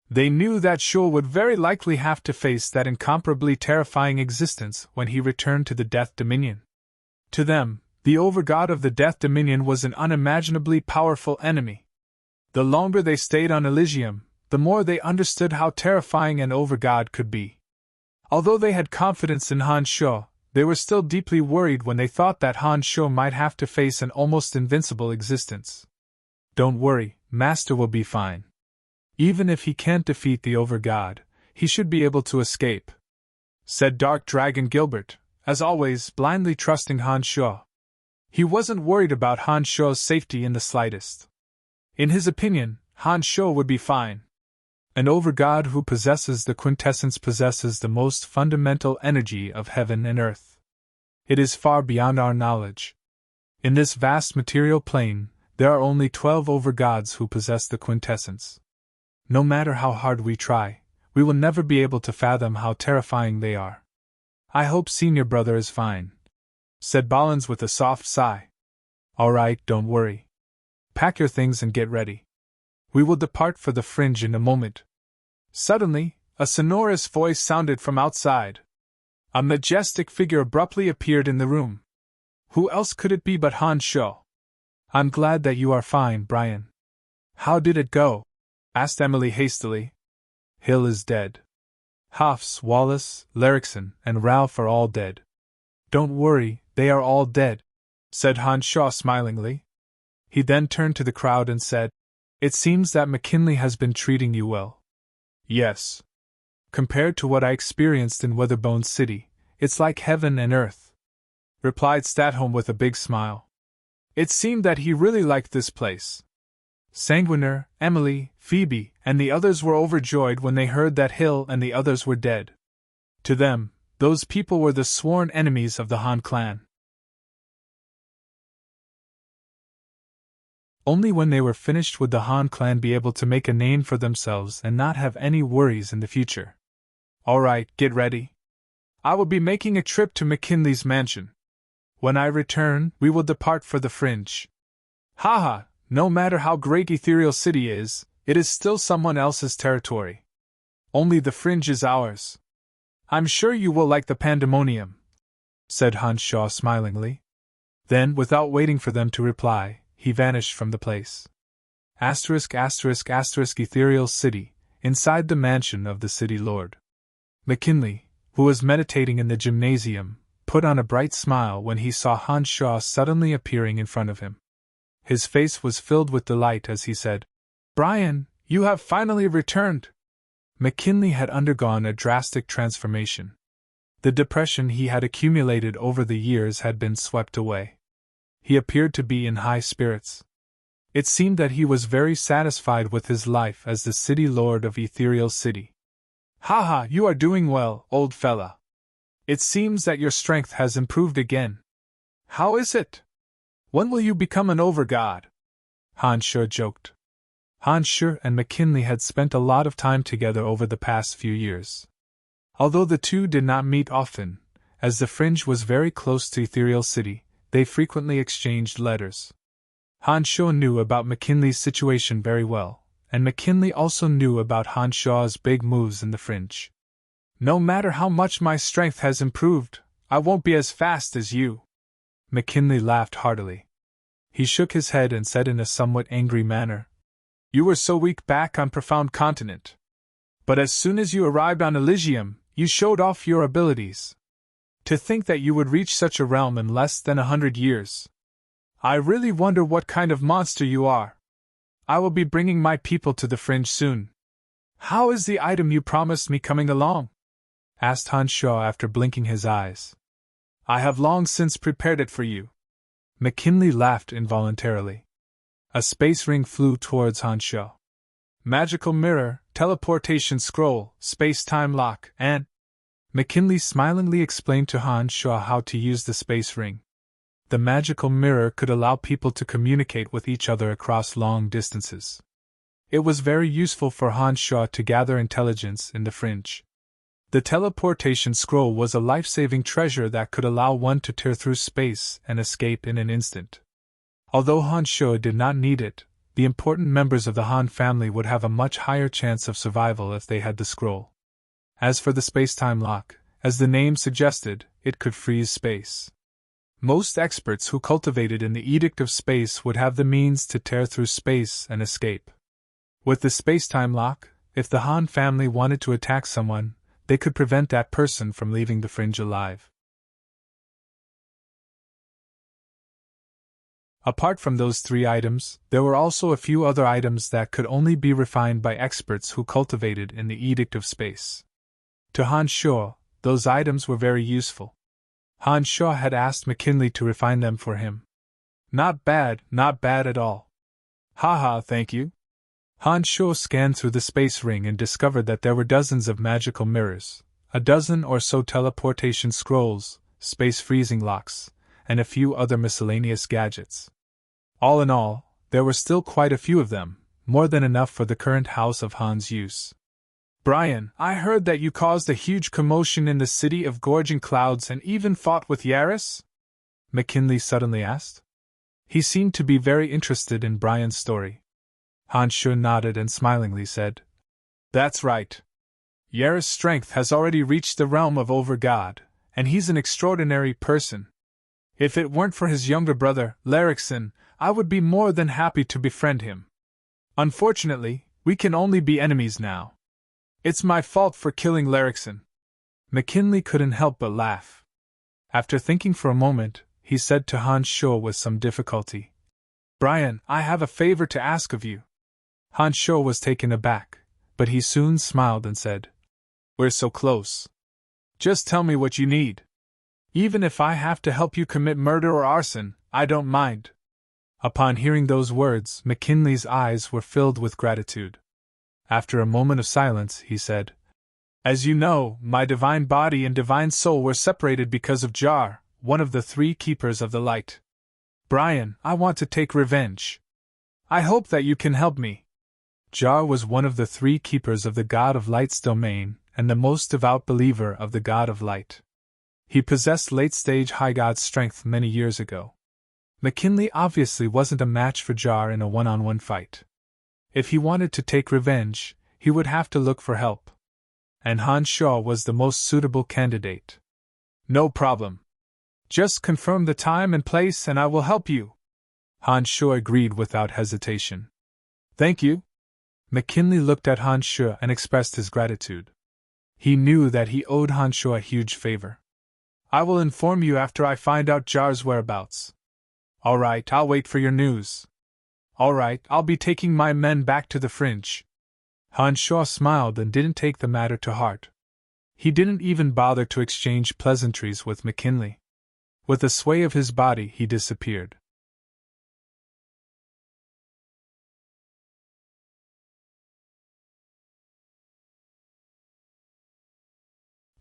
They knew that Shul would very likely have to face that incomparably terrifying existence when he returned to the Death Dominion. To them, the Overgod of the Death Dominion was an unimaginably powerful enemy. The longer they stayed on Elysium, the more they understood how terrifying an Overgod could be. Although they had confidence in Han Sho, they were still deeply worried when they thought that Han Sho might have to face an almost invincible existence. Don't worry, Master will be fine. Even if he can't defeat the Overgod, he should be able to escape, said Dark Dragon Gilbert, as always blindly trusting Han Sho. He wasn't worried about Han Sho's safety in the slightest. In his opinion, Han Sho would be fine. An Overgod who possesses the quintessence possesses the most fundamental energy of heaven and earth. It is far beyond our knowledge. In this vast material plane, there are only 12 Overgods who possess the quintessence. No matter how hard we try, we will never be able to fathom how terrifying they are. I hope Senior Brother is fine, said Bollins with a soft sigh. All right, don't worry. Pack your things and get ready. We will depart for the fringe in a moment. Suddenly, a sonorous voice sounded from outside. A majestic figure abruptly appeared in the room. Who else could it be but Han Sho? I'm glad that you are fine, Brian. How did it go? Asked Emily hastily. Hill is dead. Hafs, Wallace, Larrickson, and Ralph are all dead. Don't worry, they are all dead, said Han Sho smilingly. He then turned to the crowd and said, It seems that McKinley has been treating you well. Yes. Compared to what I experienced in Weatherbone City, it's like heaven and earth, replied Statholm with a big smile. It seemed that he really liked this place. Sanguiner, Emily, Phoebe, and the others were overjoyed when they heard that Hill and the others were dead. To them, those people were the sworn enemies of the Han clan. Only when they were finished would the Han clan be able to make a name for themselves and not have any worries in the future. All right, get ready. I will be making a trip to McKinley's mansion. When I return, we will depart for the fringe. Haha, no matter how great Ethereal City is, it is still someone else's territory. Only the fringe is ours. I'm sure you will like the pandemonium, said Han Sho smilingly. Then, without waiting for them to reply, he vanished from the place. Ethereal City, inside the mansion of the City Lord. McKinley, who was meditating in the gymnasium, put on a bright smile when he saw Han Sho suddenly appearing in front of him. His face was filled with delight as he said, Brian, you have finally returned. McKinley had undergone a drastic transformation. The depression he had accumulated over the years had been swept away. He appeared to be in high spirits. It seemed that he was very satisfied with his life as the City Lord of Ethereal City. Haha, you are doing well, old fella. It seems that your strength has improved again. How is it? When will you become an Overgod? Han Sho joked. Han Sho and McKinley had spent a lot of time together over the past few years. Although the two did not meet often, as the fringe was very close to Ethereal City, they frequently exchanged letters. Han Sho knew about McKinley's situation very well, and McKinley also knew about Han Sho's big moves in the fringe. No matter how much my strength has improved, I won't be as fast as you. McKinley laughed heartily. He shook his head and said in a somewhat angry manner, You were so weak back on Profound Continent. But as soon as you arrived on Elysium, you showed off your abilities. To think that you would reach such a realm in less than 100 years. I really wonder what kind of monster you are. I will be bringing my people to the fringe soon. How is the item you promised me coming along? Asked Han Sho after blinking his eyes. I have long since prepared it for you. McKinley laughed involuntarily. A space ring flew towards Han Sho. Magical mirror, teleportation scroll, space-time lock, and... McKinley smilingly explained to Han Sho how to use the space ring. The magical mirror could allow people to communicate with each other across long distances. It was very useful for Han Shaw to gather intelligence in the fringe. The teleportation scroll was a life-saving treasure that could allow one to tear through space and escape in an instant. Although Han Shaw did not need it, the important members of the Han family would have a much higher chance of survival if they had the scroll. As for the space-time lock, as the name suggested, it could freeze space. Most experts who cultivated in the Edict of Space would have the means to tear through space and escape. With the space-time lock, if the Han family wanted to attack someone, they could prevent that person from leaving the fringe alive. Apart from those 3 items, there were also a few other items that could only be refined by experts who cultivated in the Edict of Space. To Han Shaw, those items were very useful. Han Shaw had asked McKinley to refine them for him. Not bad at all. Haha, thank you. Han Shaw scanned through the space ring and discovered that there were dozens of magical mirrors, a dozen or so teleportation scrolls, space freezing locks, and a few other miscellaneous gadgets. All in all, there were still quite a few of them, more than enough for the current House of Han's use. Brian, I heard that you caused a huge commotion in the city of gorging clouds and even fought with Yaris? McKinley suddenly asked. He seemed to be very interested in Brian's story. Han Shaw nodded and smilingly said, That's right. Yaris' strength has already reached the realm of Overgod, and he's an extraordinary person. If it weren't for his younger brother, Larixon, I would be more than happy to befriend him. Unfortunately, we can only be enemies now. It's my fault for killing Larixon. McKinley couldn't help but laugh. After thinking for a moment, he said to Han Shaw with some difficulty, Brian, I have a favor to ask of you. Han Shaw was taken aback, but he soon smiled and said, We're so close. Just tell me what you need. Even if I have to help you commit murder or arson, I don't mind. Upon hearing those words, McKinley's eyes were filled with gratitude. After a moment of silence, he said, As you know, my divine body and divine soul were separated because of Jar, one of the 3 keepers of the light. Brian, I want to take revenge. I hope that you can help me. Jar was one of the 3 keepers of the God of Light's domain, and the most devout believer of the God of Light. He possessed late-stage high god strength many years ago. McKinley obviously wasn't a match for Jar in a one-on-one fight. If he wanted to take revenge, he would have to look for help. And Han Shaw was the most suitable candidate. No problem. Just confirm the time and place and I will help you. Han Shaw agreed without hesitation. Thank you. McKinley looked at Han Shaw and expressed his gratitude. He knew that he owed Han Shaw a huge favor. I will inform you after I find out Jar's whereabouts. All right, I'll wait for your news. All right, I'll be taking my men back to the fringe. Han Shaw smiled and didn't take the matter to heart. He didn't even bother to exchange pleasantries with McKinley. With a sway of his body, he disappeared.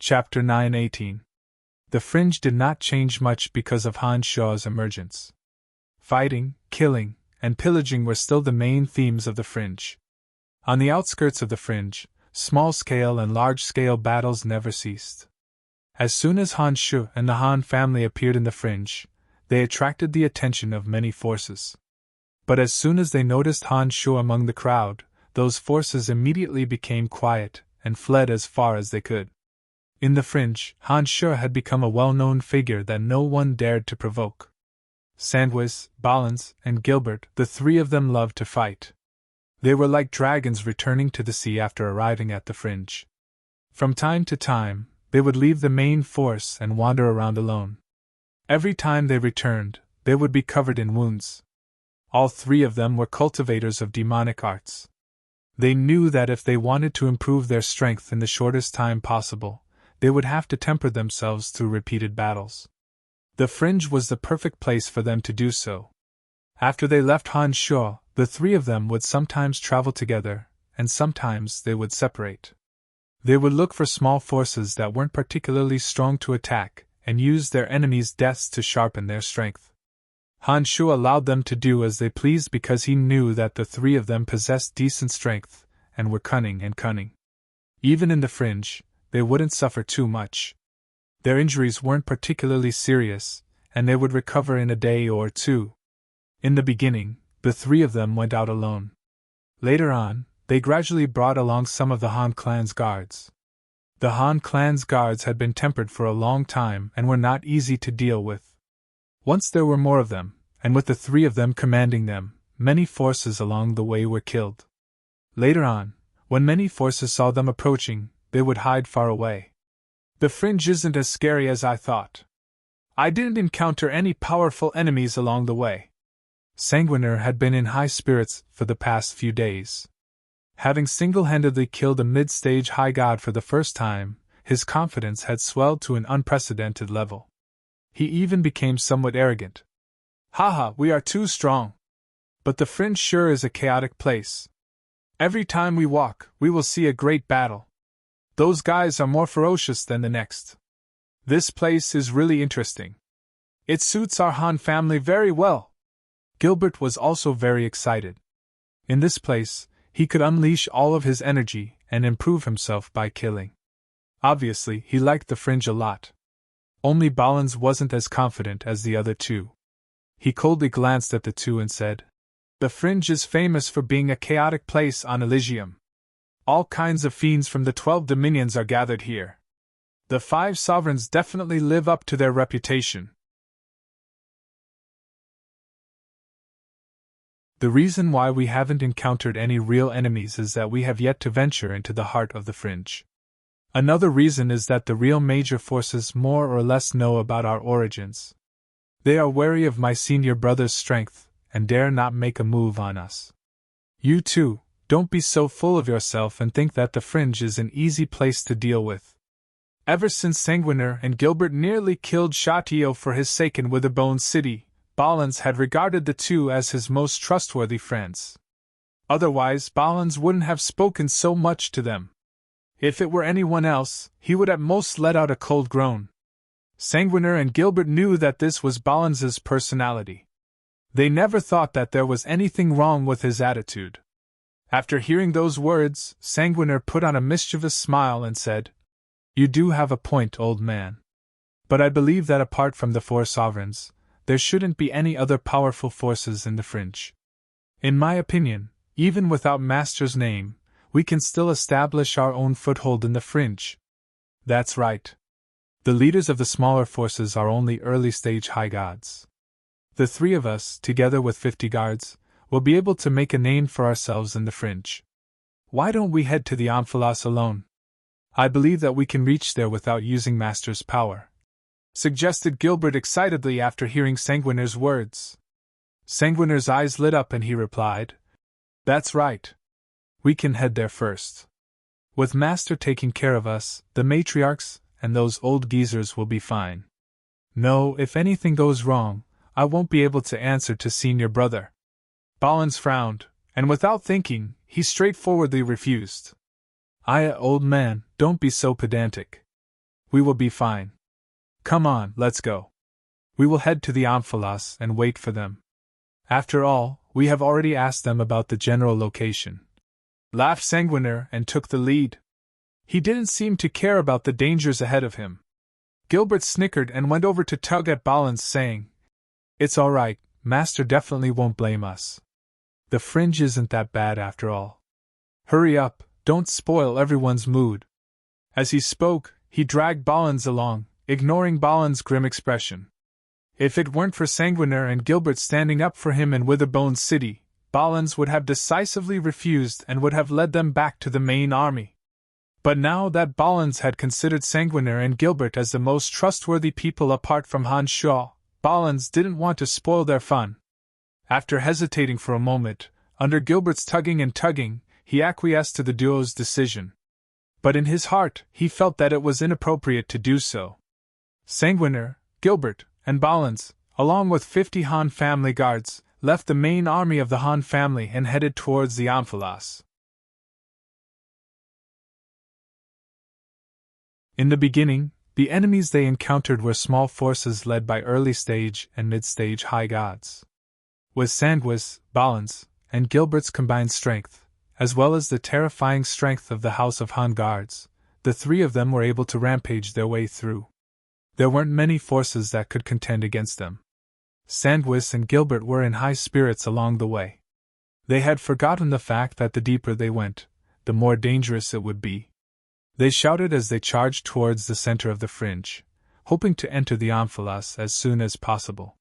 Chapter 9:18. The fringe did not change much because of Han Shaw's emergence. Fighting, killing, and pillaging were still the main themes of the fringe. On the outskirts of the fringe, small-scale and large-scale battles never ceased. As soon as Han Shaw and the Han family appeared in the fringe, they attracted the attention of many forces. But as soon as they noticed Han Shaw among the crowd, those forces immediately became quiet and fled as far as they could. In the fringe, Han Shaw had become a well-known figure that no one dared to provoke. Sandwis, Balans, and Gilbert, the 3 of them loved to fight. They were like dragons returning to the sea after arriving at the fringe. From time to time, they would leave the main force and wander around alone. Every time they returned, they would be covered in wounds. All 3 of them were cultivators of demonic arts. They knew that if they wanted to improve their strength in the shortest time possible, they would have to temper themselves through repeated battles. The fringe was the perfect place for them to do so. After they left Han Shaw, the 3 of them would sometimes travel together, and sometimes they would separate. They would look for small forces that weren't particularly strong to attack, and use their enemies' deaths to sharpen their strength. Han Shuo allowed them to do as they pleased because he knew that the three of them possessed decent strength and were cunning. Even in the fringe, they wouldn't suffer too much. Their injuries weren't particularly serious, and they would recover in a day or two. In the beginning, the three of them went out alone. Later on, they gradually brought along some of the Han clan's guards. The Han clan's guards had been tempered for a long time and were not easy to deal with. Once there were more of them, and with the three of them commanding them, many forces along the way were killed. Later on, when many forces saw them approaching, they would hide far away. The fringe isn't as scary as I thought. I didn't encounter any powerful enemies along the way. Sanguiner had been in high spirits for the past few days. Having single-handedly killed a mid-stage high god for the first time, his confidence had swelled to an unprecedented level. He even became somewhat arrogant. Haha, we are too strong. But the fringe sure is a chaotic place. Every time we walk, we will see a great battle. Those guys are more ferocious than the next. This place is really interesting. It suits our Han family very well. Gilbert was also very excited. In this place, he could unleash all of his energy and improve himself by killing. Obviously, he liked the fringe a lot. Only Balins wasn't as confident as the other two. He coldly glanced at the two and said, "The fringe is famous for being a chaotic place on Elysium. All kinds of fiends from the 12 dominions are gathered here. The 5 sovereigns definitely live up to their reputation." The reason why we haven't encountered any real enemies is that we have yet to venture into the heart of the fringe. Another reason is that the real major forces more or less know about our origins. They are wary of my senior brother's strength, and dare not make a move on us. You too, don't be so full of yourself and think that the fringe is an easy place to deal with. Ever since Sanguiner and Gilbert nearly killed Shatio for his sake in Witherbone City, Balins had regarded the two as his most trustworthy friends. Otherwise, Balins wouldn't have spoken so much to them. If it were anyone else, he would at most let out a cold groan. Sanguiner and Gilbert knew that this was Balins's personality. They never thought that there was anything wrong with his attitude. After hearing those words, Sanguiner put on a mischievous smile and said, "You do have a point, old man. But I believe that apart from the 4 sovereigns, there shouldn't be any other powerful forces in the fringe. In my opinion, even without Master's name, we can still establish our own foothold in the fringe." That's right. The leaders of the smaller forces are only early-stage high gods. The 3 of us, together with 50 guards, will be able to make a name for ourselves in the fringe. Why don't we head to the Amphilas alone? I believe that we can reach there without using Master's power, suggested Gilbert excitedly after hearing Sanguiner's words. Sanguiner's eyes lit up and he replied, "That's right. We can head there first. With Master taking care of us, the matriarchs and those old geezers will be fine. No, if anything goes wrong, I won't be able to answer to senior brother." Balins frowned, and without thinking, he straightforwardly refused. Old man, don't be so pedantic. We will be fine. Come on, let's go. We will head to the Amphilas and wait for them. After all, we have already asked them about the general location. Laughed Sanguiner and took the lead. He didn't seem to care about the dangers ahead of him. Gilbert snickered and went over to tug at Balins, saying, "It's all right, Master definitely won't blame us. The fringe isn't that bad after all. Hurry up, don't spoil everyone's mood." As he spoke, he dragged Balins along, ignoring Balins' grim expression. If it weren't for Sanguiner and Gilbert standing up for him in Witherbone City, Balins would have decisively refused and would have led them back to the main army. But now that Balins had considered Sanguiner and Gilbert as the most trustworthy people apart from Han Shuo, Balins didn't want to spoil their fun. After hesitating for a moment, under Gilbert's tugging, he acquiesced to the duo's decision. But in his heart, he felt that it was inappropriate to do so. Sanguiner, Gilbert, and Balins, along with 50 Han family guards, left the main army of the Han family and headed towards the Amphilas. In the beginning, The enemies they encountered were small forces led by early-stage and mid-stage high gods. With Sandwith's, Balin's, and Gilbert's combined strength, as well as the terrifying strength of the House of Han guards, the three of them were able to rampage their way through. There weren't many forces that could contend against them. Sandwith and Gilbert were in high spirits along the way. They had forgotten the fact that the deeper they went, the more dangerous it would be. They shouted as they charged towards the center of the fringe, hoping to enter the Amphilas as soon as possible.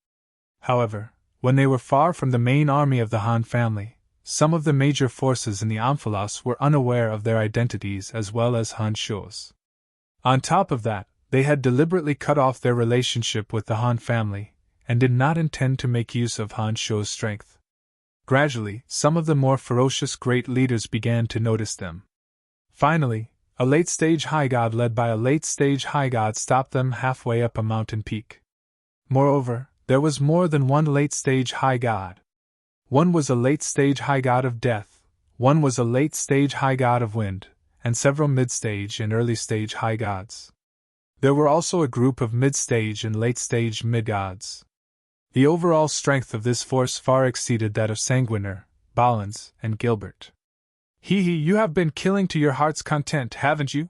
However, when they were far from the main army of the Han family, some of the major forces in the Amphilas were unaware of their identities as well as Han Shuo's. On top of that, they had deliberately cut off their relationship with the Han family, and did not intend to make use of Han Shuo's strength. Gradually, some of the more ferocious great leaders began to notice them. Finally, a late-stage high god led by a late-stage high god stopped them halfway up a mountain peak. Moreover, there was more than one late-stage high god. One was a late-stage high god of death, one was a late-stage high god of wind, and several mid-stage and early-stage high gods. There were also a group of mid-stage and late-stage mid-gods. The overall strength of this force far exceeded that of Sanguiner, Balin's, and Gilbert. Hee, you have been killing to your heart's content, haven't you?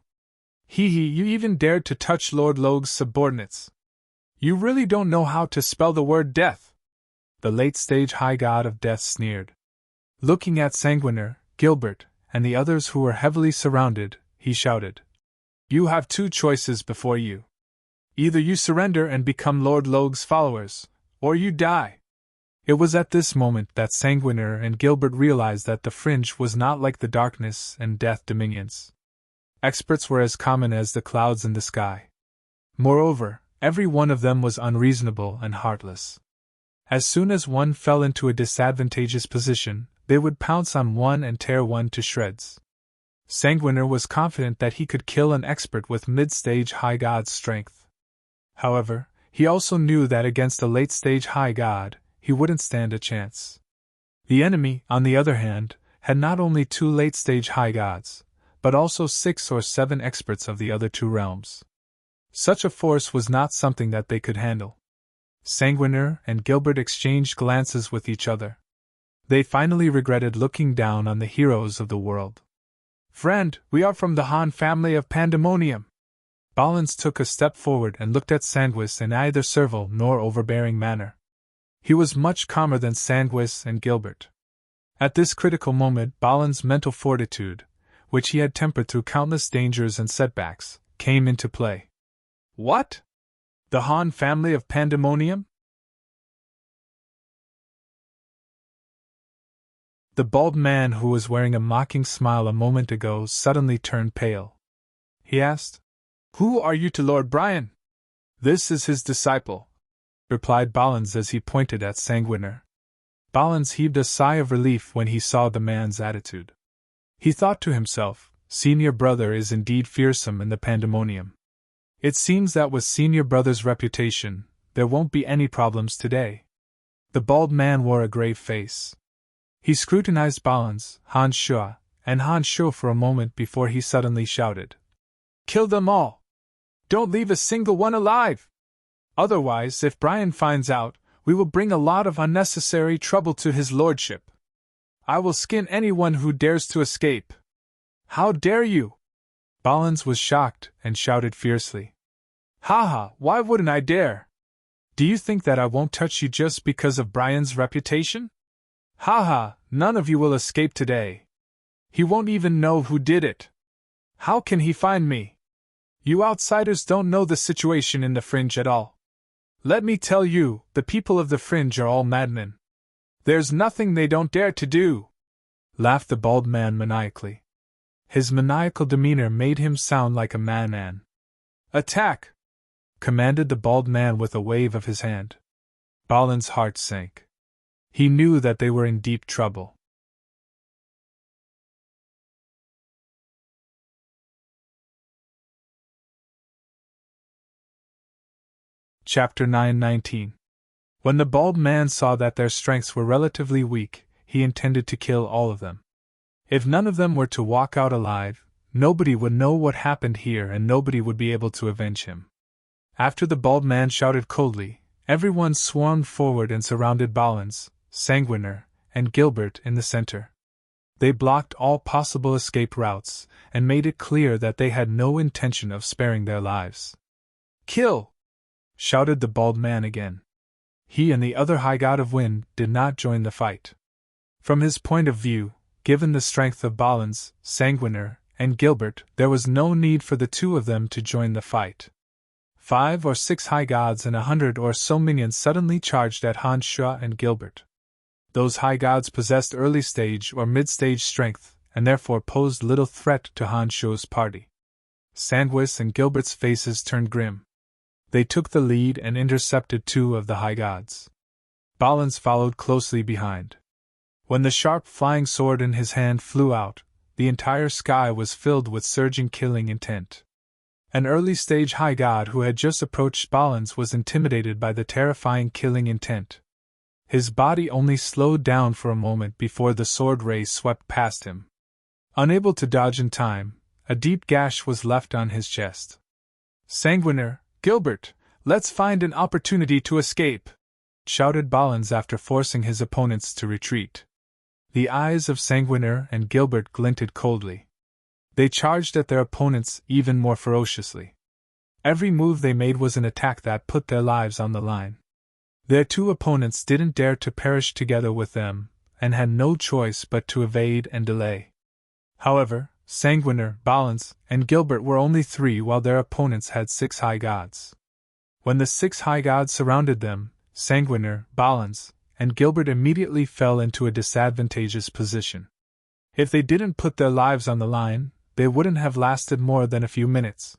Hee, you even dared to touch Lord Logue's subordinates. You really don't know how to spell the word death. The late-stage high god of death sneered. Looking at Sanguiner, Gilbert, and the others who were heavily surrounded, he shouted. You have two choices before you. Either you surrender and become Lord Logue's followers, or you die. It was at this moment that Sanguiner and Gilbert realized that the fringe was not like the darkness and death dominions. Experts were as common as the clouds in the sky. Moreover, every one of them was unreasonable and heartless. As soon as one fell into a disadvantageous position, they would pounce on one and tear one to shreds. Sanguiner was confident that he could kill an expert with mid-stage high god's strength. However, he also knew that against a late-stage high god, he wouldn't stand a chance. The enemy, on the other hand, had not only two late-stage high gods, but also 6 or 7 experts of the other two realms. Such a force was not something that they could handle. Sanguiner and Gilbert exchanged glances with each other. They finally regretted looking down on the heroes of the world. Friend, we are from the Han family of Pandemonium. Balins took a step forward and looked at Sandwith in neither servile nor overbearing manner. He was much calmer than Sandwith and Gilbert. At this critical moment, Balin's mental fortitude, which he had tempered through countless dangers and setbacks, came into play. What? The Han family of Pandemonium? The bald man who was wearing a mocking smile a moment ago suddenly turned pale. He asked, Who are you to Lord Brian? This is his disciple, replied Balins as he pointed at Sanguiner. Balins heaved a sigh of relief when he saw the man's attitude. He thought to himself, Senior Brother is indeed fearsome in the Pandemonium. It seems that with Senior Brother's reputation, there won't be any problems today. The bald man wore a grave face. He scrutinized Balins, Han Shuo, and Han Shuo for a moment before he suddenly shouted. Kill them all! Don't leave a single one alive! Otherwise, if Brian finds out, we will bring a lot of unnecessary trouble to his lordship. I will skin anyone who dares to escape. How dare you? Balins was shocked and shouted fiercely. Ha, why wouldn't I dare? Do you think that I won't touch you just because of Brian's reputation? Ha, none of you will escape today. He won't even know who did it. How can he find me? You outsiders don't know the situation in the Fringe at all. Let me tell you, the people of the Fringe are all madmen. There's nothing they don't dare to do, laughed the bald man maniacally. His maniacal demeanor made him sound like a madman. Attack! Commanded the bald man with a wave of his hand. Balin's heart sank. He knew that they were in deep trouble. Chapter 9:19. When the bald man saw that their strengths were relatively weak, he intended to kill all of them. If none of them were to walk out alive, nobody would know what happened here and nobody would be able to avenge him. After the bald man shouted coldly, everyone swarmed forward and surrounded Balins, Sanguiner, and Gilbert in the center. They blocked all possible escape routes, and made it clear that they had no intention of sparing their lives. "Kill!" shouted the bald man again. He and the other High God of Wind did not join the fight. From his point of view, given the strength of Balins, Sanguiner, and Gilbert, there was no need for the two of them to join the fight. 5 or 6 High Gods and 100 or so minions suddenly charged at Han Sha and Gilbert. Those High Gods possessed early stage or mid-stage strength, and therefore posed little threat to Han Shu's party. Sandwis and Gilbert's faces turned grim. They took the lead and intercepted 2 of the High Gods. Balins followed closely behind. When the sharp flying sword in his hand flew out, the entire sky was filled with surging killing intent. An early-stage High God who had just approached Balins was intimidated by the terrifying killing intent. His body only slowed down for a moment before the sword ray swept past him. Unable to dodge in time, a deep gash was left on his chest. "Sanguiner, Gilbert, let's find an opportunity to escape!" shouted Balins after forcing his opponents to retreat. The eyes of Sanguiner and Gilbert glinted coldly. They charged at their opponents even more ferociously. Every move they made was an attack that put their lives on the line. Their 2 opponents didn't dare to perish together with them, and had no choice but to evade and delay. However, Sanguiner, Balins, and Gilbert were only 3 while their opponents had 6 High Gods. When the 6 High Gods surrounded them, Sanguiner, Balins, and Gilbert immediately fell into a disadvantageous position. If they didn't put their lives on the line, they wouldn't have lasted more than a few minutes.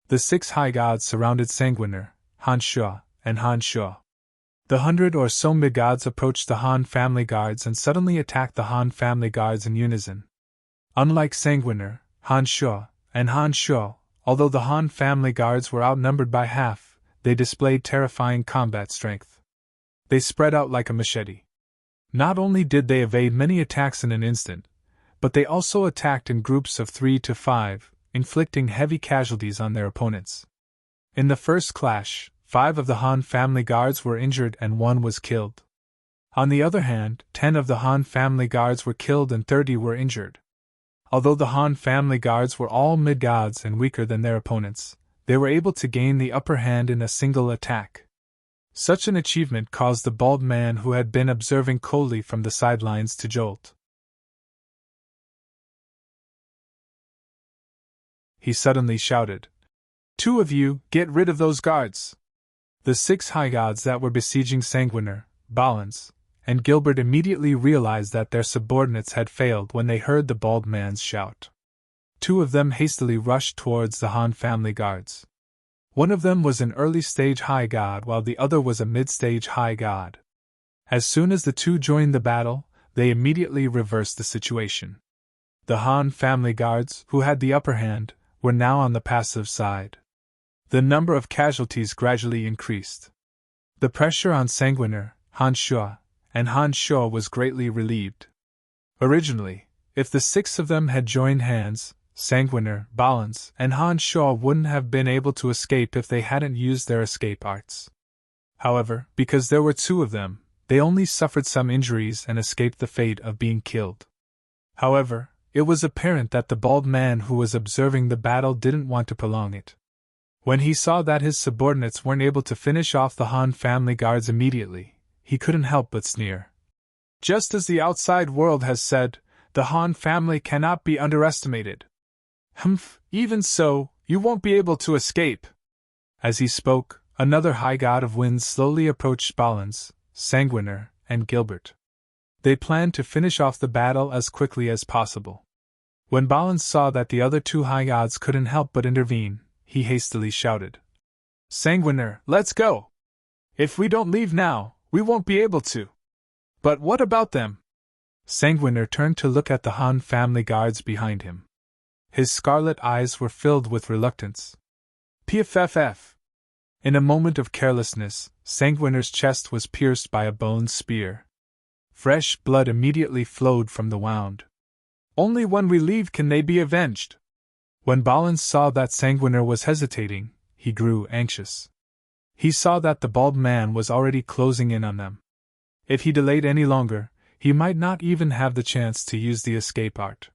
The 6 High Gods surrounded Sanguiner, Han Sha, and Han Sha. The 100 or so mid-gods approached the Han family guards and suddenly attacked the Han family guards in unison. Unlike Sanguiner, Han Sha, and Han Sha, although the Han family guards were outnumbered by half, they displayed terrifying combat strength. They spread out like a machete. Not only did they evade many attacks in an instant, but they also attacked in groups of 3 to 5, inflicting heavy casualties on their opponents. In the first clash, 5 of the Han family guards were injured and 1 was killed. On the other hand, 10 of the Han family guards were killed and 30 were injured. Although the Han family guards were all mid-gods and weaker than their opponents, they were able to gain the upper hand in a single attack. Such an achievement caused the bald man who had been observing coldly from the sidelines to jolt. He suddenly shouted, "2 of you, get rid of those guards!" The 6 High Gods that were besieging Sanguiner, Balins, and Gilbert immediately realized that their subordinates had failed when they heard the bald man's shout. 2 of them hastily rushed towards the Han family guards. One of them was an early-stage High God while the other was a mid-stage High God. As soon as the 2 joined the battle, they immediately reversed the situation. The Han family guards, who had the upper hand, were now on the passive side. The number of casualties gradually increased. The pressure on Sanguiner, Han Sha, and Han Sha was greatly relieved. Originally, if the 6 of them had joined hands, Sanguiner, Balins, and Han Sha wouldn't have been able to escape if they hadn't used their escape arts. However, because there were 2 of them, they only suffered some injuries and escaped the fate of being killed. However, it was apparent that the bald man who was observing the battle didn't want to prolong it. When he saw that his subordinates weren't able to finish off the Han family guards immediately, he couldn't help but sneer. Just as the outside world has said, the Han family cannot be underestimated. Humph, even so, you won't be able to escape. As he spoke, another High God of Wind slowly approached Balins, Sanguiner, and Gilbert. They planned to finish off the battle as quickly as possible. When Balins saw that the other 2 High Gods couldn't help but intervene, he hastily shouted, "Sanguiner, let's go! If we don't leave now, we won't be able to." "But what about them?" Sanguiner turned to look at the Han family guards behind him. His scarlet eyes were filled with reluctance. "Pff." In a moment of carelessness, Sanguiner's chest was pierced by a bone spear. Fresh blood immediately flowed from the wound. "Only when we leave can they be avenged." When Balins saw that Sanguiner was hesitating, he grew anxious. He saw that the bald man was already closing in on them. If he delayed any longer, he might not even have the chance to use the escape art.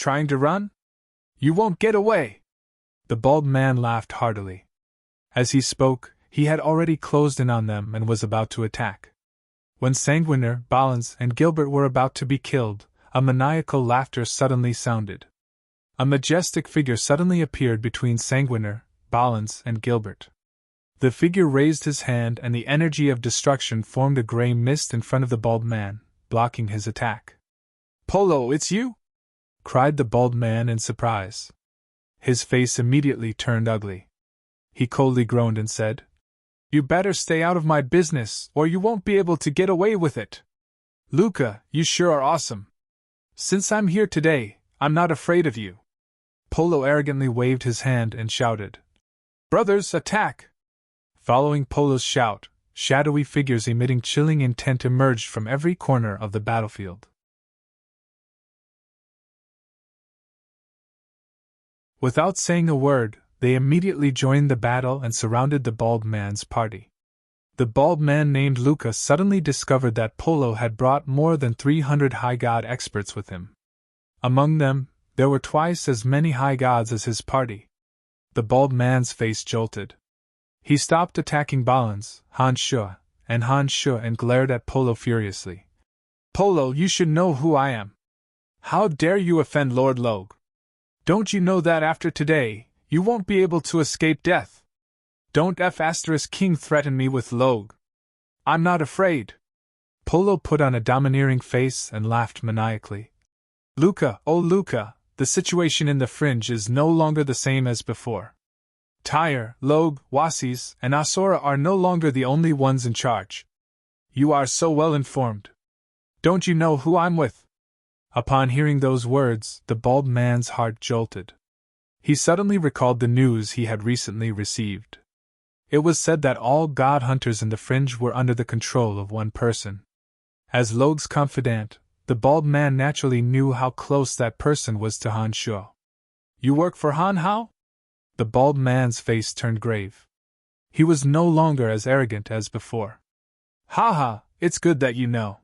Trying to run? You won't get away! The bald man laughed heartily. As he spoke, he had already closed in on them and was about to attack. When Sanguiner, Balance, and Gilbert were about to be killed, a maniacal laughter suddenly sounded. A majestic figure suddenly appeared between Sanguiner, Balance, and Gilbert. The figure raised his hand and the energy of destruction formed a grey mist in front of the bald man, blocking his attack. "Polo, it's you?" cried the bald man in surprise. His face immediately turned ugly. He coldly groaned and said, "You better stay out of my business, or you won't be able to get away with it. Luca, you sure are awesome. Since I'm here today, I'm not afraid of you." Polo arrogantly waved his hand and shouted, "Brothers, attack!" Following Polo's shout, shadowy figures emitting chilling intent emerged from every corner of the battlefield. Without saying a word, they immediately joined the battle and surrounded the bald man's party. The bald man named Luca suddenly discovered that Polo had brought more than 300 high god experts with him. Among them, there were twice as many high gods as his party. The bald man's face jolted. He stopped attacking Balance, Han Shu, and glared at Polo furiously. "Polo, you should know who I am. How dare you offend Lord Logue? Don't you know that after today, you won't be able to escape death? Don't King threaten me with Logue. I'm not afraid." Polo put on a domineering face and laughed maniacally. "Luca, oh Luca, the situation in the fringe is no longer the same as before. Tyre, Logue, Wasis, and Asura are no longer the only ones in charge. You are so well informed. Don't you know who I'm with?" Upon hearing those words, the bald man's heart jolted. He suddenly recalled the news he had recently received. It was said that all god hunters in the fringe were under the control of one person. As Logue's confidant, the bald man naturally knew how close that person was to Han Shu. "You work for Han Hao?" The bald man's face turned grave. He was no longer as arrogant as before. "Ha, it's good that you know.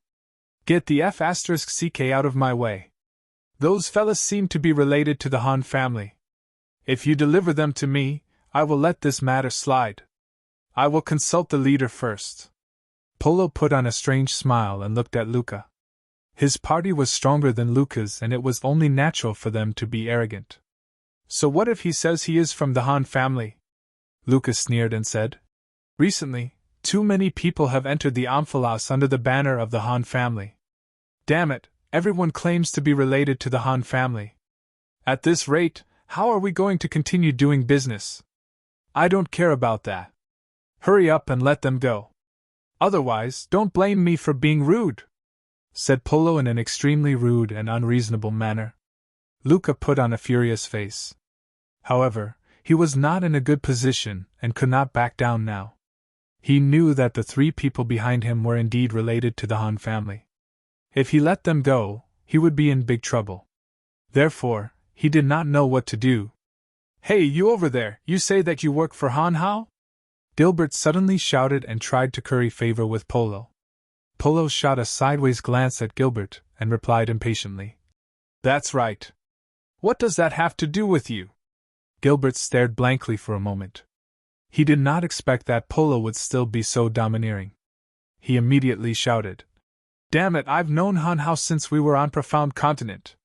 Get the F*** out of my way. Those fellas seem to be related to the Han family. If you deliver them to me, I will let this matter slide. I will consult the leader first." Polo put on a strange smile and looked at Luca. His party was stronger than Luca's and it was only natural for them to be arrogant. "So what if he says he is from the Han family?" Luca sneered and said, "Recently, too many people have entered the Amphalos under the banner of the Han family. Damn it, everyone claims to be related to the Han family. At this rate, how are we going to continue doing business? I don't care about that. Hurry up and let them go. Otherwise, don't blame me for being rude," said Polo in an extremely rude and unreasonable manner. Luca put on a furious face. However, he was not in a good position and could not back down now. He knew that the three people behind him were indeed related to the Han family. If he let them go, he would be in big trouble. Therefore, he did not know what to do. "Hey, you over there, you say that you work for Han Hao?" Gilbert suddenly shouted and tried to curry favor with Polo. Polo shot a sideways glance at Gilbert and replied impatiently, "That's right. What does that have to do with you?" Gilbert stared blankly for a moment. He did not expect that Polo would still be so domineering. He immediately shouted, "Damn it, I've known Han Hao since we were on Profound Continent.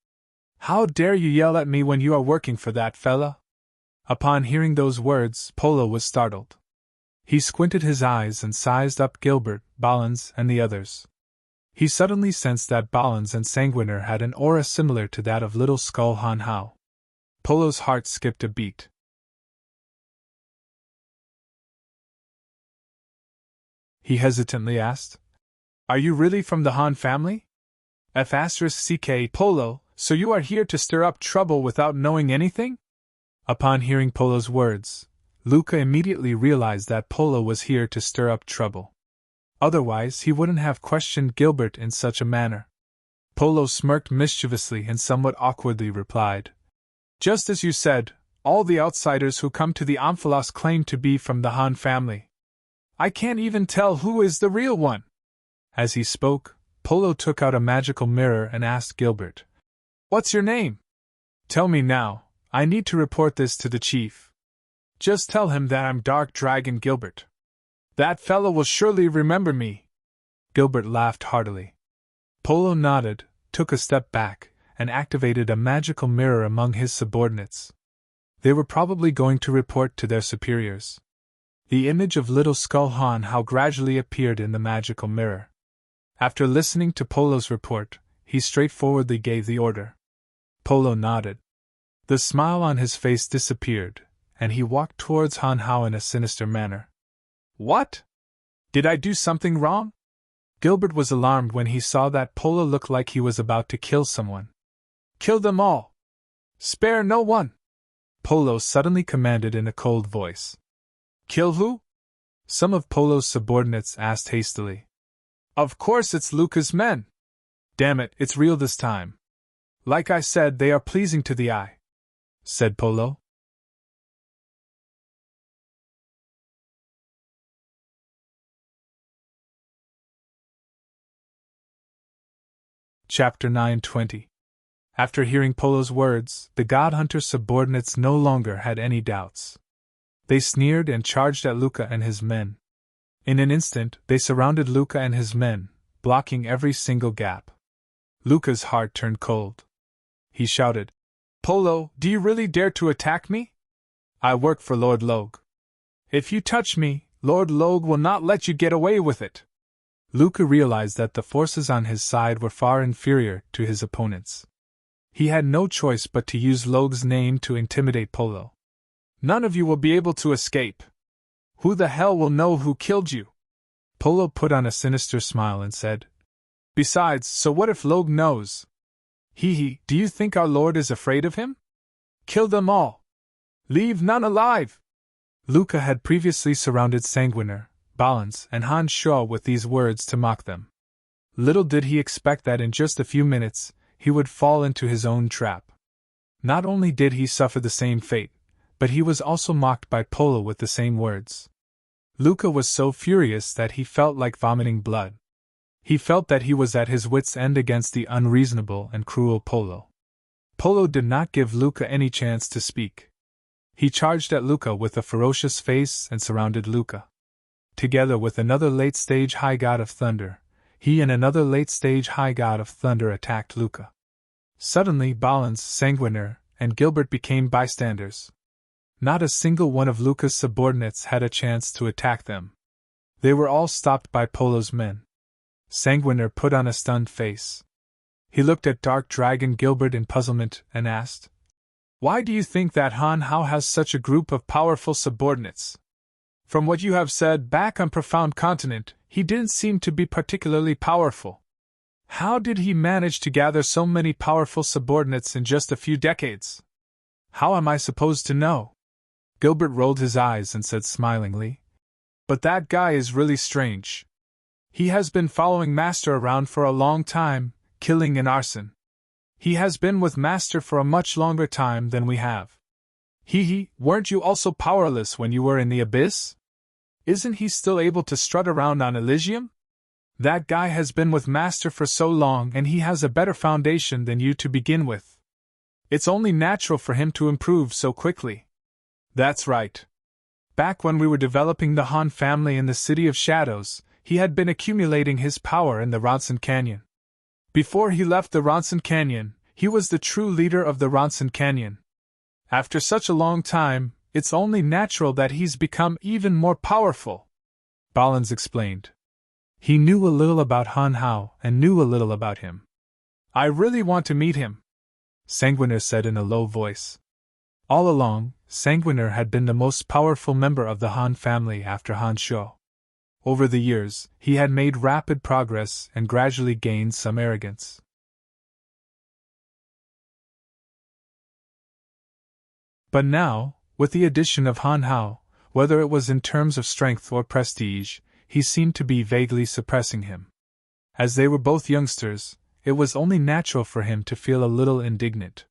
How dare you yell at me when you are working for that fella?" Upon hearing those words, Polo was startled. He squinted his eyes and sized up Gilbert, Balance, and the others. He suddenly sensed that Balance and Sanguiner had an aura similar to that of Little Skull Han Hao. Polo's heart skipped a beat. He hesitantly asked, "Are you really from the Han family? F*** Polo, so you are here to stir up trouble without knowing anything?" Upon hearing Polo's words, Luca immediately realized that Polo was here to stir up trouble. Otherwise, he wouldn't have questioned Gilbert in such a manner. Polo smirked mischievously and somewhat awkwardly replied, "Just as you said, All the outsiders who come to the Amphilos claim to be from the Han family. I can't even tell who is the real one." As he spoke, Polo took out a magical mirror and asked Gilbert, "What's your name? Tell me now, I need to report this to the chief." "Just tell him that I'm Dark Dragon Gilbert. That fellow will surely remember me." Gilbert laughed heartily. Polo nodded, took a step back, and activated a magical mirror among his subordinates. They were probably going to report to their superiors. The image of Little Skull Han Hao gradually appeared in the magical mirror. After listening to Polo's report, he straightforwardly gave the order. Polo nodded. The smile on his face disappeared, and he walked towards Han Hao in a sinister manner. "What? Did I do something wrong?" Gilbert was alarmed when he saw that Polo looked like he was about to kill someone. "Kill them all! Spare no one!" Polo suddenly commanded in a cold voice. "Kill who?" some of Polo's subordinates asked hastily. "Of course it's Luca's men. Damn it, it's real this time. Like I said, they are pleasing to the eye," said Polo. Chapter 9:20. After hearing Polo's words, the God Hunter's subordinates no longer had any doubts. They sneered and charged at Luca and his men. In an instant, they surrounded Luca and his men, blocking every single gap. Luca's heart turned cold. He shouted, "Polo, do you really dare to attack me? I work for Lord Logue. If you touch me, Lord Logue will not let you get away with it." Luca realized that the forces on his side were far inferior to his opponents. He had no choice but to use Logue's name to intimidate Polo. "None of you will be able to escape. Who the hell will know who killed you?" Polo put on a sinister smile and said, "Besides, so what if Logue knows? Hee, do you think our lord is afraid of him? Kill them all. Leave none alive." Luca had previously surrounded Sanguiner, Balance, and Han Shaw with these words to mock them. Little did he expect that in just a few minutes, he would fall into his own trap. Not only did he suffer the same fate, but he was also mocked by Polo with the same words. Luca was so furious that he felt like vomiting blood. He felt that he was at his wits' end against the unreasonable and cruel Polo. Polo did not give Luca any chance to speak. He charged at Luca with a ferocious face and surrounded Luca. Together with another late-stage High God of Thunder, he and another late-stage High God of Thunder attacked Luca. Suddenly Balance, Sanguiner, and Gilbert became bystanders. Not a single one of Luca's subordinates had a chance to attack them. They were all stopped by Polo's men. Sanguiner put on a stunned face. He looked at Dark Dragon Gilbert in puzzlement and asked, "Why do you think that Han Hao has such a group of powerful subordinates? From what you have said back on Profound Continent, he didn't seem to be particularly powerful. How did he manage to gather so many powerful subordinates in just a few decades? How am I supposed to know?" Gilbert rolled his eyes and said smilingly, "But that guy is really strange. He has been following Master around for a long time, killing and arson. He has been with Master for a much longer time than we have. Weren't you also powerless when you were in the Abyss? Isn't he still able to strut around on Elysium? That guy has been with Master for so long and he has a better foundation than you to begin with. It's only natural for him to improve so quickly." "That's right. Back when we were developing the Han family in the City of Shadows, he had been accumulating his power in the Ronson Canyon. Before he left the Ronson Canyon, he was the true leader of the Ronson Canyon. After such a long time, it's only natural that he's become even more powerful," Balance explained. He knew a little about Han Hao and knew a little about him. "I really want to meet him," Sanguiner said in a low voice. All along, Sanguiner had been the most powerful member of the Han family after Han Shou. Over the years, he had made rapid progress and gradually gained some arrogance. But now, with the addition of Han Hao, whether it was in terms of strength or prestige, he seemed to be vaguely suppressing him. As they were both youngsters, it was only natural for him to feel a little indignant.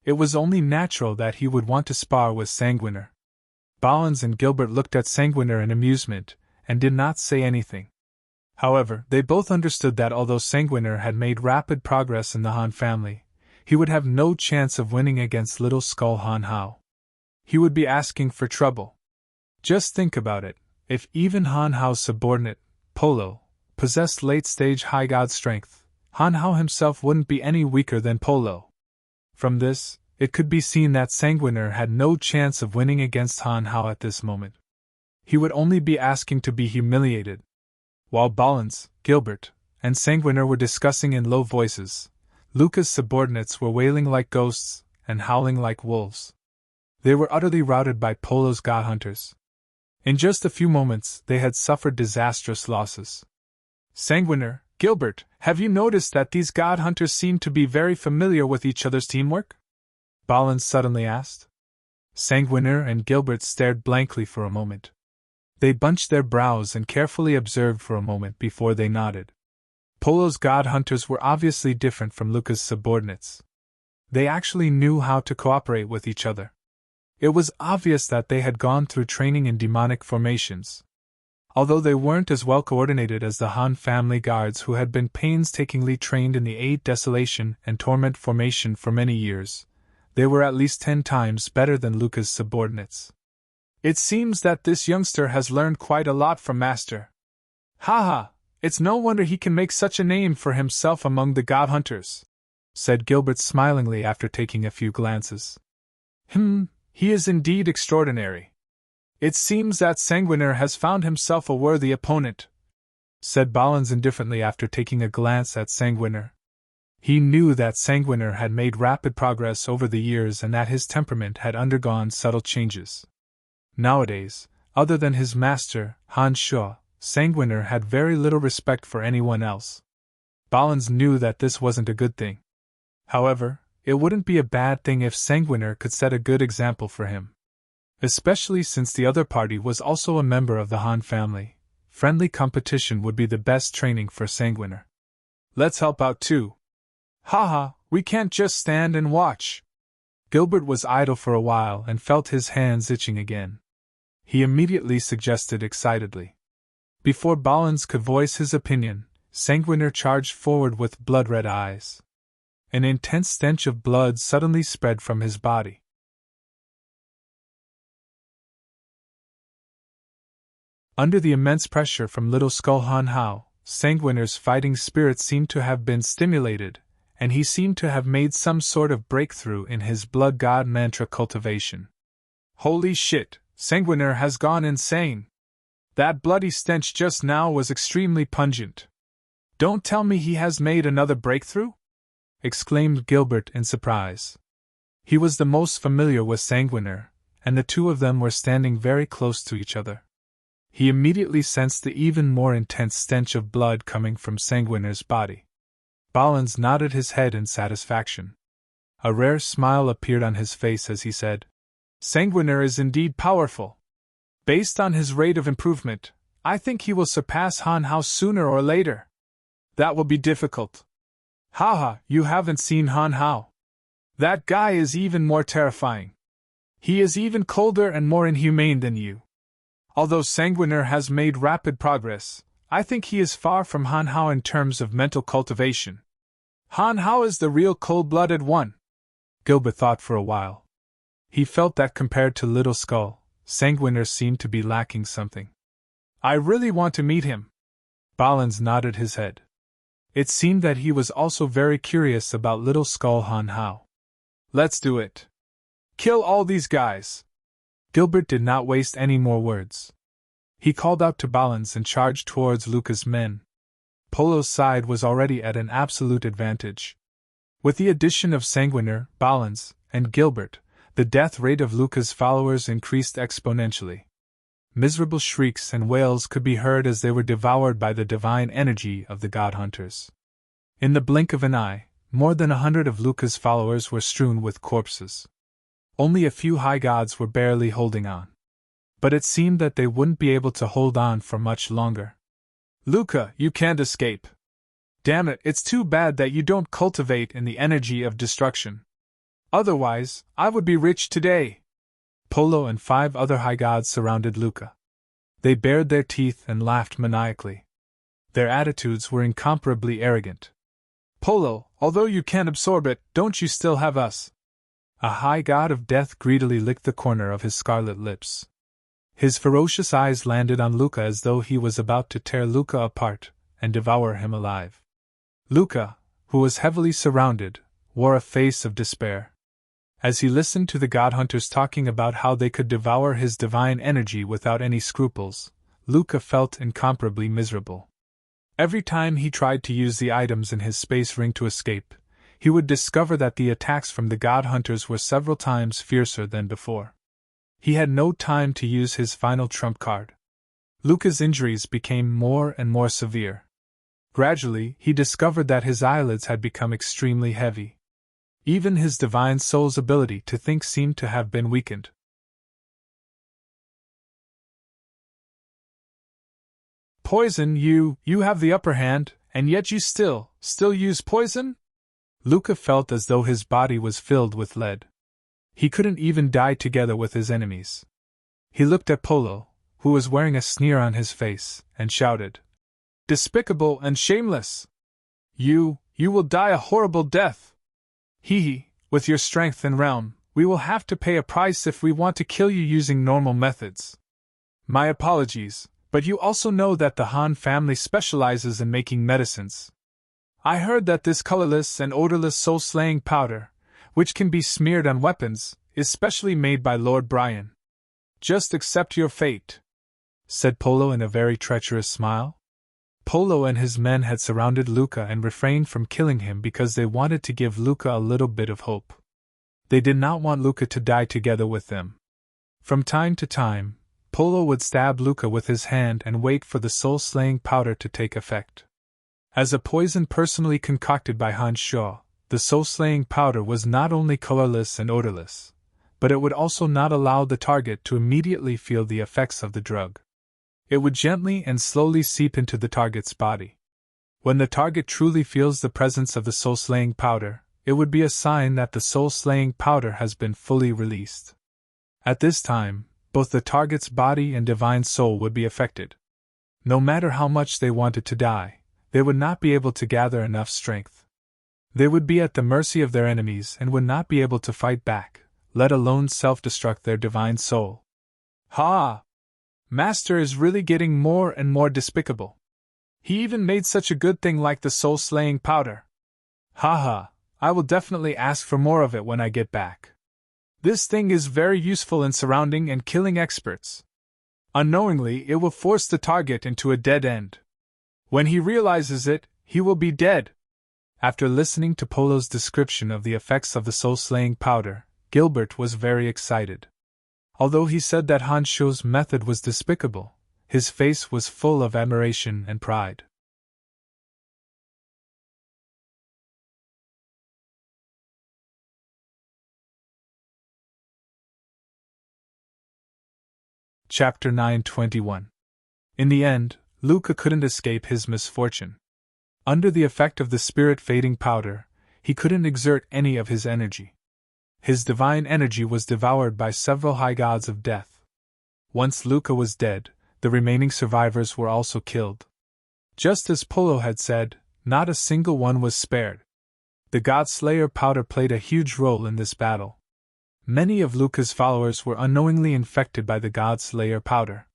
It was only natural that he would want to spar with Sanguiner. Balins and Gilbert looked at Sanguiner in amusement, and did not say anything. However, they both understood that although Sanguiner had made rapid progress in the Han family, he would have no chance of winning against Little Skull Han Hao. He would be asking for trouble. Just think about it, if even Han Hao's subordinate, Polo, possessed late-stage high god strength, Han Hao himself wouldn't be any weaker than Polo. From this, it could be seen that Sanguiner had no chance of winning against Han Hao at this moment. He would only be asking to be humiliated. While Balins, Gilbert, and Sanguiner were discussing in low voices, Luca's subordinates were wailing like ghosts and howling like wolves. They were utterly routed by Polo's god hunters. In just a few moments, they had suffered disastrous losses. Sanguiner, Gilbert, have you noticed that these god hunters seem to be very familiar with each other's teamwork? Balins suddenly asked. Sanguiner and Gilbert stared blankly for a moment. They bunched their brows and carefully observed for a moment before they nodded. Polo's god hunters were obviously different from Luca's subordinates. They actually knew how to cooperate with each other. It was obvious that they had gone through training in demonic formations. Although they weren't as well coordinated as the Han family guards who had been painstakingly trained in the 8 Desolation and Torment formation for many years, they were at least 10 times better than Luca's subordinates. It seems that this youngster has learned quite a lot from Master. Haha, it's no wonder he can make such a name for himself among the god hunters, said Gilbert smilingly after taking a few glances. He is indeed extraordinary. It seems that Sanguiner has found himself a worthy opponent, said Balins indifferently after taking a glance at Sanguiner. He knew that Sanguiner had made rapid progress over the years and that his temperament had undergone subtle changes. Nowadays, other than his master, Han Shuo, Sanguiner had very little respect for anyone else. Balins knew that this wasn't a good thing. However, it wouldn't be a bad thing if Sanguiner could set a good example for him. Especially since the other party was also a member of the Han family, friendly competition would be the best training for Sanguiner. Let's help out too. Haha, we can't just stand and watch. Gilbert was idle for a while and felt his hands itching again. He immediately suggested excitedly. Before Balins could voice his opinion, Sanguiner charged forward with blood-red eyes. An intense stench of blood suddenly spread from his body. Under the immense pressure from Little Skull Han Hao, Sanguiner's fighting spirit seemed to have been stimulated, and he seemed to have made some sort of breakthrough in his blood god mantra cultivation. Holy shit, Sanguiner has gone insane! That bloody stench just now was extremely pungent. Don't tell me he has made another breakthrough? Exclaimed Gilbert in surprise. He was the most familiar with Sanguiner, and the two of them were standing very close to each other. He immediately sensed the even more intense stench of blood coming from Sanguiner's body. Balins nodded his head in satisfaction. A rare smile appeared on his face as he said, Sanguiner is indeed powerful. Based on his rate of improvement, I think he will surpass Han Hao sooner or later. That will be difficult. Haha, you haven't seen Han Hao. That guy is even more terrifying. He is even colder and more inhumane than you. Although Sanguiner has made rapid progress, I think he is far from Han Hao in terms of mental cultivation. Han Hao is the real cold-blooded one. Gilbert thought for a while. He felt that compared to Little Skull, Sanguiner seemed to be lacking something. I really want to meet him. Balins nodded his head. It seemed that he was also very curious about Little Skull Han Hao. Let's do it. Kill all these guys. Gilbert did not waste any more words. He called out to Balins and charged towards Luca's men. Polo's side was already at an absolute advantage. With the addition of Sanguiner, Balins, and Gilbert, the death rate of Luca's followers increased exponentially. Miserable shrieks and wails could be heard as they were devoured by the divine energy of the god hunters. In the blink of an eye, more than 100 of Luca's followers were strewn with corpses. Only a few high gods were barely holding on. But it seemed that they wouldn't be able to hold on for much longer. Luca, you can't escape. Damn it, it's too bad that you don't cultivate in the energy of destruction. Otherwise, I would be rich today. Polo and 5 other high gods surrounded Luca. They bared their teeth and laughed maniacally. Their attitudes were incomparably arrogant. Polo, although you can absorb it, don't you still have us? A high god of death greedily licked the corner of his scarlet lips. His ferocious eyes landed on Luca as though he was about to tear Luca apart and devour him alive. Luca, who was heavily surrounded, wore a face of despair. As he listened to the god hunters talking about how they could devour his divine energy without any scruples, Luca felt incomparably miserable. Every time he tried to use the items in his space ring to escape, he would discover that the attacks from the god hunters were several times fiercer than before. He had no time to use his final trump card. Luca's injuries became more and more severe. Gradually, he discovered that his eyelids had become extremely heavy. Even his divine soul's ability to think seemed to have been weakened. Poison, you have the upper hand, and yet you still use poison? Luca felt as though his body was filled with lead. He couldn't even die together with his enemies. He looked at Polo, who was wearing a sneer on his face, and shouted, "Despicable and shameless! You will die a horrible death! With your strength and realm, we will have to pay a price if we want to kill you using normal methods. My apologies, but you also know that the Han family specializes in making medicines. I heard that this colorless and odorless soul-slaying powder, which can be smeared on weapons, is specially made by Lord Brian. Just accept your fate," said Polo in a very treacherous smile. Polo and his men had surrounded Luca and refrained from killing him because they wanted to give Luca a little bit of hope. They did not want Luca to die together with them. From time to time, Polo would stab Luca with his hand and wait for the soul-slaying powder to take effect. As a poison personally concocted by Han Shaw, the soul-slaying powder was not only colorless and odorless, but it would also not allow the target to immediately feel the effects of the drug. It would gently and slowly seep into the target's body. When the target truly feels the presence of the soul-slaying powder, it would be a sign that the soul-slaying powder has been fully released. At this time, both the target's body and divine soul would be affected. No matter how much they wanted to die, they would not be able to gather enough strength. They would be at the mercy of their enemies and would not be able to fight back, let alone self-destruct their divine soul. Ha! Master is really getting more and more despicable. He even made such a good thing like the soul-slaying powder. Ha! I will definitely ask for more of it when I get back. This thing is very useful in surrounding and killing experts. Unknowingly, it will force the target into a dead end. When he realizes it, he will be dead. After listening to Polo's description of the effects of the soul-slaying powder, Gilbert was very excited. Although he said that Han Shou's method was despicable, his face was full of admiration and pride. Chapter 9:21. In the end, Luca couldn't escape his misfortune. Under the effect of the spirit-fading powder, he couldn't exert any of his energy. His divine energy was devoured by several high gods of death. Once Luca was dead, the remaining survivors were also killed. Just as Polo had said, not a single one was spared. The God Slayer powder played a huge role in this battle. Many of Luca's followers were unknowingly infected by the God Slayer powder.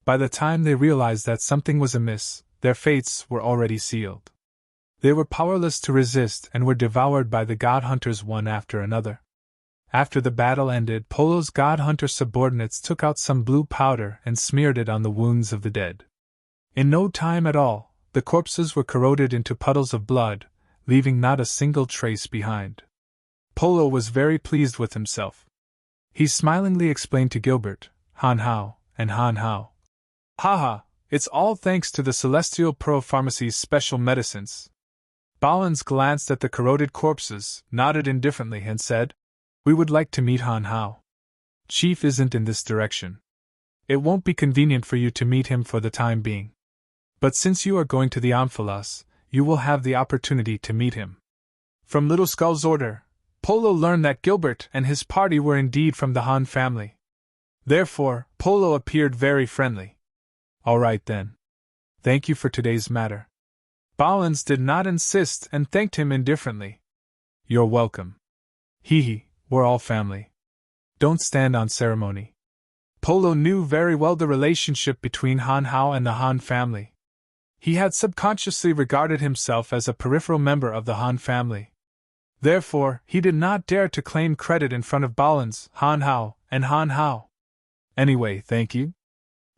By the time they realized that something was amiss, their fates were already sealed. They were powerless to resist and were devoured by the God Hunters one after another. After the battle ended, Polo's God Hunter subordinates took out some blue powder and smeared it on the wounds of the dead. In no time at all, the corpses were corroded into puddles of blood, leaving not a single trace behind. Polo was very pleased with himself. He smilingly explained to Gilbert, Han Hao, and Han Hao. Haha, it's all thanks to the Celestial Pearl Pharmacy's special medicines. Ballins glanced at the corroded corpses, nodded indifferently, and said, "We would like to meet Han Hao. Chief isn't in this direction. It won't be convenient for you to meet him for the time being. But since you are going to the Amphilas, you will have the opportunity to meet him." From Little Skull's order, Polo learned that Gilbert and his party were indeed from the Han family. Therefore, Polo appeared very friendly. All right then. Thank you for today's matter. Balins did not insist and thanked him indifferently. You're welcome. Hee, we're all family. Don't stand on ceremony. Polo knew very well the relationship between Han Hao and the Han family. He had subconsciously regarded himself as a peripheral member of the Han family. Therefore, he did not dare to claim credit in front of Balins, Han Hao, and Han Hao. Anyway, thank you.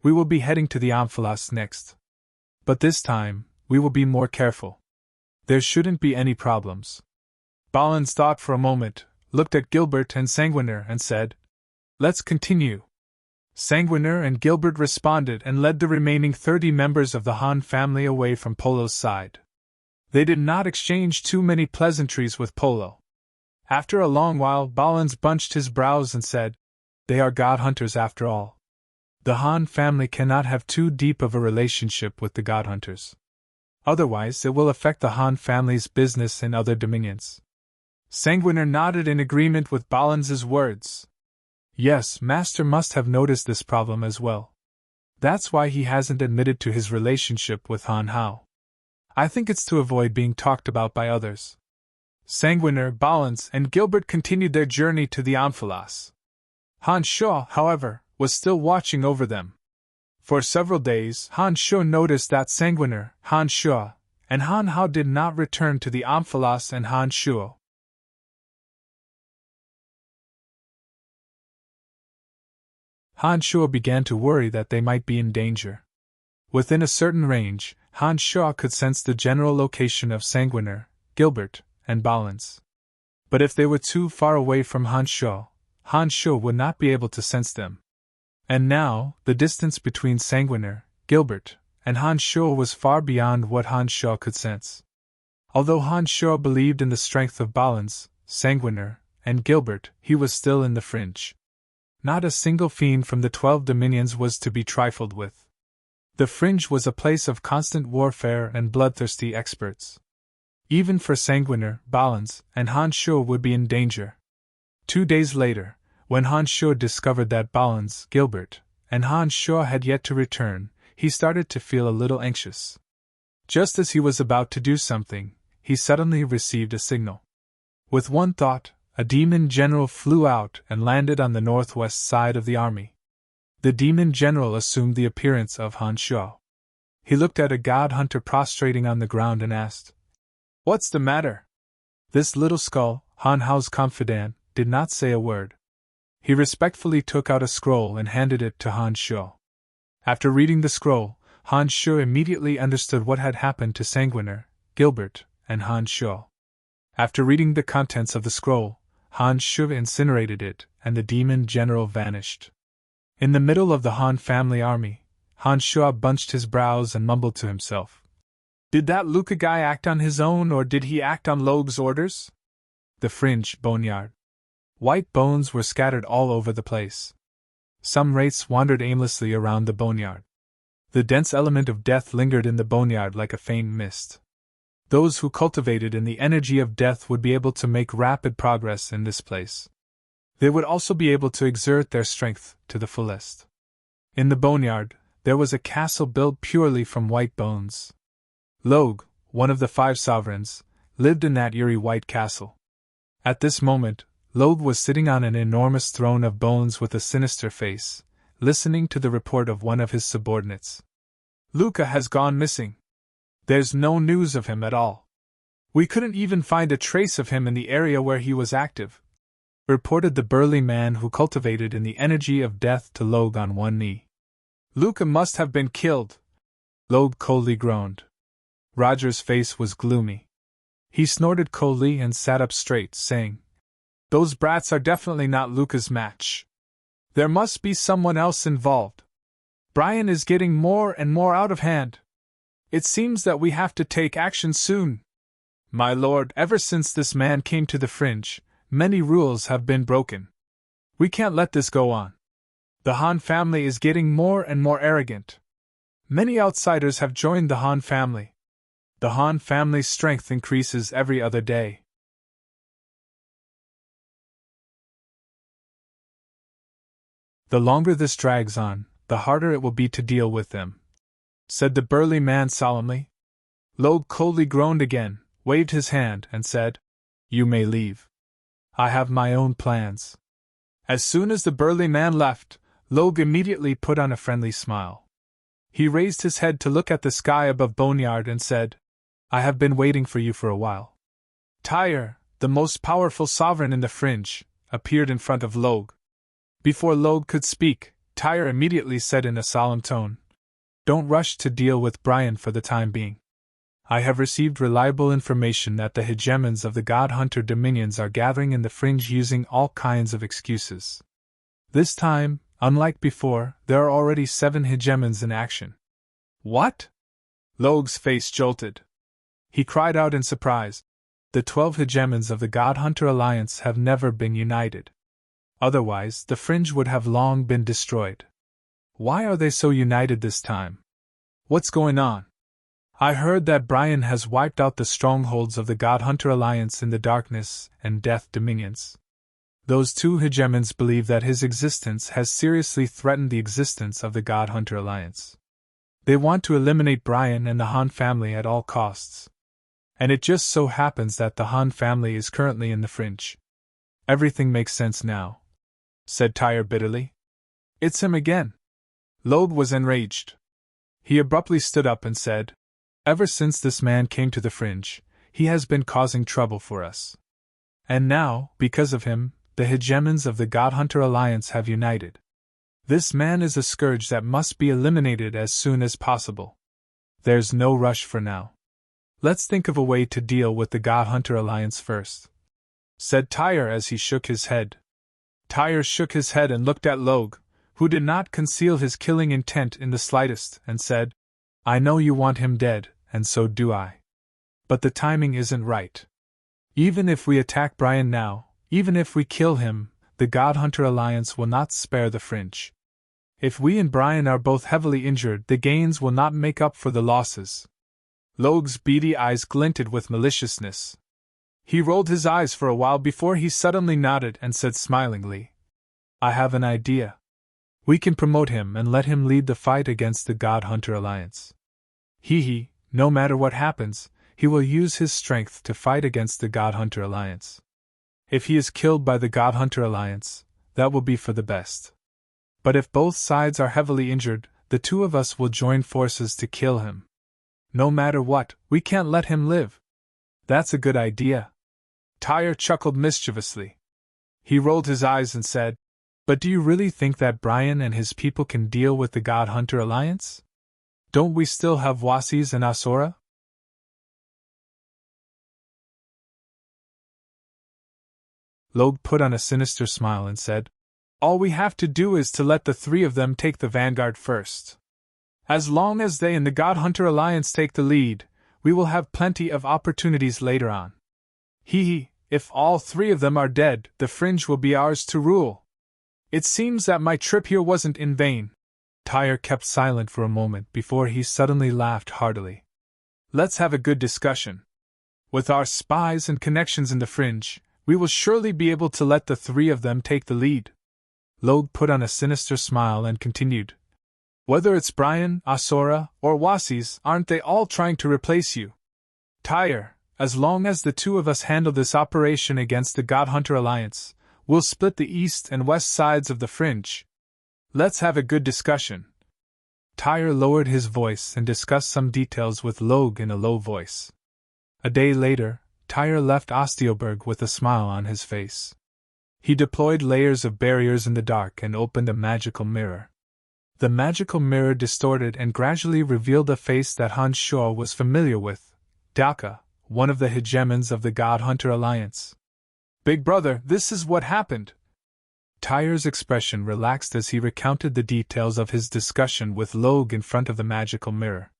We will be heading to the Amphilas next. But this time, we will be more careful. There shouldn't be any problems. Balins thought for a moment, looked at Gilbert and Sanguiner and said, Let's continue. Sanguiner and Gilbert responded and led the remaining 30 members of the Han family away from Polo's side. They did not exchange too many pleasantries with Polo. After a long while, Balins bunched his brows and said, They are god hunters after all. The Han family cannot have too deep of a relationship with the god hunters. Otherwise, it will affect the Han family's business in other dominions. Sanguiner nodded in agreement with Balins's words. Yes, Master must have noticed this problem as well. That's why he hasn't admitted to his relationship with Han Hao. I think it's to avoid being talked about by others. Sanguiner, Balins, and Gilbert continued their journey to the Amphilas. Han Shuo, however, was still watching over them. For several days, Han Shuo noticed that Sanguiner, Han Shuo, and Han Hao did not return to the Amphilas and Han Shuo. Han Shuo began to worry that they might be in danger. Within a certain range, Han Shuo could sense the general location of Sanguiner, Gilbert, and Balins. But if they were too far away from Han Shuo would not be able to sense them. And now, the distance between Sanguiner, Gilbert, and Han Shuo was far beyond what Han Shuo could sense. Although Han Shuo believed in the strength of Balins, Sanguiner, and Gilbert, he was still in the fringe. Not a single fiend from the 12 dominions was to be trifled with. The fringe was a place of constant warfare and bloodthirsty experts. Even for Sanguiner, Balins, and Han Shuo would be in danger. 2 days later, when Han Shuo discovered that Balins, Gilbert, and Han Shuo had yet to return, he started to feel a little anxious. Just as he was about to do something, he suddenly received a signal. With one thought, a demon general flew out and landed on the northwest side of the army. The demon general assumed the appearance of Han Shuo. He looked at a god hunter prostrating on the ground and asked, What's the matter? This little skull, Han Hao's confidant, did not say a word. He respectfully took out a scroll and handed it to Han Shuo. After reading the scroll, Han Shuo immediately understood what had happened to Sanguiner, Gilbert, and Han Shuo. After reading the contents of the scroll, Han Shuo incinerated it, and the demon general vanished. In the middle of the Han family army, Han Shuo bunched his brows and mumbled to himself. Did that Luca guy act on his own or did he act on Logue's orders? The fringe boneyard. White bones were scattered all over the place. Some wraiths wandered aimlessly around the boneyard. The dense element of death lingered in the boneyard like a faint mist. Those who cultivated in the energy of death would be able to make rapid progress in this place. They would also be able to exert their strength to the fullest. In the boneyard, there was a castle built purely from white bones. Logue, one of the 5 sovereigns, lived in that eerie white castle. At this moment, Logue was sitting on an enormous throne of bones with a sinister face, listening to the report of one of his subordinates. Luca has gone missing. There's no news of him at all. We couldn't even find a trace of him in the area where he was active, reported the burly man who cultivated in the energy of death to Logue on one knee. Luca must have been killed, Logue coldly groaned. Roger's face was gloomy. He snorted coldly and sat up straight, saying, Those brats are definitely not Luca's match. There must be someone else involved. Brian is getting more and more out of hand. It seems that we have to take action soon. My lord, ever since this man came to the fringe, many rules have been broken. We can't let this go on. The Han family is getting more and more arrogant. Many outsiders have joined the Han family. The Han family's strength increases every other day. The longer this drags on, the harder it will be to deal with them," said the burly man solemnly. Logue coldly groaned again, waved his hand, and said, "You may leave. I have my own plans." As soon as the burly man left, Logue immediately put on a friendly smile. He raised his head to look at the sky above Boneyard and said, "I have been waiting for you for a while." Tyre, the most powerful sovereign in the Fringe, appeared in front of Logue. Before Logue could speak, Tyre immediately said in a solemn tone, "Don't rush to deal with Brian for the time being. I have received reliable information that the hegemons of the God Hunter dominions are gathering in the Fringe using all kinds of excuses. This time, unlike before, there are already 7 hegemons in action." "What?" Logue's face jolted. He cried out in surprise. "The 12 hegemons of the God Hunter Alliance have never been united. Otherwise, the Fringe would have long been destroyed. Why are they so united this time? What's going on? I heard that Brian has wiped out the strongholds of the God Hunter Alliance in the Darkness and Death dominions. Those 2 hegemons believe that his existence has seriously threatened the existence of the God Hunter Alliance. They want to eliminate Brian and the Han family at all costs. And it just so happens that the Han family is currently in the Fringe." "Everything makes sense now," said Tyre bitterly. "It's him again." Logue was enraged. He abruptly stood up and said, "Ever since this man came to the Fringe, he has been causing trouble for us. And now, because of him, the hegemons of the God Hunter Alliance have united. This man is a scourge that must be eliminated as soon as possible. There's no rush for now. Let's think of a way to deal with the God Hunter Alliance first," said Tyre as he shook his head. Tyre shook his head and looked at Logue, who did not conceal his killing intent in the slightest, and said, "I know you want him dead, and so do I. But the timing isn't right. Even if we attack Brian now, even if we kill him, the God Hunter Alliance will not spare the Fringe. If we and Brian are both heavily injured, the gains will not make up for the losses." Logue's beady eyes glinted with maliciousness. He rolled his eyes for a while before he suddenly nodded and said smilingly, "I have an idea. We can promote him and let him lead the fight against the God Hunter Alliance. No matter what happens, he will use his strength to fight against the God Hunter Alliance. If he is killed by the God Hunter Alliance, that will be for the best. But if both sides are heavily injured, the 2 of us will join forces to kill him. No matter what, we can't let him live." "That's a good idea." Tyre chuckled mischievously. He rolled his eyes and said, "But do you really think that Brian and his people can deal with the God Hunter Alliance? Don't we still have Wasis and Asura?" Logue put on a sinister smile and said, "All we have to do is to let the 3 of them take the vanguard first. As long as they and the God Hunter Alliance take the lead, we will have plenty of opportunities later on. If all 3 of them are dead, the Fringe will be ours to rule. It seems that my trip here wasn't in vain." Tyre kept silent for a moment before he suddenly laughed heartily. "Let's have a good discussion. With our spies and connections in the Fringe, we will surely be able to let the 3 of them take the lead." Logue put on a sinister smile and continued, "Whether it's Brian, Asura, or Wasis, aren't they all trying to replace you? Tyre, as long as the 2 of us handle this operation against the God Hunter Alliance, we'll split the east and west sides of the Fringe. Let's have a good discussion." Tyre lowered his voice and discussed some details with Logue in a low voice. A day later, Tyre left Audiobook with a smile on his face. He deployed layers of barriers in the dark and opened a magical mirror. The magical mirror distorted and gradually revealed a face that Han Shaw was familiar with, Daka, one of the hegemons of the God Hunter Alliance. "Big brother, this is what happened." Tyre's expression relaxed as he recounted the details of his discussion with Logue in front of the magical mirror.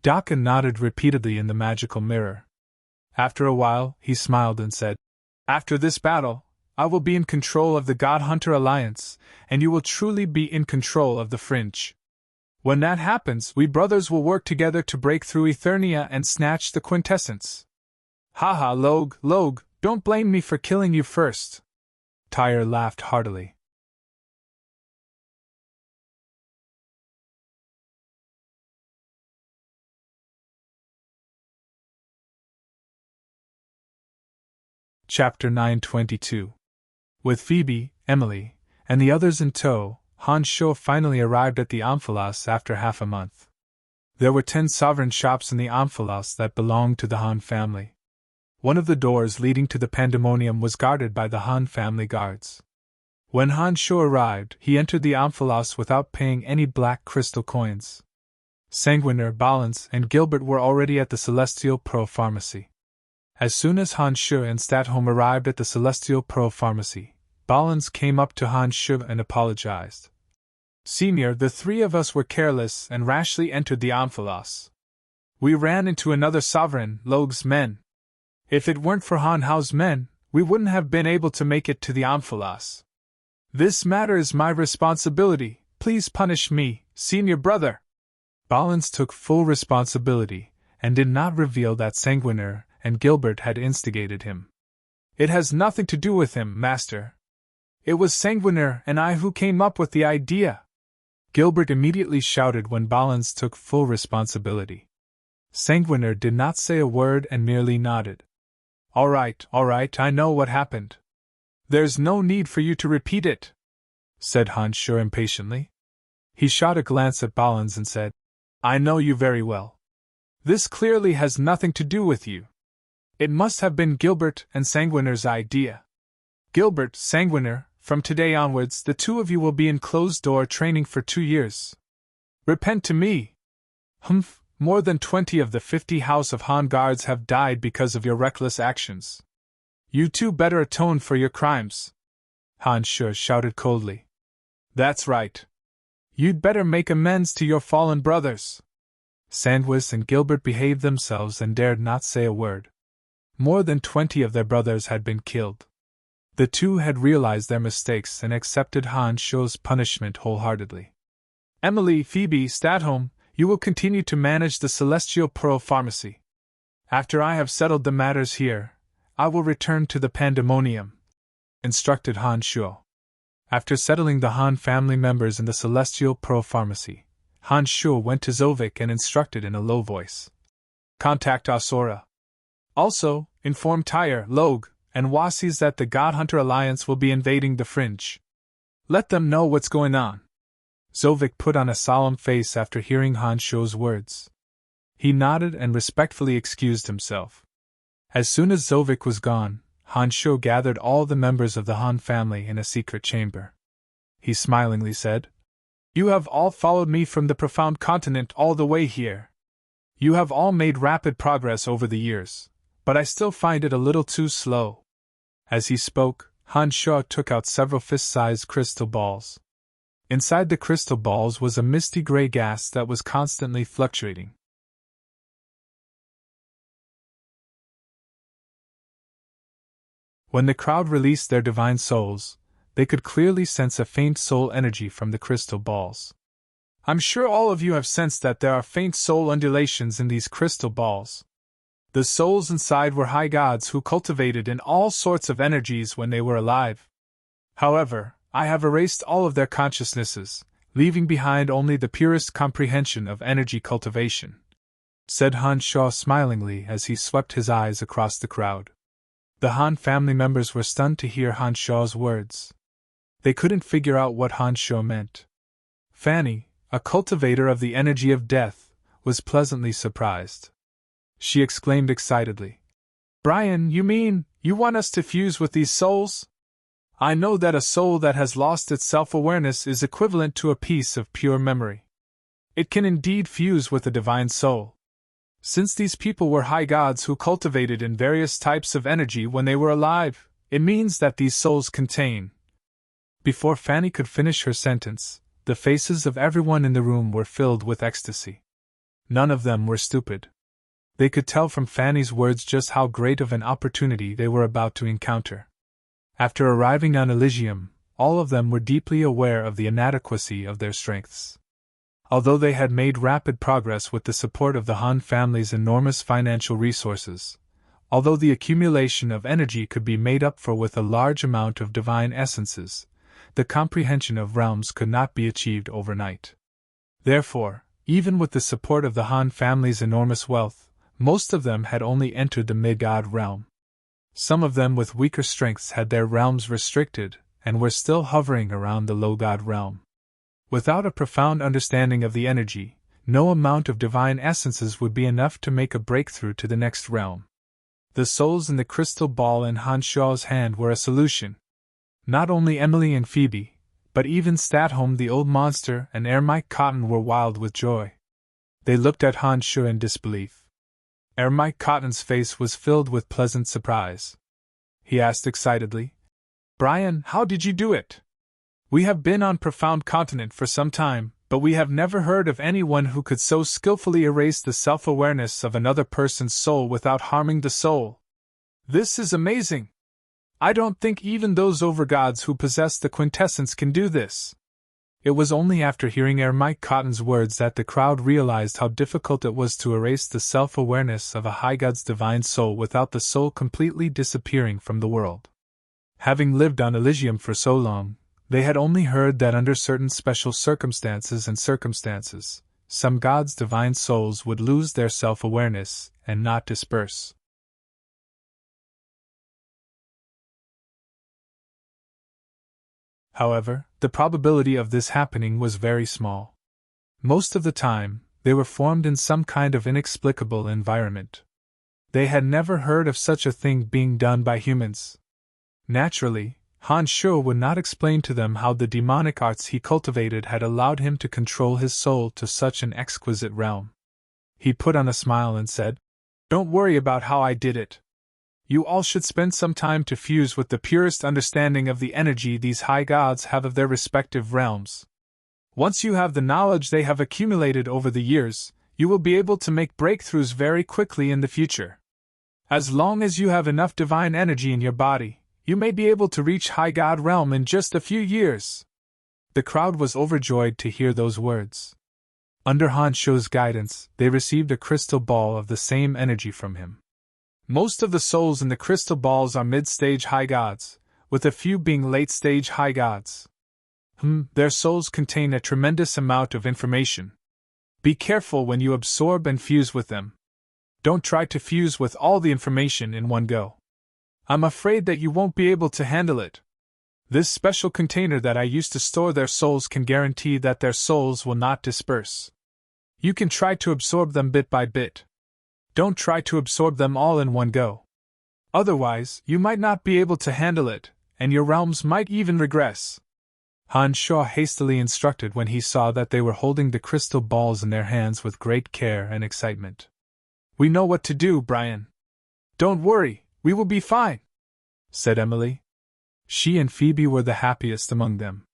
Daka nodded repeatedly in the magical mirror. After a while, he smiled and said, "After this battle, I will be in control of the God Hunter Alliance, and you will truly be in control of the Fringe. When that happens, we brothers will work together to break through Eternia and snatch the quintessence." "Haha, Logue, don't blame me for killing you first." Tyre laughed heartily. Chapter 922. With Phoebe, Emily, and the others in tow, Han Sho finally arrived at the Amphilos after half a month. There were 10 sovereign shops in the Amphilos that belonged to the Han family. One of the doors leading to the Pandemonium was guarded by the Han family guards. When Han Sho arrived, he entered the Amphilos without paying any black crystal coins. Sanguiner, Balance, and Gilbert were already at the Celestial Pro Pharmacy. As soon as Han Sho and Statholm arrived at the Celestial Pro Pharmacy, Balance came up to Han Sho and apologized. Senior, the 3 of us were careless and rashly entered the Amphilos. We ran into another sovereign, Logue's men. If it weren't for Han Hao's men, we wouldn't have been able to make it to the Amphilos. This matter is my responsibility. Please punish me, senior brother. Balance took full responsibility, and did not reveal that Sanguiner and Gilbert had instigated him. It has nothing to do with him, master. It was Sanguiner and I who came up with the idea. Gilbert immediately shouted when Balance took full responsibility. Sanguiner did not say a word and merely nodded. All right, I know what happened. There's no need for you to repeat it, said Han Sho impatiently. He shot a glance at Balance and said, I know you very well. This clearly has nothing to do with you. It must have been Gilbert and Sanguiner's idea. Gilbert, Sanguiner, from today onwards the 2 of you will be in closed-door training for 2 years. Repent to me. Humph, more than 20 of the 50 House of Han guards have died because of your reckless actions. You 2 better atone for your crimes. Han Sho shouted coldly. That's right. You'd better make amends to your fallen brothers. Sandwis and Gilbert behaved themselves and dared not say a word. More than 20 of their brothers had been killed. The 2 had realized their mistakes and accepted Han Sho's punishment wholeheartedly. Emily, Phoebe, Statholm, you will continue to manage the Celestial Pro Pharmacy. After I have settled the matters here, I will return to the Pandemonium, instructed Han Sho. After settling the Han family members in the Celestial Pro Pharmacy, Han Sho went to Zovik and instructed in a low voice. Contact Asura. Also, inform Tyre, Logue, and Wasis that the God Hunter Alliance will be invading the Fringe. Let them know what's going on. Zovik put on a solemn face after hearing Han Sho's words. He nodded and respectfully excused himself. As soon as Zovik was gone, Han Sho gathered all the members of the Han family in a secret chamber. He smilingly said, You have all followed me from the profound continent all the way here. You have all made rapid progress over the years, but I still find it a little too slow. As he spoke, Han Sho took out several fist-sized crystal balls. Inside the crystal balls was a misty gray gas that was constantly fluctuating. When the crowd released their divine souls, they could clearly sense a faint soul energy from the crystal balls. I'm sure all of you have sensed that there are faint soul undulations in these crystal balls. The souls inside were high gods who cultivated in all sorts of energies when they were alive. However, I have erased all of their consciousnesses, leaving behind only the purest comprehension of energy cultivation, said Han Sho smilingly as he swept his eyes across the crowd. The Han family members were stunned to hear Han Sho's words. They couldn't figure out what Han Sho meant. Fanny, a cultivator of the energy of death, was pleasantly surprised. She exclaimed excitedly, Brian, you mean, you want us to fuse with these souls? I know that a soul that has lost its self-awareness is equivalent to a piece of pure memory. It can indeed fuse with a divine soul. Since these people were high gods who cultivated in various types of energy when they were alive, it means that these souls contain. Before Fanny could finish her sentence, the faces of everyone in the room were filled with ecstasy. None of them were stupid. They could tell from Fanny's words just how great of an opportunity they were about to encounter. After arriving on Elysium, all of them were deeply aware of the inadequacy of their strengths. Although they had made rapid progress with the support of the Han family's enormous financial resources, although the accumulation of energy could be made up for with a large amount of divine essences, the comprehension of realms could not be achieved overnight. Therefore, even with the support of the Han family's enormous wealth, most of them had only entered the mid-god realm. Some of them with weaker strengths had their realms restricted, and were still hovering around the low god realm. Without a profound understanding of the energy, no amount of divine essences would be enough to make a breakthrough to the next realm. The souls in the crystal ball in Han Shuo's hand were a solution. Not only Emily and Phoebe, but even Statholm the old monster and Ermite Cotton were wild with joy. They looked at Han Shuo in disbelief. Ermite Cotton's face was filled with pleasant surprise. He asked excitedly, "Brian, how did you do it? We have been on Profound Continent for some time, but we have never heard of anyone who could so skillfully erase the self-awareness of another person's soul without harming the soul. This is amazing! I don't think even those overgods who possess the quintessence can do this." It was only after hearing Ermite Cotton's words that the crowd realized how difficult it was to erase the self-awareness of a high god's divine soul without the soul completely disappearing from the world. Having lived on Elysium for so long, they had only heard that under certain special circumstances, some gods' divine souls would lose their self-awareness and not disperse. However, the probability of this happening was very small. Most of the time, they were formed in some kind of inexplicable environment. They had never heard of such a thing being done by humans. Naturally, Han Shuo would not explain to them how the demonic arts he cultivated had allowed him to control his soul to such an exquisite realm. He put on a smile and said, "Don't worry about how I did it. You all should spend some time to fuse with the purest understanding of the energy these high gods have of their respective realms. Once you have the knowledge they have accumulated over the years, you will be able to make breakthroughs very quickly in the future. As long as you have enough divine energy in your body, you may be able to reach high god realm in just a few years." The crowd was overjoyed to hear those words. Under Han Shuo's guidance, they received a crystal ball of the same energy from him. Most of the souls in the crystal balls are mid-stage high gods, with a few being late-stage high gods. Their souls contain a tremendous amount of information. Be careful when you absorb and fuse with them. Don't try to fuse with all the information in one go. I'm afraid that you won't be able to handle it. This special container that I used to store their souls can guarantee that their souls will not disperse. You can try to absorb them bit by bit. Don't try to absorb them all in one go. Otherwise, you might not be able to handle it, and your realms might even regress. Han Shuo hastily instructed when he saw that they were holding the crystal balls in their hands with great care and excitement. "We know what to do, Brian. Don't worry, we will be fine," said Emily. She and Phoebe were the happiest among them.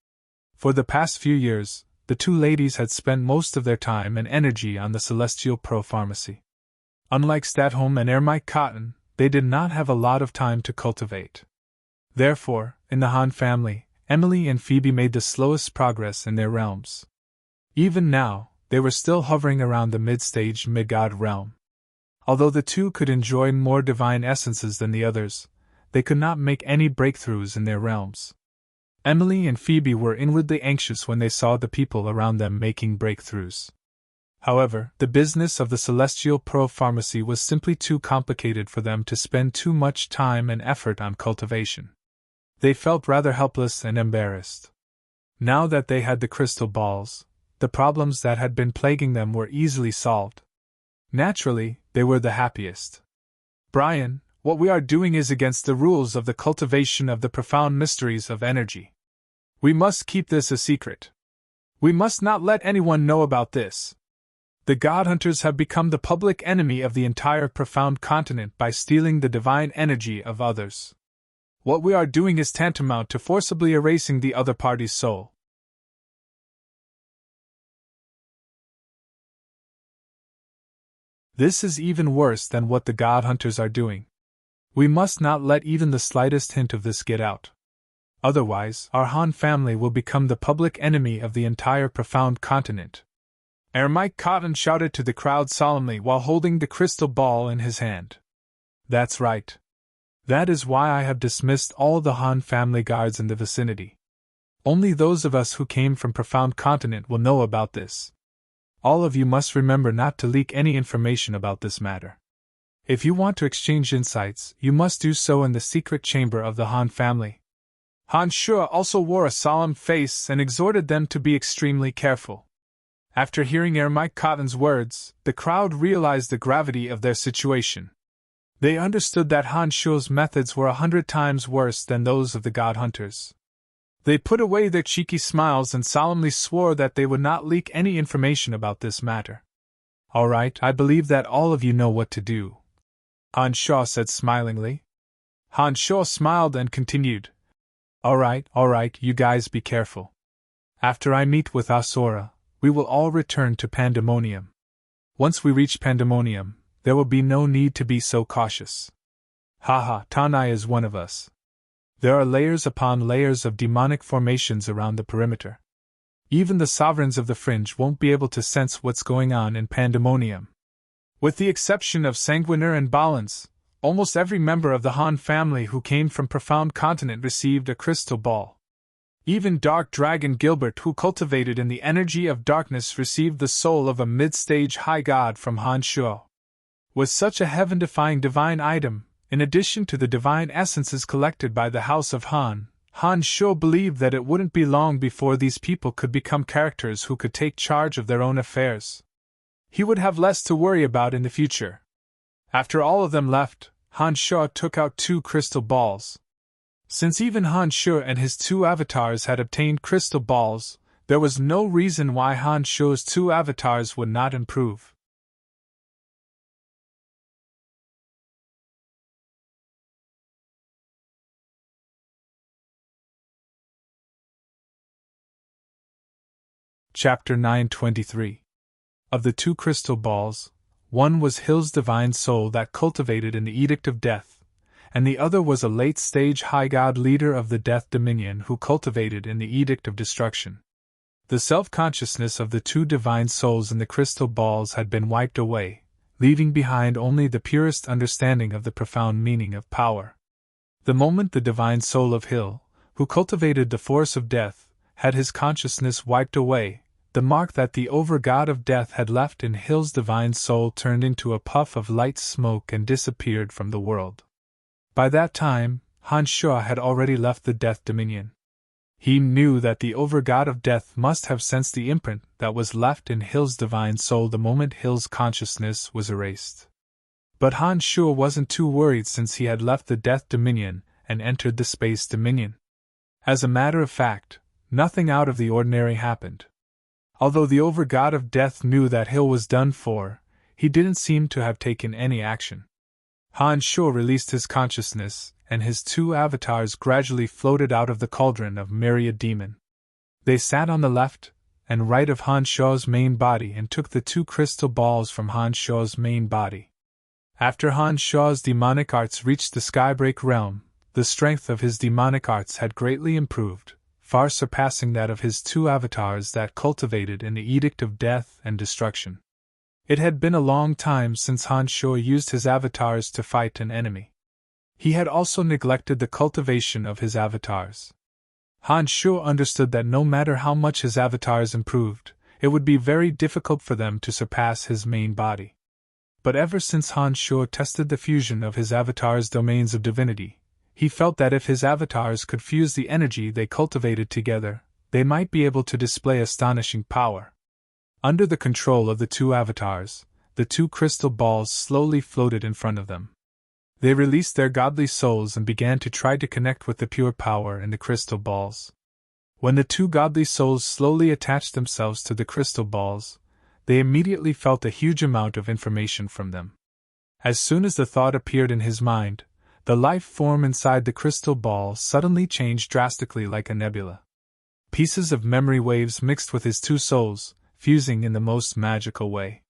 For the past few years, the two ladies had spent most of their time and energy on the celestial pro-pharmacy. Unlike Statholm and Ermite Cotton, they did not have a lot of time to cultivate. Therefore, in the Han family, Emily and Phoebe made the slowest progress in their realms. Even now, they were still hovering around the mid-stage mid-god realm. Although the two could enjoy more divine essences than the others, they could not make any breakthroughs in their realms. Emily and Phoebe were inwardly anxious when they saw the people around them making breakthroughs. However, the business of the celestial pro-pharmacy was simply too complicated for them to spend too much time and effort on cultivation. They felt rather helpless and embarrassed. Now that they had the crystal balls, the problems that had been plaguing them were easily solved. Naturally, they were the happiest. "Brian, what we are doing is against the rules of the cultivation of the profound mysteries of energy. We must keep this a secret. We must not let anyone know about this. The God Hunters have become the public enemy of the entire profound continent by stealing the divine energy of others. What we are doing is tantamount to forcibly erasing the other party's soul." This is even worse than what the God Hunters are doing. We must not let even the slightest hint of this get out. Otherwise, our Han family will become the public enemy of the entire profound continent. Ermite Cotton shouted to the crowd solemnly while holding the crystal ball in his hand. "That's right. That is why I have dismissed all the Han family guards in the vicinity. Only those of us who came from Profound Continent will know about this. All of you must remember not to leak any information about this matter. If you want to exchange insights, you must do so in the secret chamber of the Han family. Han Shuo also wore a solemn face and exhorted them to be extremely careful. After hearing Mike Cotton's words, the crowd realized the gravity of their situation. They understood that Han Shuo's methods were 100 times worse than those of the God Hunters. They put away their cheeky smiles and solemnly swore that they would not leak any information about this matter. "All right, I believe that all of you know what to do," Han Shuo said smilingly. Han Shuo smiled and continued, all right, you guys be careful. After I meet with Asura, we will all return to Pandemonium. Once we reach Pandemonium, there will be no need to be so cautious. Haha, Tanai is one of us. There are layers upon layers of demonic formations around the perimeter. Even the sovereigns of the fringe won't be able to sense what's going on in Pandemonium. With the exception of Sanguiner and Balance, almost every member of the Han family who came from Profound Continent received a crystal ball. Even Dark Dragon Gilbert, who cultivated in the energy of darkness, received the soul of a mid-stage high god from Han Shuo. With such a heaven-defying divine item, in addition to the divine essences collected by the House of Han, Han Shuo believed that it wouldn't be long before these people could become characters who could take charge of their own affairs. He would have less to worry about in the future. After all of them left, Han Shuo took out 2 crystal balls. Since even Han Shuo and his 2 avatars had obtained crystal balls, there was no reason why Han Shuo's 2 avatars would not improve. Chapter 923. Of the 2 crystal balls, one was Hill's divine soul that cultivated in the Edict of Death, and the other was a late-stage high god leader of the Death Dominion who cultivated in the Edict of Destruction. The self-consciousness of the 2 divine souls in the crystal balls had been wiped away, leaving behind only the purest understanding of the profound meaning of power. The moment the divine soul of Hill, who cultivated the force of death, had his consciousness wiped away, the mark that the over-god of death had left in Hill's divine soul turned into a puff of light smoke and disappeared from the world. By that time, Han Shuo had already left the Death Dominion. He knew that the over-god of death must have sensed the imprint that was left in Hill's divine soul the moment Hill's consciousness was erased. But Han Shuo wasn't too worried since he had left the Death Dominion and entered the Space Dominion. As a matter of fact, nothing out of the ordinary happened. Although the over-god of death knew that Hill was done for, he didn't seem to have taken any action. Han Shuo released his consciousness, and his 2 avatars gradually floated out of the cauldron of myriad demon. They sat on the left and right of Han Shuo's main body and took the 2 crystal balls from Han Shuo's main body. After Han Shuo's demonic arts reached the Skybreak realm, the strength of his demonic arts had greatly improved, far surpassing that of his 2 avatars that cultivated in the Edict of Death and Destruction. It had been a long time since Han Shuo used his avatars to fight an enemy. He had also neglected the cultivation of his avatars. Han Shuo understood that no matter how much his avatars improved, it would be very difficult for them to surpass his main body. But ever since Han Shuo tested the fusion of his avatars' domains of divinity, he felt that if his avatars could fuse the energy they cultivated together, they might be able to display astonishing power. Under the control of the 2 avatars, the 2 crystal balls slowly floated in front of them. They released their godly souls and began to try to connect with the pure power in the crystal balls. When the 2 godly souls slowly attached themselves to the crystal balls, they immediately felt a huge amount of information from them. As soon as the thought appeared in his mind, the life form inside the crystal ball suddenly changed drastically like a nebula. Pieces of memory waves mixed with his 2 souls, fusing in the most magical way.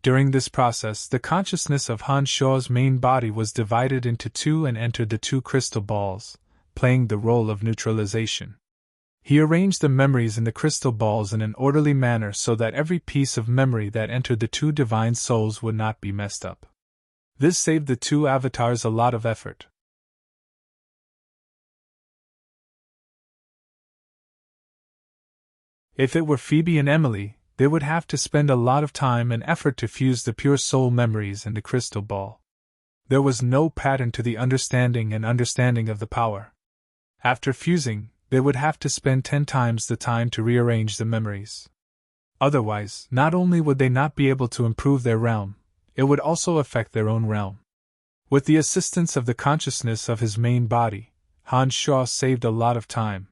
During this process, the consciousness of Han Shuo's main body was divided into 2 and entered the 2 crystal balls, playing the role of neutralization. He arranged the memories in the crystal balls in an orderly manner so that every piece of memory that entered the 2 divine souls would not be messed up. This saved the 2 avatars a lot of effort. If it were Phoebe and Emily, they would have to spend a lot of time and effort to fuse the pure soul memories in the crystal ball. There was no pattern to the understanding of the power. After fusing, they would have to spend 10 times the time to rearrange the memories. Otherwise, not only would they not be able to improve their realm, it would also affect their own realm. With the assistance of the consciousness of his main body, Han Shaw saved a lot of time.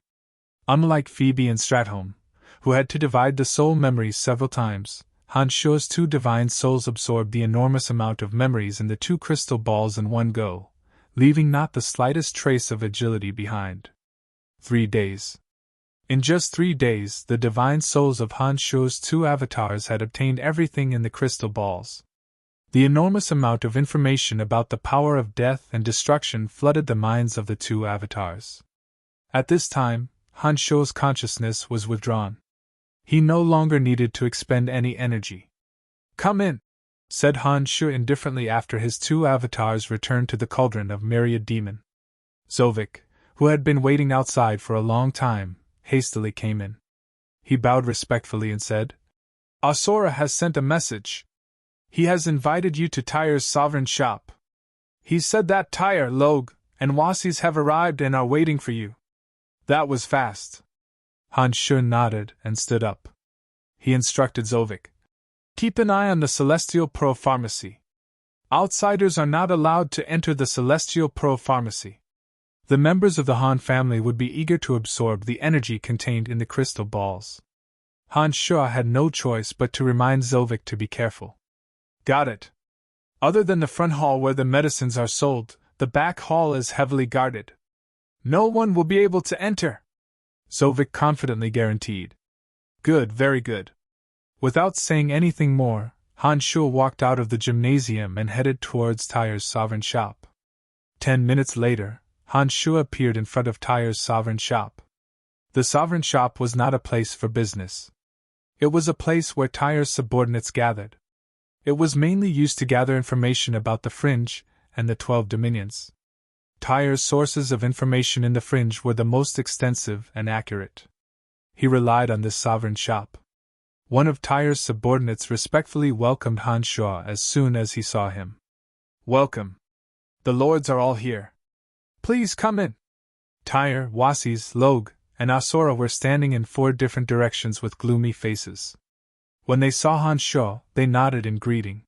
Unlike Phoebe and Stratholme, who had to divide the soul memories several times, Han Shaw's 2 divine souls absorbed the enormous amount of memories in the 2 crystal balls in one go, leaving not the slightest trace of agility behind. 3 days. In just 3 days, the divine souls of Han Shaw's 2 avatars had obtained everything in the crystal balls. The enormous amount of information about the power of death and destruction flooded the minds of the 2 avatars. At this time, Han Shaw's consciousness was withdrawn. He no longer needed to expend any energy. "Come in," said Han Shaw indifferently after his 2 avatars returned to the cauldron of myriad demon. Zovik, who had been waiting outside for a long time, hastily came in. He bowed respectfully and said, "Asura has sent a message. He has invited you to Tyre's sovereign shop. He said that Tyre, Log, and Wasis have arrived and are waiting for you." That was fast. Han Shaw nodded and stood up. He instructed Zovik, "Keep an eye on the Celestial Pro Pharmacy. Outsiders are not allowed to enter the Celestial Pro Pharmacy." The members of the Han family would be eager to absorb the energy contained in the crystal balls. Han Shaw had no choice but to remind Zovik to be careful. "Got it. Other than the front hall where the medicines are sold, the back hall is heavily guarded. No one will be able to enter," Zovik confidently guaranteed. "Good, very good." Without saying anything more, Han Shaw walked out of the gymnasium and headed towards Tyre's sovereign shop. 10 minutes later, Han Shaw appeared in front of Tyre's sovereign shop. The sovereign shop was not a place for business. It was a place where Tyre's subordinates gathered. It was mainly used to gather information about the Fringe and the 12 Dominions. Tyre's sources of information in the Fringe were the most extensive and accurate. He relied on this sovereign shop. One of Tyre's subordinates respectfully welcomed Han Shaw as soon as he saw him. "Welcome. The lords are all here. Please come in." Tyre, Wasis, Log, and Asura were standing in 4 different directions with gloomy faces. When they saw Han Shaw, they nodded in greeting.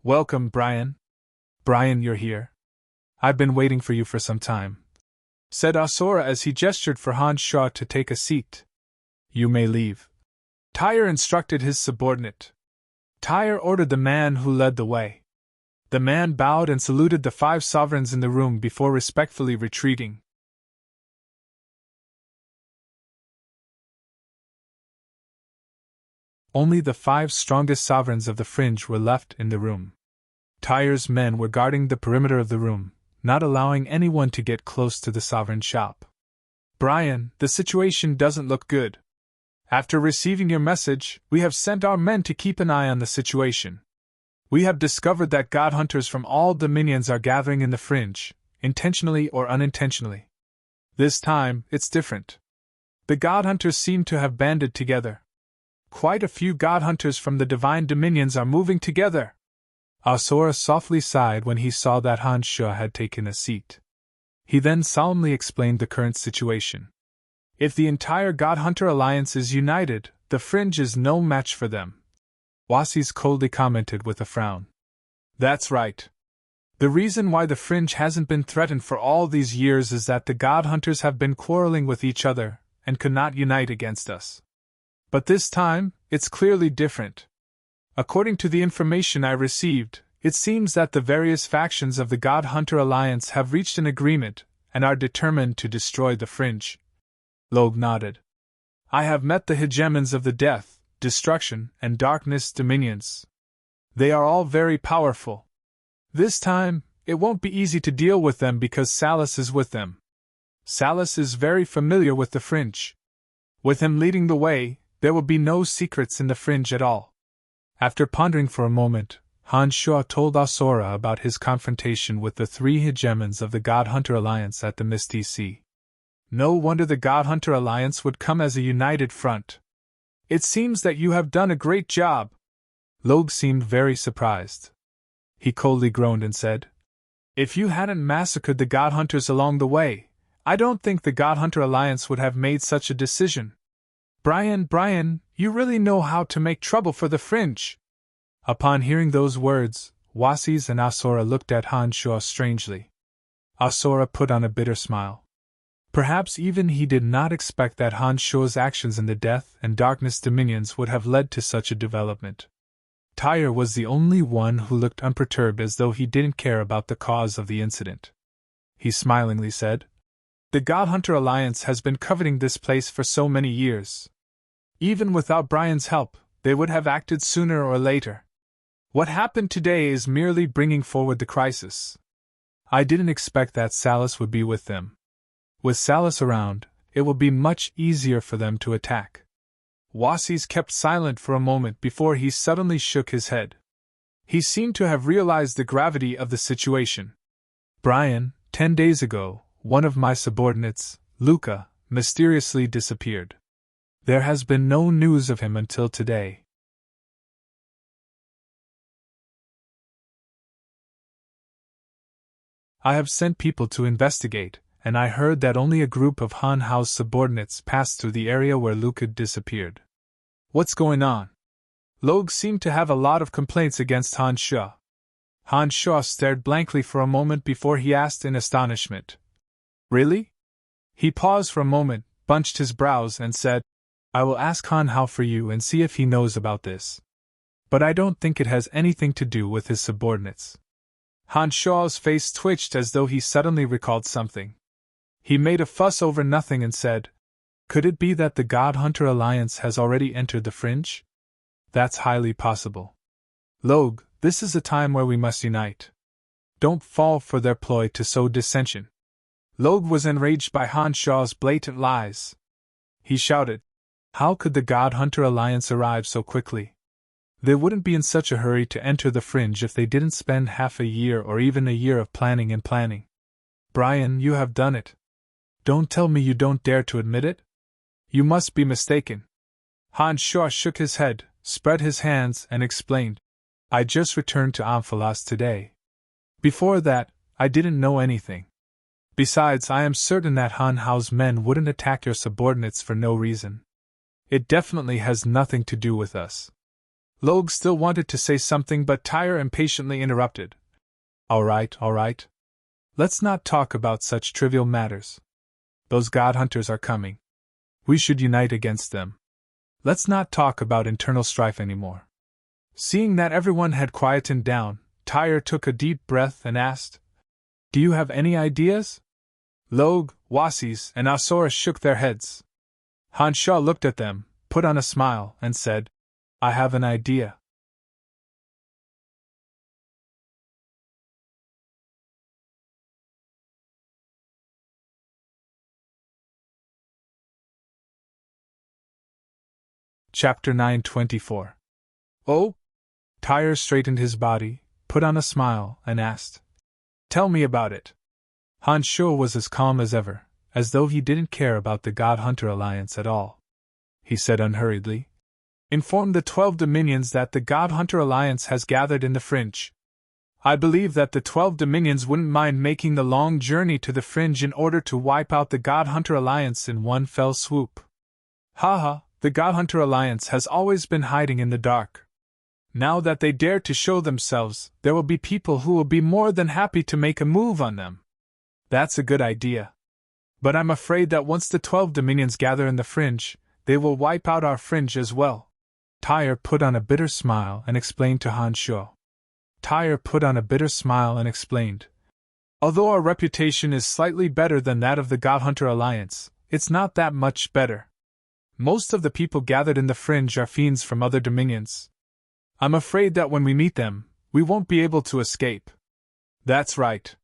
"Welcome, Brian. Brian, you're here. I've been waiting for you for some time," said Asura as he gestured for Han Shaw to take a seat. "You may leave," Tyre instructed his subordinate. Tyre ordered the man who led the way. The man bowed and saluted the 5 sovereigns in the room before respectfully retreating. Only the 5 strongest sovereigns of the Fringe were left in the room. Tyre's men were guarding the perimeter of the room, not allowing anyone to get close to the sovereign shop. "Brian, the situation doesn't look good. After receiving your message, we have sent our men to keep an eye on the situation. We have discovered that god hunters from all dominions are gathering in the Fringe, intentionally or unintentionally. This time, it's different. The god hunters seem to have banded together. Quite a few god hunters from the divine dominions are moving together." Asura softly sighed when he saw that Han Shaw had taken a seat. He then solemnly explained the current situation. "If the entire god hunter alliance is united, the Fringe is no match for them," Wasis coldly commented with a frown. "That's right. The reason why the Fringe hasn't been threatened for all these years is that the god hunters have been quarreling with each other and could not unite against us. But this time, it's clearly different. According to the information I received, it seems that the various factions of the God Hunter Alliance have reached an agreement and are determined to destroy the Fringe." Log nodded. "I have met the hegemons of the Death, Destruction, and Darkness dominions. They are all very powerful. This time, it won't be easy to deal with them because Salus is with them. Salus is very familiar with the Fringe. With him leading the way, there will be no secrets in the Fringe at all." After pondering for a moment, Han Shaw told Asura about his confrontation with the 3 hegemons of the God Hunter Alliance at the Misty Sea. "No wonder the God Hunter Alliance would come as a united front. It seems that you have done a great job." Log seemed very surprised. He coldly groaned and said, If you hadn't massacred the God Hunters along the way, I don't think the God Hunter Alliance would have made such a decision. Brian, you really know how to make trouble for the Fringe. Upon hearing those words, Wasis and Asura looked at Han Shaw strangely. Asura put on a bitter smile. Perhaps even he did not expect that Han Shaw's actions in the Death and Darkness Dominions would have led to such a development. Tyre was the only one who looked unperturbed, as though he didn't care about the cause of the incident. He smilingly said, "The God Hunter Alliance has been coveting this place for so many years. Even without Brian's help, they would have acted sooner or later. What happened today is merely bringing forward the crisis. I didn't expect that Salus would be with them. With Salus around, it will be much easier for them to attack." Wasis kept silent for a moment before he suddenly shook his head. He seemed to have realized the gravity of the situation. "Brian, 10 days ago, one of my subordinates, Luca, mysteriously disappeared. There has been no news of him until today." "I have sent people to investigate, and I heard that only a group of Han Hao's subordinates passed through the area where Luca disappeared. What's going on?" Logue seemed to have a lot of complaints against Han Shaw. Han Shaw stared blankly for a moment before he asked in astonishment, "Really?" He paused for a moment, bunched his brows, and said, "I will ask Han Hao for you and see if he knows about this. But I don't think it has anything to do with his subordinates." Han Shaw's face twitched as though he suddenly recalled something. He made a fuss over nothing and said, "Could it be that the God Hunter Alliance has already entered the Fringe? That's highly possible. Logue, this is a time where we must unite. Don't fall for their ploy to sow dissension." Logue was enraged by Han Shaw's blatant lies. He shouted, "How could the God Hunter Alliance arrive so quickly? They wouldn't be in such a hurry to enter the Fringe if they didn't spend half a year or even a year of planning and planning. Brian, you have done it. Don't tell me you don't dare to admit it? You must be mistaken." Han Shaw shook his head, spread his hands, and explained, "I just returned to Amphalos today. Before that, I didn't know anything. Besides, I am certain that Han Hao's men wouldn't attack your subordinates for no reason. It definitely has nothing to do with us." Logue still wanted to say something, but Tyre impatiently interrupted. All right. Let's not talk about such trivial matters. Those God Hunters are coming. We should unite against them. Let's not talk about internal strife anymore." Seeing that everyone had quietened down, Tyre took a deep breath and asked, "Do you have any ideas?" Logue, Wasis, and Asura shook their heads. Han Shaw looked at them, put on a smile, and said, "I have an idea." Chapter 924. "Oh?" Tyre straightened his body, put on a smile, and asked, "Tell me about it." Han Shaw was as calm as ever, as though he didn't care about the God Hunter Alliance at all. He said unhurriedly, "Inform the 12 Dominions that the God Hunter Alliance has gathered in the Fringe. I believe that the 12 Dominions wouldn't mind making the long journey to the Fringe in order to wipe out the God Hunter Alliance in one fell swoop. Haha, the God Hunter Alliance has always been hiding in the dark. Now that they dare to show themselves, there will be people who will be more than happy to make a move on them. That's a good idea. But I'm afraid that once the 12 Dominions gather in the Fringe, they will wipe out our Fringe as well." Tyre put on a bitter smile and explained to Han Shaw. "Although our reputation is slightly better than that of the God Hunter Alliance, it's not that much better. Most of the people gathered in the Fringe are fiends from other dominions. I'm afraid that when we meet them, we won't be able to escape." That's right,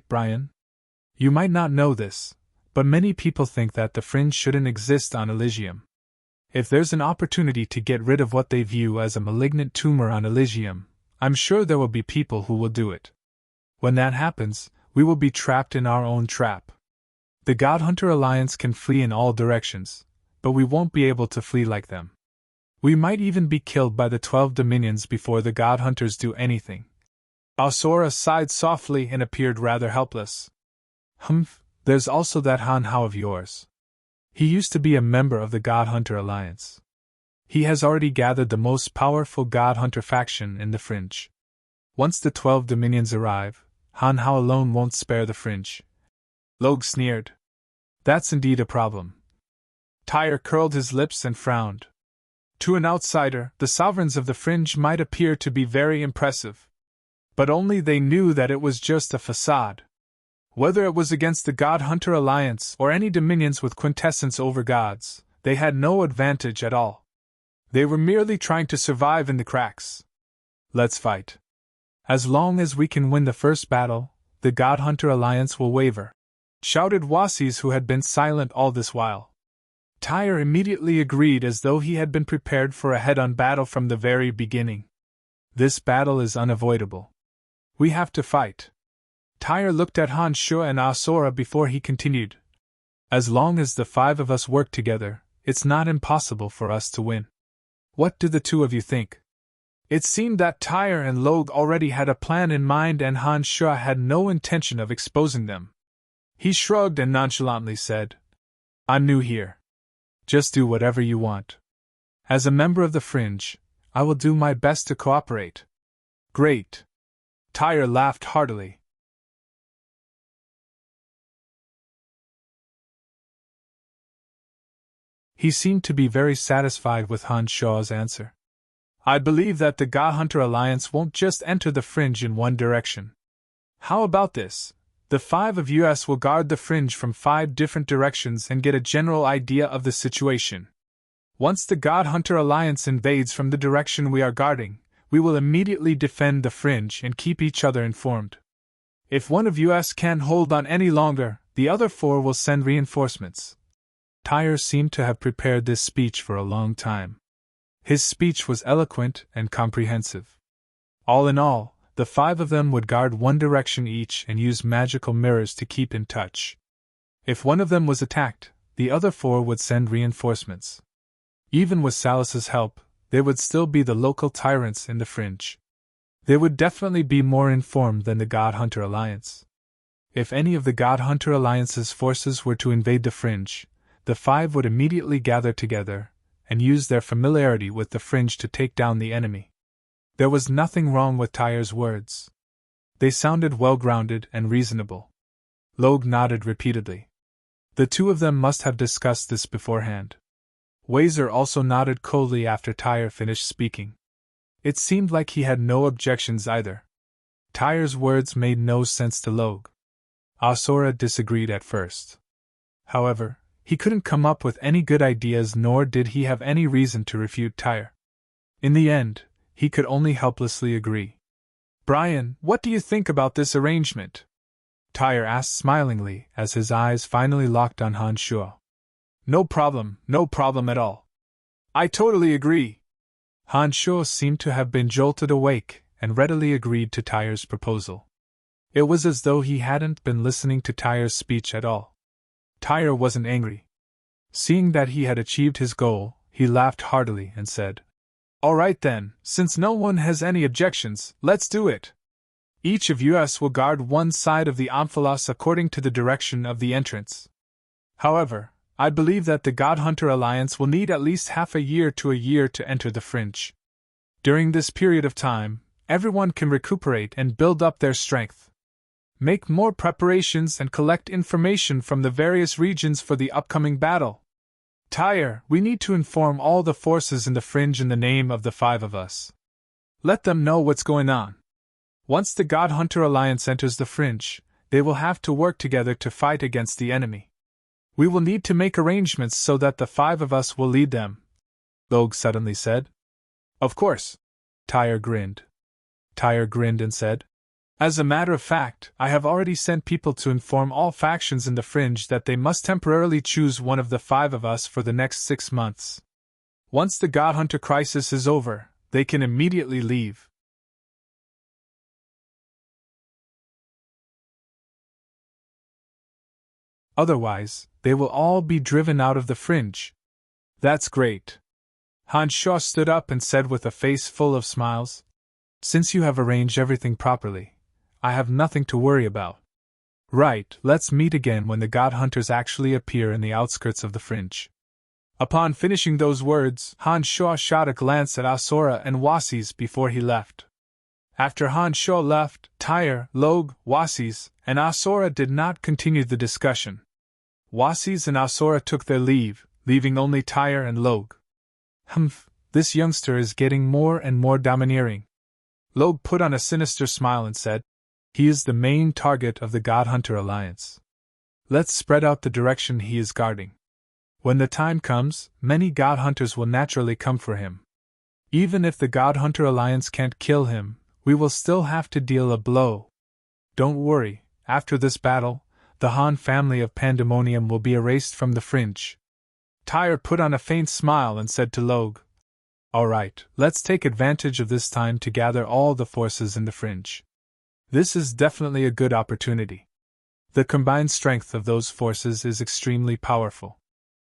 Brian. You might not know this, but many people think that the Fringe shouldn't exist on Elysium. If there's an opportunity to get rid of what they view as a malignant tumor on Elysium, I'm sure there will be people who will do it. When that happens, we will be trapped in our own trap. The God Hunter Alliance can flee in all directions, but we won't be able to flee like them. We might even be killed by the 12 Dominions before the God Hunters do anything. Asura sighed softly and appeared rather helpless. Humph, there's also that Han Hao of yours. He used to be a member of the God Hunter Alliance. He has already gathered the most powerful God Hunter faction in the Fringe. Once the 12 dominions arrive, Han Hao alone won't spare the Fringe. Logue sneered. That's indeed a problem. Tyre curled his lips and frowned. To an outsider, the sovereigns of the Fringe might appear to be very impressive. But only they knew that it was just a facade. Whether it was against the God Hunter Alliance or any dominions with quintessence over gods, they had no advantage at all. They were merely trying to survive in the cracks. Let's fight. As long as we can win the first battle, the God Hunter Alliance will waver, shouted Wasis, who had been silent all this while. Tyre immediately agreed, as though he had been prepared for a head-on battle from the very beginning. This battle is unavoidable. We have to fight. Tyre looked at Han Shu and Asura before he continued. As long as the 5 of us work together, it's not impossible for us to win. What do the 2 of you think? It seemed that Tyre and Logue already had a plan in mind, and Han Shu had no intention of exposing them. He shrugged and nonchalantly said, I'm new here. Just do whatever you want. As a member of the Fringe, I will do my best to cooperate. Great. Tyre laughed heartily. He seemed to be very satisfied with Han Shu's answer. I believe that the God Hunter Alliance won't just enter the Fringe in one direction. How about this? The 5 of us will guard the Fringe from 5 different directions and get a general idea of the situation. Once the God Hunter Alliance invades from the direction we are guarding, we will immediately defend the Fringe and keep each other informed. If one of us can't hold on any longer, the other 4 will send reinforcements. Tyre seemed to have prepared this speech for a long time. His speech was eloquent and comprehensive. All in all, the 5 of them would guard one direction each and use magical mirrors to keep in touch. If one of them was attacked, the other 4 would send reinforcements. Even with Salus's help, they would still be the local tyrants in the Fringe. They would definitely be more informed than the God Hunter Alliance. If any of the God Hunter Alliance's forces were to invade the Fringe, the 5 would immediately gather together and use their familiarity with the Fringe to take down the enemy. There was nothing wrong with Tyre's words. They sounded well-grounded and reasonable. Logue nodded repeatedly. The 2 of them must have discussed this beforehand. Wazer also nodded coldly after Tyre finished speaking. It seemed like he had no objections either. Tyre's words made no sense to Logue. Asura disagreed at first. However, he couldn't come up with any good ideas, nor did he have any reason to refute Tyre. In the end, he could only helplessly agree. Brian, what do you think about this arrangement? Tyre asked smilingly as his eyes finally locked on Han Shu. No problem at all. I totally agree. Han Shu seemed to have been jolted awake and readily agreed to Tyre's proposal. It was as though he hadn't been listening to Tyre's speech at all. Tyre wasn't angry. Seeing that he had achieved his goal, he laughed heartily and said, All right then, since no one has any objections, let's do it. Each of us will guard one side of the amphilos according to the direction of the entrance. However, I believe that the God Hunter Alliance will need at least half a year to enter the Fringe. During this period of time, everyone can recuperate and build up their strength. Make more preparations and collect information from the various regions for the upcoming battle. Tyre, we need to inform all the forces in the Fringe in the name of the 5 of us. Let them know what's going on. Once the God Hunter Alliance enters the Fringe, they will have to work together to fight against the enemy. We will need to make arrangements so that the 5 of us will lead them, Logue suddenly said. Of course. Tyre grinned. Tyre grinned and said, As a matter of fact, I have already sent people to inform all factions in the Fringe that they must temporarily choose one of the 5 of us for the next 6 months. Once the God Hunter crisis is over, they can immediately leave. Otherwise, they will all be driven out of the Fringe. That's great. Han Shu stood up and said with a face full of smiles, Since you have arranged everything properly, I have nothing to worry about. Right, let's meet again when the god hunters actually appear in the outskirts of the fringe. Upon finishing those words, Han Shuo shot a glance at Asura and Wasis before he left. After Han Shuo left, Tyre, Log, Wasis, and Asura did not continue the discussion. Wasis and Asura took their leave, leaving only Tyre and Log. This youngster is getting more and more domineering. Log put on a sinister smile and said, he is the main target of the God Hunter Alliance. Let's spread out the direction he is guarding. When the time comes, many God Hunters will naturally come for him. Even if the God Hunter Alliance can't kill him, we will still have to deal a blow. Don't worry, after this battle, the Han family of Pandemonium will be erased from the fringe. Tyre put on a faint smile and said to Log, Alright, let's take advantage of this time to gather all the forces in the fringe. This is definitely a good opportunity. The combined strength of those forces is extremely powerful.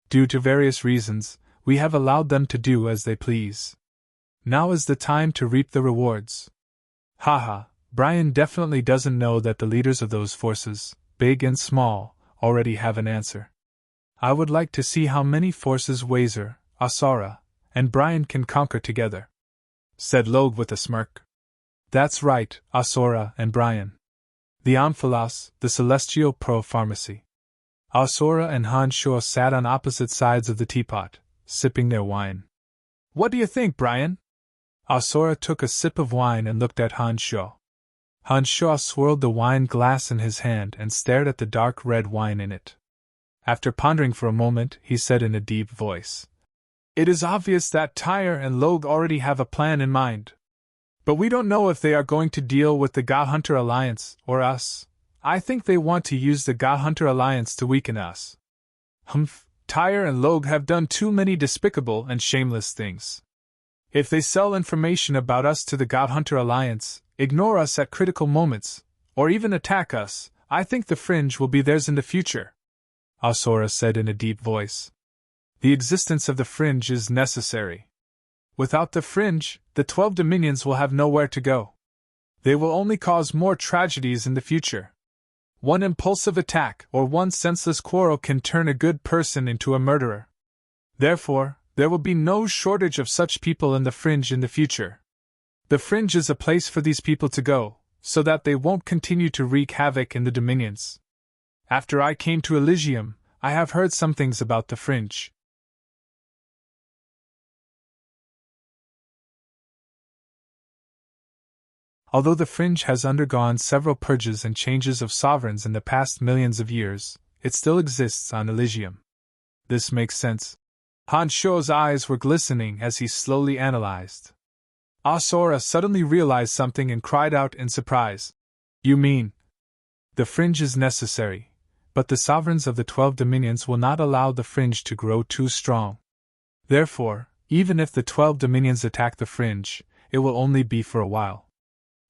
Due to various reasons, we have allowed them to do as they please. Now is the time to reap the rewards. Haha, Brian definitely doesn't know that the leaders of those forces, big and small, already have an answer. I would like to see how many forces Wazer, Asura, and Brian can conquer together, said Log with a smirk. That's right, Asura and Brian. The Amphilas, the Celestial Pro-Pharmacy. Asura and Han Shuo sat on opposite sides of the teapot, sipping their wine. What do you think, Brian? Asura took a sip of wine and looked at Han Shuo. Han Shuo swirled the wine glass in his hand and stared at the dark red wine in it. After pondering for a moment, he said in a deep voice, It is obvious that Tyre and Log already have a plan in mind. But we don't know if they are going to deal with the God Hunter Alliance or us. I think they want to use the God Hunter Alliance to weaken us. Tyre and Log have done too many despicable and shameless things. If they sell information about us to the God Hunter Alliance, ignore us at critical moments, or even attack us, I think the fringe will be theirs in the future, Asura said in a deep voice. The existence of the fringe is necessary. Without the fringe, the 12 dominions will have nowhere to go. They will only cause more tragedies in the future. One impulsive attack or one senseless quarrel can turn a good person into a murderer. Therefore, there will be no shortage of such people in the fringe in the future. The fringe is a place for these people to go, so that they won't continue to wreak havoc in the dominions. After I came to Elysium, I have heard some things about the fringe. Although the fringe has undergone several purges and changes of sovereigns in the past millions of years, it still exists on Elysium. This makes sense. Han Shuo's eyes were glistening as he slowly analyzed. Asura suddenly realized something and cried out in surprise. You mean? The fringe is necessary, but the sovereigns of the 12 dominions will not allow the fringe to grow too strong. Therefore, even if the 12 dominions attack the fringe, it will only be for a while.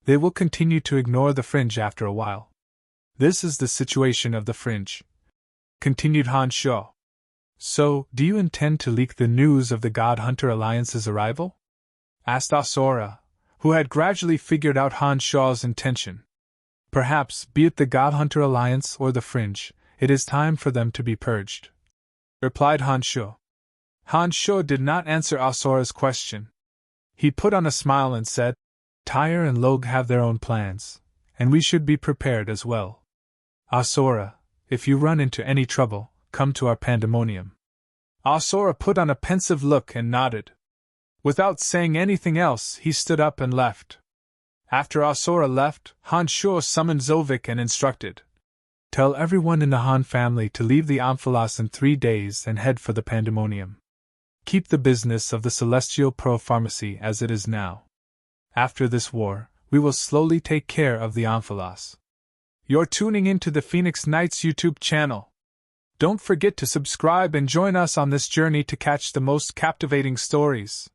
They will continue to ignore the fringe after a while. This is the situation of the fringe, continued Han Shuo. So, do you intend to leak the news of the God Hunter Alliance's arrival? Asked Asura, who had gradually figured out Han Shuo's intention. Perhaps, be it the God Hunter Alliance or the fringe, it is time for them to be purged, replied Han Shuo. Han Shuo did not answer Asura's question. He put on a smile and said, Tyre and Log have their own plans, and we should be prepared as well. Asura, if you run into any trouble, come to our Pandemonium. Asura put on a pensive look and nodded. Without saying anything else, he stood up and left. After Asura left, Han Shuo summoned Zovik and instructed, Tell everyone in the Han family to leave the Amphilas in 3 days and head for the Pandemonium. Keep the business of the Celestial Pro-Pharmacy as it is now. After this war, we will slowly take care of the Amphilas. You're tuning into the Phoenix Knights YouTube channel. Don't forget to subscribe and join us on this journey to catch the most captivating stories.